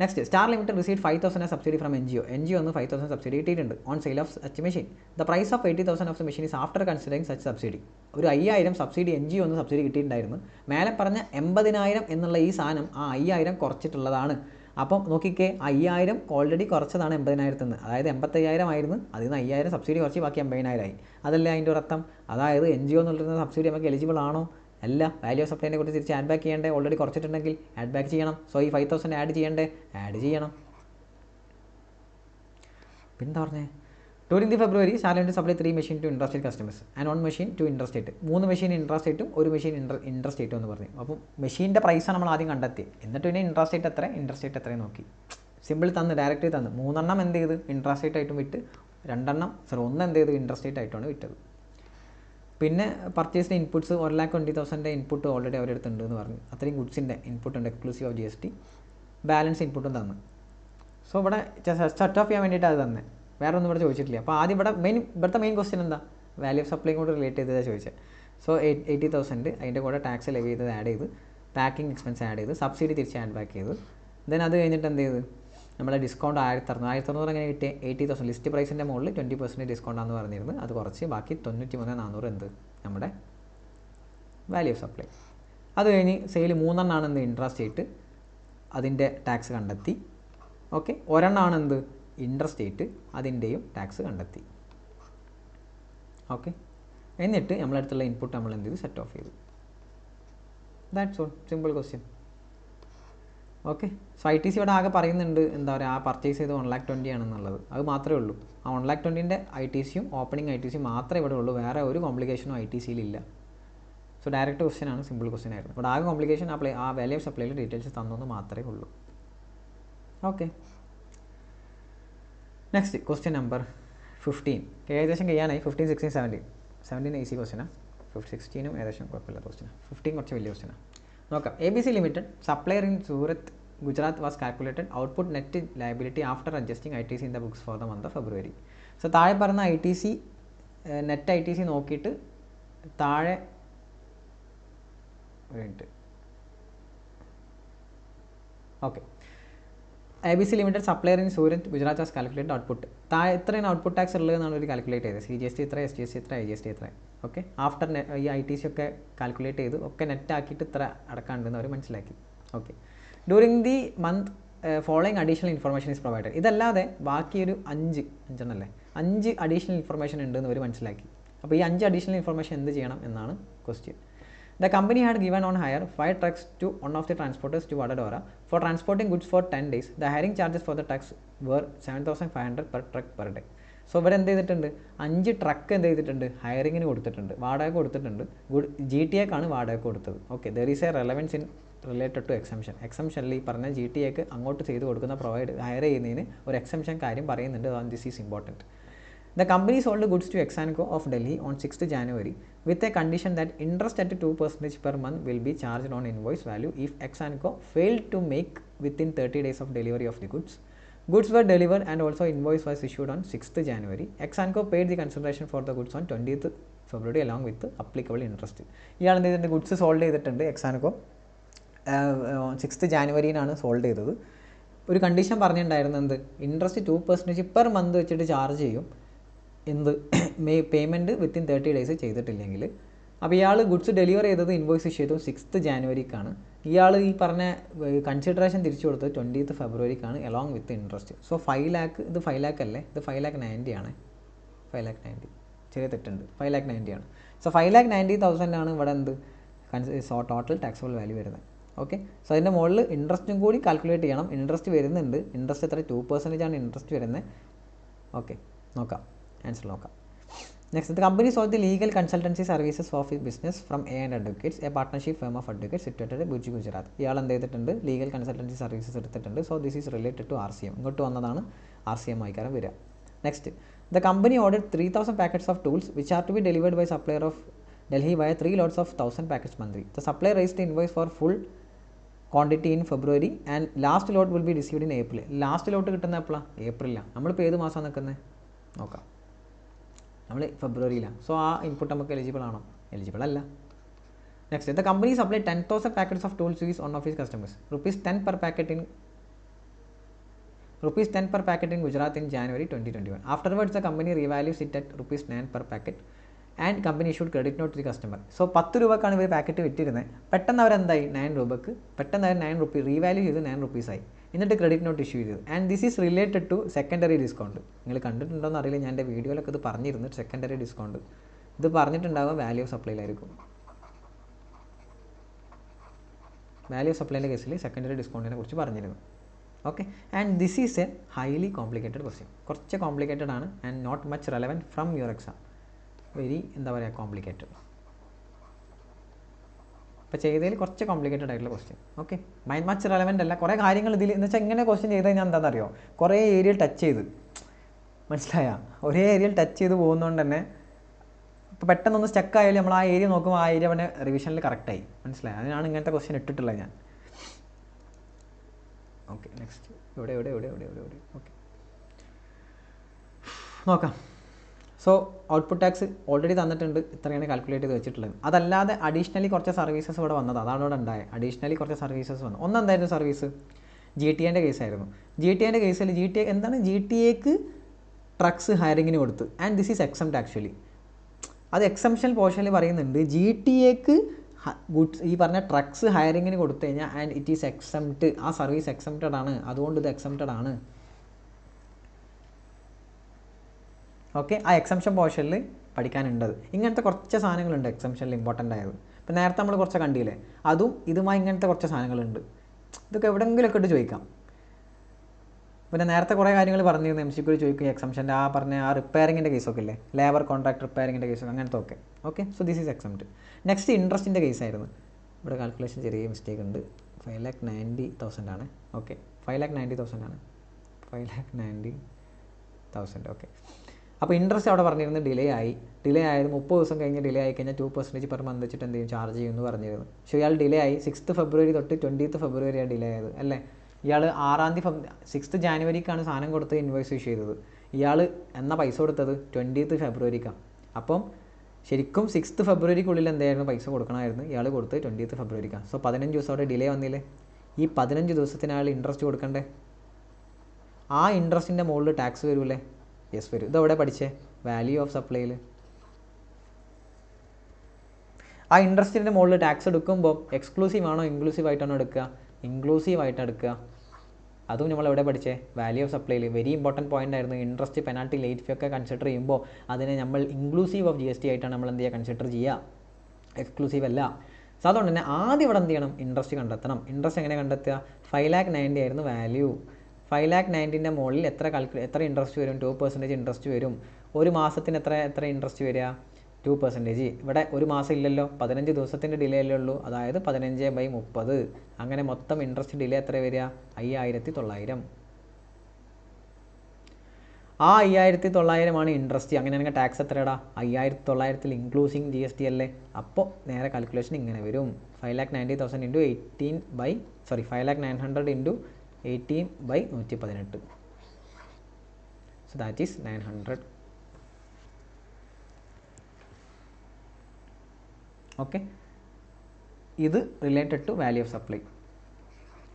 Next, star limited receive 5,000 subsidy from NGO ഒന്ന് 5,000 സബ്സിഡി കിട്ടിയിട്ടുണ്ട് on sale of such machine. The price of 80,000 of the machine is after considering such subsidy. ഒരു 5,000 സബ്സിഡി NGO ഒന്ന് സബ്സിഡി കിട്ടിയിട്ടുണ്ടായിരുന്നു. മേലെ പറഞ്ഞ 80,000 എന്നുള്ള ഈ സാധനം ആ 5,000 കുറച്ചിട്ടുള്ളതാണ്. അപ്പം നോക്കിക്കേ, 5,000 ഓൾറെഡി കുറച്ചതാണ് 80,000 നിന്ന്. അതായത് 85,000 ആയിരുന്നു, അതിൽ നിന്ന് 5,000 സബ്സിഡി കുറച്ച് ബാക്കി 80,000 ആയി. അതല്ലേ അതിൻ്റെ ഒരു അർത്ഥം. അതായത് NGO എന്നുള്ള സബ്സിഡി നമുക്ക് എലിജിബിൾ ആണോ, അല്ല. വാല്യൂ ഓഫ് സപ്ലൈനെ കുറിച്ച് തിരിച്ച് ആഡ് ബാക്ക് ചെയ്യേണ്ടേ, ഓൾറെഡി കുറച്ചിട്ടുണ്ടെങ്കിൽ ആഡ് ബാക്ക് ചെയ്യണം. സോ ഈ 5,000 ആഡ് ചെയ്യണം. പിന്നെന്താ പറഞ്ഞേ, during the February start supply 3 machine to intrastate customers and 1 machine to interstate. 3 machine ഇൻട്രസ്റ്റേറ്റും 1 മെഷീൻ ഇൻട്രസ്റ്റേറ്റും എന്ന് പറഞ്ഞു. അപ്പം മെഷീൻ്റെ പ്രൈസാണ് നമ്മൾ ആദ്യം കണ്ടെത്തി. എന്നിട്ട് പിന്നെ ഇൻട്രസ്റ്റേറ്റ് എത്രയും നോക്കി. സിമ്പിൾ തന്ന് ഡയറക്റ്റ് തന്ന് 3 എന്ത് ചെയ്ത് ഇൻട്രസ്റ്റേറ്റ് ആയിട്ടും വിറ്റ്, 1 എന്ത് ചെയ്ത് ഇൻട്രസ്റ്റേറ്റ് ആയിട്ടാണ് വിറ്റത്. പിന്നെ പർച്ചേസിൻ്റെ ഇൻപുട്സ് 1,20,000 ഇൻപുട്ട് ഓൾറെഡി അവരെടുത്തുണ്ട് എന്ന് പറഞ്ഞു. അത്രയും ഗുഡ്സിൻ്റെ ഇൻപുട്ട് ഉണ്ട് എക്സ്ക്ലൂസീവ് ഓഫ് GST. ബാലൻസ് ഇൻപുട്ടും തന്നു. സോ ഇവിടെ സെറ്റ് ഓഫ് ചെയ്യാൻ വേണ്ടിയിട്ട് അത് തന്നെ, വേറെ ഒന്നും ഇവിടെ ചോദിച്ചിട്ടില്ല. അപ്പോൾ ആദ്യം ഇവിടുത്തെ മെയിൻ ക്വസ്റ്റ്യൻ എന്താ, വാല്യൂ ഓഫ് സപ്ലൈയും കൂടെ റിലേറ്റ് ചെയ്തതാണ് ചോദിച്ചത്. സോ 80,000 അതിൻ്റെ കൂടെ ടാക്സ് ലെവി ചെയ്തത് ആഡ് ചെയ്ത്, പാക്കിംഗ് എക്സ്പെൻസ് ആഡ് ചെയ്ത്, സബ്സിഡി തിരിച്ച് ആഡ് ബാക്ക് ചെയ്ത്, ദെൻ അത് കഴിഞ്ഞിട്ട് എന്ത് ചെയ്ത് നമ്മളെ ഡിസ്കൗണ്ട് 1,600 എങ്ങനെ കിട്ടിയ 80,000 ലിസ്റ്റ് പ്രൈസിൻ്റെ മുകളിൽ 20% ഡിസ്കൗണ്ടാണെന്ന് പറഞ്ഞിരുന്നു. അത് കുറച്ച് ബാക്കി 93,400 എന്ത് നമ്മുടെ വാല്യൂ ഓഫ് സപ്ലൈ. അത് കഴിഞ്ഞ് സെയിൽ 3 എന്ത് ഇൻട്രസ്റ്റേറ്റ്, അതിൻ്റെ ടാക്സ് കണ്ടെത്തി. ഓക്കെ, 1 എന്ത് ഇൻട്രസ്റ്റേറ്റ്, അതിൻ്റെയും ടാക്സ് കണ്ടെത്തി. ഓക്കെ, എന്നിട്ട് നമ്മളടുത്തുള്ള ഇൻപുട്ട് നമ്മൾ എന്ത് ചെയ്തു, സെറ്റ് ഓഫ് ചെയ്തു. That's all, simple question. Okay, so ITC ഇവിടെ ആകെ പറയുന്നുണ്ട് എന്താ പറയുക, ആ പർച്ചേസ് ചെയ്ത് 1,20,000 ആണെന്നുള്ളത്. അത് മാത്രമേ ഉള്ളൂ. ആ 1,20,000 ITCയും ഓപ്പണിംഗ് ITC മാത്രമേ ഇവിടെ ഉള്ളൂ. വേറെ ഒരു കോംപ്ലിക്കേഷനും ITCയിലില്ല. സോ ഡയറക്റ്റ് ക്വസ്റ്റ്യൻ ആണ്, സിമ്പിൾ ക്വസ്റ്റ്യൻ ആയിരുന്നു. ഇവിടെ ആകെ കോംപ്ലിക്കേഷൻ ആ വാല്യൂ ഓഫ് സപ്ലൈയിൽ ഡീറ്റെയിൽസ് തന്നെന്ന് മാത്രമേ ഉള്ളൂ. Okay, next question number 15. ഏകദേശം ചെയ്യാനായി. 15, 16, 17 ഈസി ക്വസ്റ്റ്യനാണ്. 16 ഏകദേശം കുഴപ്പമില്ലാത്ത ക്വസ്റ്റ്യനാണ്. 15 കുറച്ച് വലിയ ക്വസ്റ്റ്യനാണ്. നോക്കാം. ABC limited supplier in Surat Gujarat was calculated output net liability after adjusting ITC in the books for the month of February. So താഴെ പറഞ്ഞ ITC നെറ്റ് ITC നോക്കിയിട്ട് താഴെ okay, ABC limited supplier in Surat Gujarat was calculated output. താഴെ എത്രയാണ് output tax ഉള്ളതെന്നാണ് ഒരു calculate ചെയ്തത്. CGST എത്ര, SGST എത്ര, IGST എത്ര. ഓക്കെ, ആഫ്റ്റർ ഈ ITC ഒക്കെ കാൽക്കുലേറ്റ് ചെയ്ത് ഒക്കെ നെറ്റ് ആക്കിയിട്ട് ഇത്ര അടക്കാണ്ടെന്ന് അവർ മനസ്സിലാക്കി. Okay, during the month following additional information is provided. ഇതല്ലാതെ ബാക്കി ഒരു 5 അഡീഷണൽ ഇൻഫർമേഷൻ ഉണ്ടെന്ന് അവർ മനസ്സിലാക്കി. അപ്പോൾ ഈ 5 അഡീഷണൽ ഇൻഫർമേഷൻ എന്ത് ചെയ്യണം എന്നാണ് question. The company had given on hire 5 trucks to one of the transporters to Vadodara for transporting goods for 10 days. The hiring charges for the trucks were 7,500 per truck per day. So ഇവിടെ എന്ത് ചെയ്തിട്ടുണ്ട്, 5 truck എന്ത് ചെയ്തിട്ടുണ്ട്, ഹയറിങ്ങിന് കൊടുത്തിട്ടുണ്ട്, വാടക കൊടുത്തിട്ടുണ്ട്. GTAക്കാണ് വാടക കൊടുത്തത്. Okay, there is a relevance in related to exemption. എക്സംഷനിൽ ഈ പറഞ്ഞ GTAക്ക് അങ്ങോട്ട് ചെയ്ത് കൊടുക്കുന്ന ഹയർ ചെയ്യുന്നതിന് ഒരു എക്സംഷൻ കാര്യം പറയുന്നുണ്ട്. This is important. The company sold goods to Exanco of Delhi on 6th January with a condition that interest at 2% per month will be charged on invoice value if Exanco failed to make within 30 days of delivery of the goods. Goods were delivered and also invoice was issued on 6th January. Exanco paid the consideration for the goods on 20th February along with the applicable interest. ഇയാൾ എന്ത് ചെയ്തിട്ടുണ്ട്, goods sold ചെയ്തിട്ടുണ്ട്. Exanco 6th ജാനുവരിയിലാണ് sold ചെയ്തത്. ഒരു condition പറഞ്ഞിട്ടുണ്ടായിരുന്നു, എന്ത്, interest 2% per month വെച്ചിട്ട് charge ചെയ്യും, എന്ത് പേയ്മെൻറ്റ് വിത്തിൻ 30 ഡേയ്സ് ചെയ്തിട്ടില്ലെങ്കിൽ. അപ്പോൾ ഇയാൾ ഗുഡ്സ് ഡെലിവർ ചെയ്തത്, ഇൻവോയ്സ് ഇഷ്യൂ ചെയ്തത് 6th ജാനുവരിക്കാണ്. ഇയാൾ ഈ പറഞ്ഞ കൺസിഡറേഷൻ തിരിച്ചു കൊടുത്തത് 20th ഫെബ്രുവരിക്കാണ് along with interest. So 5 lakh, ഇത് 5 lakh അല്ലേ, ഇത് 5,90,000 ആണ്. 5,90,000 ചെറിയ തെറ്റുണ്ട്, 5,90,000 ആണ്. സോ 5,90,000 ആണ് ഇവിടെ എന്ത് ടോട്ടൽ ടാക്സബിൾ വാല്യൂ വരുന്നത്. ഓക്കെ, സോ അതിൻ്റെ മുകളിൽ ഇൻട്രസ്റ്റും കൂടി കാൽക്കുലേറ്റ് ചെയ്യണം. ഇൻട്രസ്റ്റ് വരുന്നുണ്ട്. ഇൻട്രസ്റ്റ് എത്ര, 2% ആണ് ഇൻട്രസ്റ്റ് വരുന്നത്. ഓക്കെ, നോക്കാം, ആൻസർ നോക്കാം. Next, the company sold the legal consultancy services of its business from A&A advocates, a partnership firm of advocates situated Bhuj, Gujarat. ഇയാൾ എന്ത് ചെയ്തിട്ടുണ്ട്, ലീഗൽ കൺസൾട്ടൻസി സർവീസസ് എടുത്തിട്ടുണ്ട്. So this is related to RCM. ഇങ്ങോട്ട് വന്നതാണ് RCM ആയിക്കാരം വരിക. Next, the company ordered 3,000 packets of tools which are to be delivered by supplier of Delhi via 3 lots of 1,000 packets monthly. The supplier raised the invoice for full quantity in February and last lot will be received in April. Last lot കിട്ടുന്ന എപ്പോഴാണ്, ഏപ്രിലാണ്. നമ്മളിപ്പോൾ ഏത് മാസമാണ് നിൽക്കുന്നത് നോക്കാം, നമ്മൾ ഫെബ്രുവരിയിലാണ്. സോ ആ ഇൻപുട്ട് നമുക്ക് എലിജിബിൾ ആണോ, എലിജിബിൾ അല്ല. Next, the company supply 10,000 packets of tools to his one of his customers, ₹10 per packet in Gujarat in January 2021. Afterwards, the company revalues it at ₹9 per packet and company issued credit note to the customer. So 10 രൂപക്കാണ് ഇവർ packet വിറ്റിരുന്നത്. പെട്ടെന്ന് അവരെന്തായി, 9 രൂപക്ക് പെട്ടെന്ന് അവർ 9 രൂപ revalue ചെയ്ത് 9 rupees-ആയി. എന്നിട്ട് credit note issue ചെയ്തത്. And this is related to secondary discount. നിങ്ങൾ കണ്ടിട്ടുണ്ടോ എന്ന് അറിയില്ല, ഞാൻ എൻ്റെ വീഡിയോയിലൊക്കെ ഇത് പറഞ്ഞിരുന്നു. സെക്കൻഡറി ഡിസ്കൗണ്ട് ഇത് പറഞ്ഞിട്ടുണ്ടാവുക വാല്യൂ ഓഫ് സപ്ലൈയിലായിരിക്കും. വാല്യൂ ഓഫ് സപ്ലൈൻ്റെ കേസിൽ സെക്കൻഡറി ഡിസ്കൗണ്ടിനെ കുറിച്ച് പറഞ്ഞിരുന്നു. Okay, and this is a highly complicated question. കുറച്ച് കോംപ്ലിക്കേറ്റഡ് ആണ് and not much relevant from your exam. Very എന്താ പറയുക കോംപ്ലിക്കേറ്റഡ്. ഇപ്പോൾ ചെയ്തതിൽ കുറച്ച് കോംപ്ലിക്കേറ്റഡ് ആയിട്ടുള്ള ക്വസ്റ്റ്യൻ. ഓക്കെ, മച്ച് റെലവൻ്റ് അല്ല. കുറേ കാര്യങ്ങൾ ഇതിൽ എന്ന് വെച്ചാൽ ഇങ്ങനെ ക്വസ്റ്റ്യൻ ചെയ്ത് കഴിഞ്ഞാൽ എന്താണെന്ന് അറിയോ, കുറേ ഏരിയയിൽ ടച്ച് ചെയ്ത് മനസ്സിലായ, ഒരേ ഏരിയയിൽ ടച്ച് ചെയ്ത് പോകുന്നതുകൊണ്ട് തന്നെ ഇപ്പോൾ പെട്ടെന്നൊന്ന് സ്റ്റക്ക് ആയാലും നമ്മൾ ആ ഏരിയ നോക്കുമ്പോൾ ആ ഏരിയ പിന്നെ റിവിഷനിൽ കറക്റ്റായി. മനസ്സിലായി, അതിനാണ് ഇങ്ങനത്തെ ക്വസ്റ്റ്യൻ ഇട്ടിട്ടുള്ളത് ഞാൻ. ഓക്കെ, നെക്സ്റ്റ് ഇവിടെ ഓക്കെ നോക്കാം. സോ ഔട്ട്പുട്ട് ടാക്സ് ഓൾറെഡി തന്നിട്ടുണ്ട്, ഇത്രയാണ് കാൽക്കുലേറ്റ് ചെയ്ത് വെച്ചിട്ടുള്ളത്. അതല്ലാതെ അഡീഷണലി കുറച്ച് സർവീസസ് ഇവിടെ വന്നത്, അതാണ് ഇവിടെ ഉണ്ടായത്. അഡീഷണലി കുറച്ച് സർവീസസ് വന്നു. ഒന്നെന്തായിരുന്നു സർവീസ്? GTA കേസായിരുന്നു. GTA കേസിൽ GTA ട്രക്സ് ഹയറിങ്ങിന് കൊടുത്ത്, and this is exempt actually. അത് എക്സംഷൻ പോർഷനിൽ പറയുന്നുണ്ട് GTA ഗുഡ്സ് ഈ പറഞ്ഞ ട്രക്സ് ഹയറിങ്ങിന് കൊടുത്തു കഴിഞ്ഞാൽ ആൻഡ് ഇറ്റ് ഈസ് എക്സംപ്റ്റ്, ആ സർവീസ് എക്സംപ്റ്റഡ് ആണ്, അതുകൊണ്ട് ഇത് എക്സംപ്റ്റഡ് ആണ്. ഓക്കെ, ആ എക്സംഷൻ പോർഷനിൽ പഠിക്കാനുണ്ടത്. ഇങ്ങനത്തെ കുറച്ച് സാധനങ്ങളുണ്ട് എക്സംഷനിൽ ഇമ്പോർട്ടൻ്റ് ആയത്. ഇപ്പം നേരത്തെ നമ്മൾ കുറച്ച് കണ്ടില്ലേ, അതും ഇതുമായി ഇങ്ങനത്തെ കുറച്ച് സാധനങ്ങളുണ്ട്. ഇതൊക്കെ എവിടെയെങ്കിലുമൊക്കെ ഇട്ട് ചോദിക്കാം. പിന്നെ നേരത്തെ കുറേ കാര്യങ്ങൾ പറഞ്ഞിരുന്നു MCQ ചോദിക്കുക, എക്സംഷൻ്റെ ആ പറഞ്ഞ ആ റിപ്പയറിങ്ങിൻ്റെ കേസൊക്കെ ഇല്ലേ, ലേബർ കോൺട്രാക്ട് റിപ്പയറിങ്ങിൻ്റെ കേസൊക്കെ, അങ്ങനത്തെ ഒക്കെ. Okay, so this is exempt. Next ഇൻട്രസ്റ്റിൻ്റെ കേസായിരുന്നു. ഇവിടെ കാൽക്കുലേഷൻ ചെറിയ മിസ്റ്റേക്ക് ഉണ്ട്. 5,90,000 ആണ്. ഓക്കെ, 5,90,000 ആണ്. 5,90,000. ഓക്കെ, അപ്പോൾ ഇൻട്രസ്റ്റ് അവിടെ പറഞ്ഞിരുന്നത് ഡിലേ ആയത് 30 ദിവസം കഴിഞ്ഞ് ഡിലേ ആയി കഴിഞ്ഞാൽ 2% പെർ മന്ത് വെച്ചിട്ട് എന്ത് ചെയ്യും, ചാർജ് ചെയ്യുമെന്ന് പറഞ്ഞിരുന്നു. പക്ഷേ ഇയാൾ ഡിലേ ആയി 6th February തൊട്ട് 20th February ഡിലേ ആയത് അല്ലേ. ഇയാൾ 6th Januaryക്കാണ് സാധനം കൊടുത്ത് ഇൻവോയ്സ് ഇഷ്യൂ ചെയ്തത്. ഇയാൾ എന്നാ പൈസ കൊടുത്തത് 20th Februaryക്കാണ്. അപ്പം ശരിക്കും 6th Februaryക്കുള്ളിൽ എന്തായിരുന്നു പൈസ കൊടുക്കണമായിരുന്നു, ഇയാൾ കൊടുത്ത് 20th Februaryക്കാണ്. സോ 15 ദിവസം അവിടെ ഡിലേ വന്നില്ലേ. ഈ 15 ദിവസത്തിന് അയാൾ ഇൻട്രസ്റ്റ് കൊടുക്കണ്ടേ? ആ ഇൻട്രസ്റ്റിൻ്റെ മുകളിൽ ടാക്സ് വരൂലേ? യെസ് വരും. ഇതെവിടെ പഠിച്ചേ? വാല്യൂ ഓഫ് സപ്ലൈയിൽ. ആ ഇൻട്രസ്റ്റിൻ്റെ മുകളിൽ ടാക്സ് എടുക്കുമ്പോൾ എക്സ്ക്ലൂസീവ് ആണോ ഇൻക്ലൂസീവ് ആയിട്ടാണോ എടുക്കുക? ഇൻക്ലൂസീവ് ആയിട്ട് എടുക്കുക. അതും നമ്മൾ എവിടെ പഠിച്ചേ? വാല്യൂ ഓഫ് സപ്ലൈയിൽ. വെരി ഇമ്പോർട്ടൻറ്റ് പോയിൻ്റ് ആയിരുന്നു. ഇൻട്രസ്റ്റ്, പെനാൽറ്റി, ലേറ്റ് ഫീ ഒക്കെ കൺസിഡർ ചെയ്യുമ്പോൾ അതിനെ നമ്മൾ ഇൻക്ലൂസീവ് ഓഫ് GST ആയിട്ടാണ് നമ്മൾ എന്ത് ചെയ്യുക, കൺസിഡർ ചെയ്യുക, എക്സ്ക്ലൂസീവ് അല്ല. സോ അതുകൊണ്ട് തന്നെ ആദ്യം ഇവിടെ എന്ത് ചെയ്യണം, ഇൻട്രസ്റ്റ് കണ്ടെത്തണം. ഇൻട്രസ്റ്റ് എങ്ങനെ കണ്ടെത്തുക? 5,90,000 ആയിരുന്നു വാല്യൂ. 5,90,000ൻ്റെ മുകളിൽ എത്ര ഇൻട്രസ്റ്റ് വരും? 2% ഇൻട്രസ്റ്റ് വരും. ഒരു മാസത്തിന് എത്ര ഇൻട്രസ്റ്റ് വരിക? 2%. ഇവിടെ ഒരു മാസം ഇല്ലല്ലോ, 15 ദിവസത്തിൻ്റെ ഡിലേ അല്ലേ ഉള്ളൂ. അതായത് 15/30. അങ്ങനെ മൊത്തം ഇൻട്രസ്റ്റ് ഡിലേ എത്ര വരിക? 5,900. ആ 5,900 ഇൻട്രസ്റ്റ്. അങ്ങനെയാണെങ്കിൽ ടാക്സ് എത്രയടാ? 5,900 ഇൻക്ലൂസിങ് GST അല്ലേ. അപ്പോൾ നേരെ കാൽക്കുലേഷൻ ഇങ്ങനെ വരും. 5,90,000 into 5,900 into 18/118. So that is 900. Okay, ഇത് related to value of supply.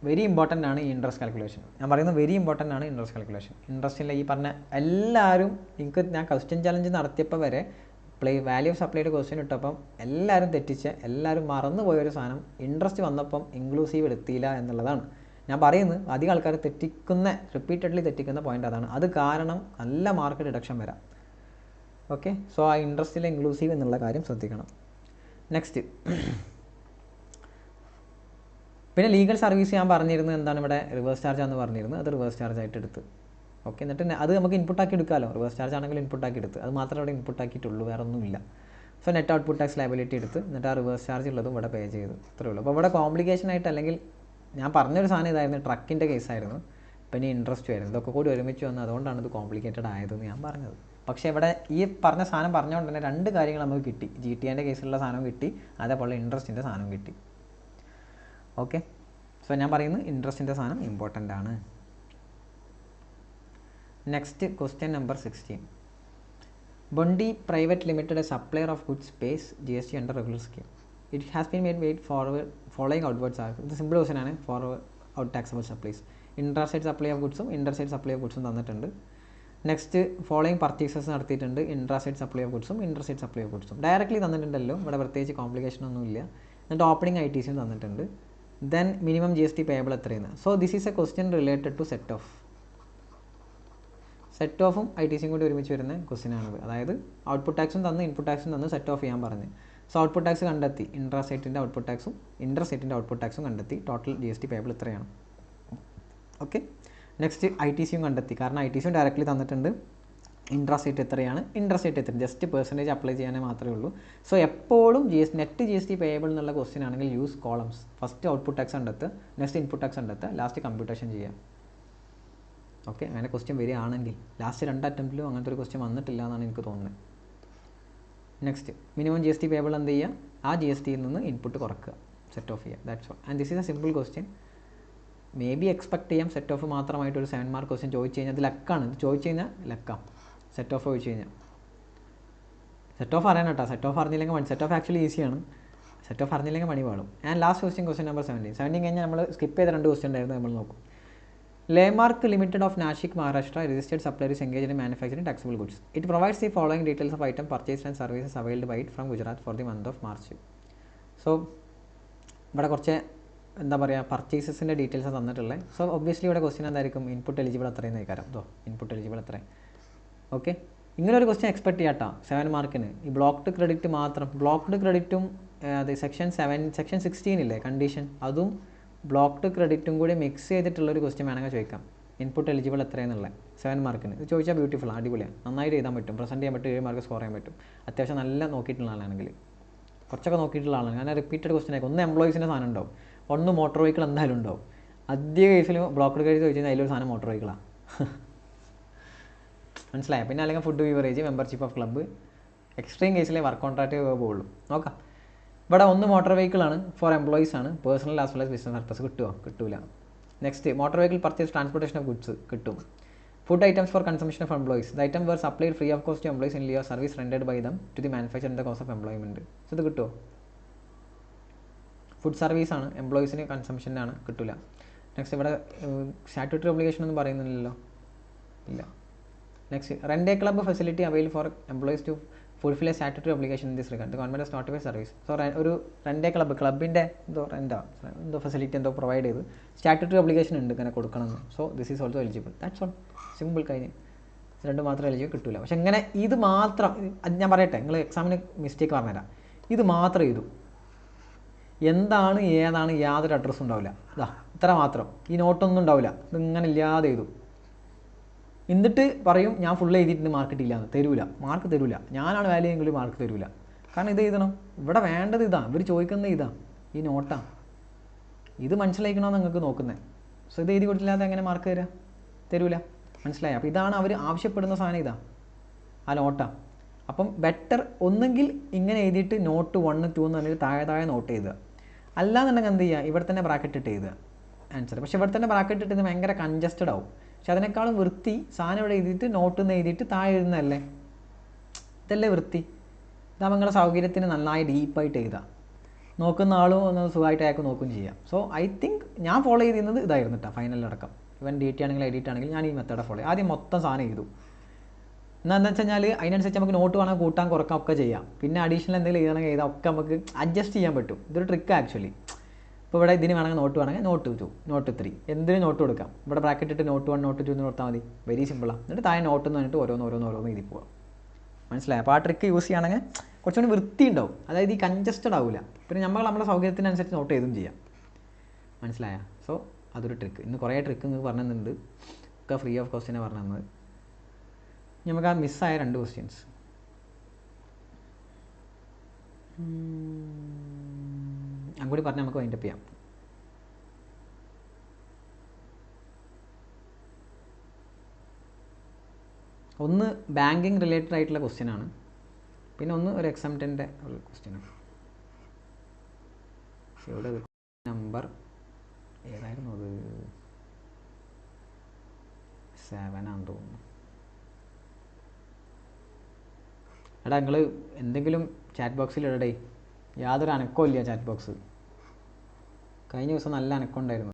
Very important ആണ് ഈ ഇൻട്രസ്റ്റ് കാൽക്കുലേഷൻ. ഞാൻ പറയുന്നത് വെരി ഇമ്പോർട്ടൻ്റ് ആണ് ഇൻട്രസ്റ്റ് കാൽക്കുലേഷൻ. ഇൻട്രസ്റ്റിലെ ഈ പറഞ്ഞ എല്ലാവരും, ഞാൻ ക്വസ്റ്റ്യൻ ചലഞ്ച് നടത്തിയപ്പോൾ വരെ വാല്യൂ ഓഫ് സപ്ലൈയുടെ ക്വസ്റ്റ്യൻ ഇട്ടപ്പം എല്ലാവരും മറന്നുപോയൊരു സാധനം, ഇൻട്രസ്റ്റ് വന്നപ്പം ഇൻക്ലൂസീവ് എടുത്തില്ല എന്നുള്ളതാണ്. ഞാൻ പറയുന്നത് അധികം ആൾക്കാർ റിപ്പീറ്റഡ്ലി തെറ്റിക്കുന്ന പോയിൻ്റ് അതാണ്. അത് കാരണം നല്ല മാർക്ക് ഡിഡക്ഷൻ വരാം. ഓക്കെ, സോ ആ ഇൻട്രസ്റ്റിലെ ഇൻക്ലൂസീവ് എന്നുള്ള കാര്യം ശ്രദ്ധിക്കണം. നെക്സ്റ്റ്, പിന്നെ ലീഗൽ സർവീസ് ഞാൻ പറഞ്ഞിരുന്നത് എന്താണ്, ഇവിടെ റിവേഴ്സ് ചാർജ് ആണെന്ന് പറഞ്ഞിരുന്നു. അത് റിവേഴ്സ് ചാർജ് ആയിട്ട് എടുത്ത്. ഓക്കെ, എന്നിട്ട് അത് നമുക്ക് ഇൻപുട്ടാക്കി എടുക്കാമല്ലോ. റിവേഴ്സ് ചാർജ് ആണെങ്കിൽ ഇൻപുട്ടാക്കി എടുത്ത്, അത് മാത്രമേ ഇവിടെ ഇൻപുട്ടാക്കിയിട്ടുള്ളൂ, വേറെ ഒന്നുമില്ല. So net output tax liability എടുത്ത്, എന്നിട്ട് ആ റിവേഴ്സ് ചാർജ് ഉള്ളതും ഇവിടെ പേ ചെയ്തു. അത്രേ ഉള്ളൂ. അപ്പോൾ ഇവിടെ കോംപ്ലിക്കേഷൻ ആയിട്ട്, അല്ലെങ്കിൽ ഞാൻ പറഞ്ഞൊരു സാധനം ഇതായിരുന്നു, ട്രക്കിൻ്റെ കേസായിരുന്നു, പിന്നെ ഇൻട്രസ്റ്റ് ആയിരുന്നു. ഇതൊക്കെ കൂടി ഒരുമിച്ച് വന്നു, അതുകൊണ്ടാണ് ഇത് കോംപ്ലിക്കേറ്റഡ് ആയതെന്ന് ഞാൻ പറഞ്ഞത്. പക്ഷേ ഇവിടെ ഈ പറഞ്ഞ സാധനം പറഞ്ഞുകൊണ്ട് തന്നെ 2 കാര്യങ്ങൾ നമുക്ക് കിട്ടി. GTA കേസിലുള്ള സാധനം കിട്ടി, അതേപോലെ ഇൻട്രസ്റ്റിൻ്റെ സാധനം കിട്ടി. ഓക്കെ, സോ ഞാൻ പറയുന്നത് ഇൻട്രസ്റ്റിൻ്റെ സാധനം ഇമ്പോർട്ടൻ്റ് ആണ്. Next question number 16. Bondi Private Limited, a supplier of goods, pays GST under regular scheme. It has been made following outwards are. ഇത് സിമ്പിൾ ക്വസ്റ്റ്യൻ ആണ്. Out taxable supplies, intrastate supply of ഗുഡ്സും interstate supply of ഗുഡ്സും തന്നിട്ടുണ്ട്. Next following purchases നടത്തിയിട്ടുണ്ട്, intrastate supply of ഗുഡ്സും interstate supply of ഗുഡ്സും. Directly തന്നിട്ടുണ്ടല്ലോ, ഇവിടെ പ്രത്യേകിച്ച് കോംപ്ലിക്കേഷൻ ഒന്നുമില്ല. എന്നിട്ട് ഓപ്പണിംഗ് ITCയും തന്നിട്ടുണ്ട്. ദെൻ മിനിമം GST പേയബിൾ എത്രയാണ്. So this is a question related to set ഓഫും ITCയും കൂടി ഒരുമിച്ച് വരുന്ന ക്വസ്റ്റ്യനാണിത്. അതായത് ഔട്ട്പുട്ട് ടാക്സും തന്ന് ഇൻപുട്ട് ടാക്സും തന്ന് സെറ്റ് ഓഫ് ചെയ്യാൻ പറഞ്ഞു. സോ ഔട്ട്പുട്ട് ടാക്സ് കണ്ടെത്തി, ഇൻട്രാസൈറ്റിൻ്റെ ഔട്ട്പുട്ട് ടാക്സും ഇൻ്റർസൈറ്റിൻ്റെ ഔട്ട്പുട്ട് ടാക്സും കണ്ടെത്തി. ടോട്ടൽ GST പേയബിൾ ഇത്രയാണ്. ഓക്കെ. നെക്സ്റ്റ് ITC കണ്ടെത്തി. കാരണം ITC ഡയറക്റ്റ്ലി തന്നിട്ടുണ്ട്. ഇൻട്രസ്റ്റ് റേറ്റ് എത്രയാണ്, ഇൻട്രസ്റ്റ് റേറ്റ് എത്ര, ജസ്റ്റ് പെർസെൻറ്റേജ് അപ്ലൈ ചെയ്യാനേ മാത്രമേ ഉള്ളൂ. സോ എപ്പോഴും നെറ്റ് GST പേയബിൾ എന്നുള്ള ക്വസ്റ്റ്യൻ ആണെങ്കിൽ use columns. First output tax കണ്ടെത്തുക, നെക്സ്റ്റ് ഇൻപുട്ട് ടാക്സ് കണ്ടെത്തുക, ലാസ്റ്റ് കമ്പ്യൂട്ടേഷൻ ചെയ്യുക. ഓക്കെ, അങ്ങനെ ക്വസ്റ്റ്യൻ വരികയാണെങ്കിൽ ലാസ്റ്റ് 2 അറ്റംപ്റ്റിലും അങ്ങനത്തെ ഒരു ക്വസ്റ്റ്യൻ വന്നിട്ടില്ല എന്നാണ് എനിക്ക് തോന്നുന്നത്. നെക്സ്റ്റ് മിനിമം GST പേയബിൾ എന്ത് ചെയ്യുക, ആ GSTയിൽ നിന്ന് ഇൻപുട്ട് കുറക്കുക, സെറ്റ് ഓഫ് ചെയ്യുക. That's all. And this is A simple question. May be expect ചെയ്യാം സെറ്റ് ഓഫ് മാത്രമായിട്ട് ഒരു 7 മാർക്ക് ക്വസ്റ്റ്യൻ ചോദിച്ചു കഴിഞ്ഞാൽ അത് ലക്കാണ്. ഇത് ചോദിച്ചു കഴിഞ്ഞാൽ ലക്കാം. സെറ്റ് ഓഫ് ചോദിച്ചു കഴിഞ്ഞാൽ സെറ്റ് ഓഫ് അറിയണം കേട്ടോ. സെറ്റ് ഓഫ് അറിഞ്ഞില്ലെങ്കിൽ മണി, സെറ്റ് ഓഫ് ആക്ച്വലി ഈസിയാണ്. സെറ്റ് ഓഫ് അറിഞ്ഞില്ലെങ്കിൽ മണി പാടും. ആൻഡ് ലാസ്റ്റ് ക്വസ്റ്റ്യൻ നമ്പർ 17 കഴിഞ്ഞാൽ നമ്മൾ സ്കിപ്പ് ചെയ്ത 2 ക്വസ്റ്റ്യൻ ഉണ്ടായിരുന്നു, നമ്മൾ നോക്കും. Lemark limited of Nashik Maharashtra registered supplies engage in manufacturing taxable goods. It provides the following details of item purchased and services availed by it from Gujarat for the month of March. So ഇവിടെ കുറച്ച് എന്താ പറയുക, പർച്ചേസസിൻ്റെ details തന്നിട്ടുള്ളത്. So obviously ഇവിടെ question എന്തായിരിക്കും, input eligible അത്രയും നയിക്കാരം. ഇൻപുട്ട് എലിജിബിൾ അത്രയും. ഓക്കെ, ഇങ്ങനെ ഒരു ക്വസ്റ്റ്യൻ എക്സ്പെക്ട് ചെയ്യാട്ടോ 7 മാർക്കിന്. ഈ ബ്ലോക്ക്ഡ് ക്രെഡിറ്റ് മാത്രം, ബ്ലോക്ക്ഡ് ക്രെഡിറ്റും അത് സെക്ഷൻ 16 ഇല്ലേ കണ്ടീഷൻ, അതും ബ്ലോക്ക്ഡ് ക്രെഡിറ്റും കൂടി മിക്സ് ചെയ്തിട്ടുള്ളൊരു ക്വസ്റ്റ്യൻ വേണമെങ്കിൽ ചോദിക്കാം. ഇൻപുട്ട് എലിജിബിൾ എത്രയെന്നുള്ള 7 മാർക്കിന് ഇത് ചോദിച്ചാൽ ബ്യൂട്ടിഫുൾ, അടിപൊളിയാണ്, നന്നായിട്ട് എഴുതാൻ പറ്റും, പ്രസൻറ്റ് ചെയ്യാൻ പറ്റും, 7 മാർക്ക് സ്കോർ ചെയ്യാൻ പറ്റും. അത്യാവശ്യം നല്ല നോക്കിയിട്ടുള്ള ആളാണെങ്കിൽ, കുറച്ചൊക്കെ നോക്കിയിട്ടുള്ള ആളാണ്. കാരണം റിപ്പീറ്റഡ് ക്വസ്റ്റ്യൻ ആയിരിക്കും. ഒന്ന് എംപ്ലോയീസിൻ്റെ സാധനം ഉണ്ടാവും, ഒന്ന് മോട്ടോർ വെഹിക്കിൾ എന്തായാലും ഉണ്ടാവും. അധിക കേസിൽ ബ്ലോക്ക്ഡ് ക്രെഡിറ്റ് ചോദിച്ചു കഴിഞ്ഞാൽ അതിലൊരു സാധനം മോട്ടോർ വെഹിക്കിളാണ്. മനസ്സിലായോ? പിന്നെ അല്ലെങ്കിൽ food beverage, membership of club, extreme കേസിലെ വർക്ക് കോൺട്രാക്റ്റ് പോകുള്ളൂ. നോക്കാം. ഇവിടെ ഒന്ന് മോട്ടോർ വെഹിക്കിളാണ്, ഫോർ എംപ്ലോയീസ് ആണ്, personal as well as business purpose. കിട്ടൂല. Next motor vehicle purchase transportation of goods കിട്ടും. Food items for consumption of employees. The item were supplied free of cost to employees in lieu service rendered by them to the manufacturer in the cost of employment. So ഇത് കിട്ടുമോ? Food സർവീസാണ്, എംപ്ലോയീസിന് കൺസംഷനാണ്, കിട്ടില്ല. Next ഇവിടെ statutory obligation ഒന്നും പറയുന്നില്ലല്ലോ, ഇല്ല. Next rent a club facility avail for employees to fulfil a statutory obligation in this regard. Government has notified service. So ഒരു rent a ക്ലബ്ബിൻ്റെ എന്തോ ഫെസിലിറ്റി എന്തോ പ്രൊവൈഡ് ചെയ്ത് സ്റ്റാറ്റ്യൂട്ടറി ഒബ്ലിഗേഷൻ ഉണ്ട് ഇങ്ങനെ കൊടുക്കണമെന്ന്. So this is also eligible. That's all, simple. കഴിഞ്ഞ് 2 മാത്രം എലിജിബിൾ, കിട്ടില്ല. പക്ഷേ ഇങ്ങനെ ഇത് മാത്രം, അത് ഞാൻ പറയട്ടെ, നിങ്ങൾ എക്സാമിന് മിസ്റ്റേക്ക് പറഞ്ഞുതരാം. ഇത് മാത്രം എഴുതും, എന്താണ് ഏതാണ് യാതൊരു അഡ്രസ്സും ഉണ്ടാവില്ല. ഇത്ര മാത്രം, ഈ നോട്ടൊന്നും ഉണ്ടാവില്ല, ഇതിങ്ങനെ ഇല്ലാതെ എഴുതും. എന്നിട്ട് പറയും ഞാൻ ഫുൾ എഴുതിയിട്ടുണ്ട്, മാർക്ക് കിട്ടിയില്ല എന്ന്. മാർക്ക് തരൂല. ഞാനാണ് വാല്യൂ എങ്കിലും മാർക്ക് തരൂല. കാരണം ഇത് എഴുതണം, ഇവിടെ വേണ്ടത് ഇതാ, ഇവർ ചോദിക്കുന്നത് ഇതാ, ഈ നോട്ടാണ്. ഇത് മനസ്സിലാക്കണമെന്ന് നിങ്ങൾക്ക് നോക്കുന്നത്. സോ ഇത് എഴുതി കൊടുത്തില്ലാതെ എങ്ങനെ മാർക്ക് തരൂല. മനസ്സിലായി? അപ്പോൾ ഇതാണ് അവർ ആവശ്യപ്പെടുന്ന സാധനം, ഇതാ ആ നോട്ടാണ്. അപ്പം ബെറ്റർ ഒന്നെങ്കിൽ ഇങ്ങനെ എഴുതിയിട്ട് നോട്ട് 1, 2 എന്ന് പറഞ്ഞിട്ട് താഴെ നോട്ട് എഴുതുക. അല്ലാന്നുണ്ടെങ്കിൽ എന്ത് ചെയ്യുക, ഇവിടെ തന്നെ ബ്രാക്കറ്റ് ഇട്ട് എഴുതുക ആൻസർ. പക്ഷേ ഇവിടെ തന്നെ ബ്രാക്കറ്റ് ഇട്ട് ഇത് ഭയങ്കര കൺജസ്റ്റഡ് ആവും. പക്ഷെ അതിനേക്കാളും വൃത്തി സാധനം ഇവിടെ എഴുതിയിട്ട് നോട്ട് എന്ന് എഴുതിയിട്ട് താഴെ എഴുതുന്നതല്ലേ, ഇതല്ലേ വൃത്തി. ഇതാകുമ്പോൾ നിങ്ങളുടെ സൗകര്യത്തിന് നന്നായി ഡീപ്പായിട്ട് എഴുതാം. നോക്കുന്ന ആളും ഒന്ന് സുഖമായിട്ട് അയാൾക്ക് നോക്കുകയും ചെയ്യാം. സോ ഐ തിങ്ക് ഞാൻ ഫോളോ ചെയ്തിരുന്നത് ഇതായിരുന്നു കേട്ടോ, ഫൈനലടക്കം. ഇവൻ DT ആണെങ്കിൽ എഡിറ്റ് ആണെങ്കിൽ ഞാൻ ഈ മെത്തേഡ് ഫോളോ ചെയ്യും. ആദ്യം മൊത്തം സാധനം എഴുതും. എന്താണെന്ന് വെച്ച് കഴിഞ്ഞാൽ അതിനനുസരിച്ച് നമുക്ക് നോട്ട് വേണം കൂട്ടാൻ കുറക്കാൻ ഒക്കെ ചെയ്യാം. പിന്നെ അഡീഷണൽ എന്തെങ്കിലും എഴുതണമെങ്കിൽ എഴുതാം, ഒക്കെ നമുക്ക് അഡ്ജസ്റ്റ് ചെയ്യാൻ പറ്റും. ഇതൊരു ട്രിക്ക് ആക്ച്വലി. ഇപ്പോൾ ഇവിടെ ഇതിന് വേണമെങ്കിൽ നോട്ട് വേണമെങ്കിൽ നോട്ട് 2, നോട്ട് 3 എന്തിനും നോട്ട് കൊടുക്കാം. ഇവിടെ ബ്രാക്കറ്റ് ഇട്ട് നോട്ട് 1, നോട്ട് 2 എന്ന് കൊടുത്താൽ മതി. വെരി സിമ്പിളാണ്. എന്നിട്ട് താഴെ നോട്ട് എന്ന് പറഞ്ഞിട്ട് ഓരോന്ന് എഴുതി പോകാം. മനസ്സിലായി? അപ്പോൾ ആ ട്രിക്ക് യൂസ് ചെയ്യുകയാണെങ്കിൽ കുറച്ചുകൂടി വൃത്തി ഉണ്ടാവും. അതായത് ഈ കൺജസ്റ്റഡ് ആവില്ല. പിന്നെ നമ്മുടെ സൗകര്യത്തിനനുസരിച്ച് നോട്ട് എഴുതും ചെയ്യാം. മനസ്സിലായ? സോ അതൊരു ട്രിക്ക്. ഇന്ന് കുറേ ട്രിക്ക് നിങ്ങൾക്ക് പറഞ്ഞു തന്നിട്ടുണ്ട്. ഒക്കെ ഫ്രീ ഓഫ് കോസ്റ്റിനെ പറഞ്ഞു തന്നത്. നമുക്ക് ആ മിസ്സായ 2 ക്വസ്റ്റ്യൻസ് അങ്ങോട്ട് പറഞ്ഞാൽ നമുക്ക് വൈൻഡപ്പ് ചെയ്യാം. ഒന്ന് ബാങ്കിങ് റിലേറ്റഡ് ആയിട്ടുള്ള ക്വസ്റ്റ്യനാണ്, പിന്നെ ഒന്ന് ഒരു എക്സാമിൻ്റെ ഒരു ക്വസ്റ്റ്യനാണ്. ഇവിടെ നമ്പർ ഏതായിരുന്നു, അത് 7 ആണെന്ന് തോന്നുന്നു. എടാ നിങ്ങൾ എന്തെങ്കിലും ചാറ്റ് ബോക്സിൽ ഇടടേ. യാതൊരു അനക്കവും ഇല്ല ചാറ്റ് ബോക്സ്. കഴിഞ്ഞ ദിവസം നല്ല അനക്കം ഉണ്ടായിരുന്നു.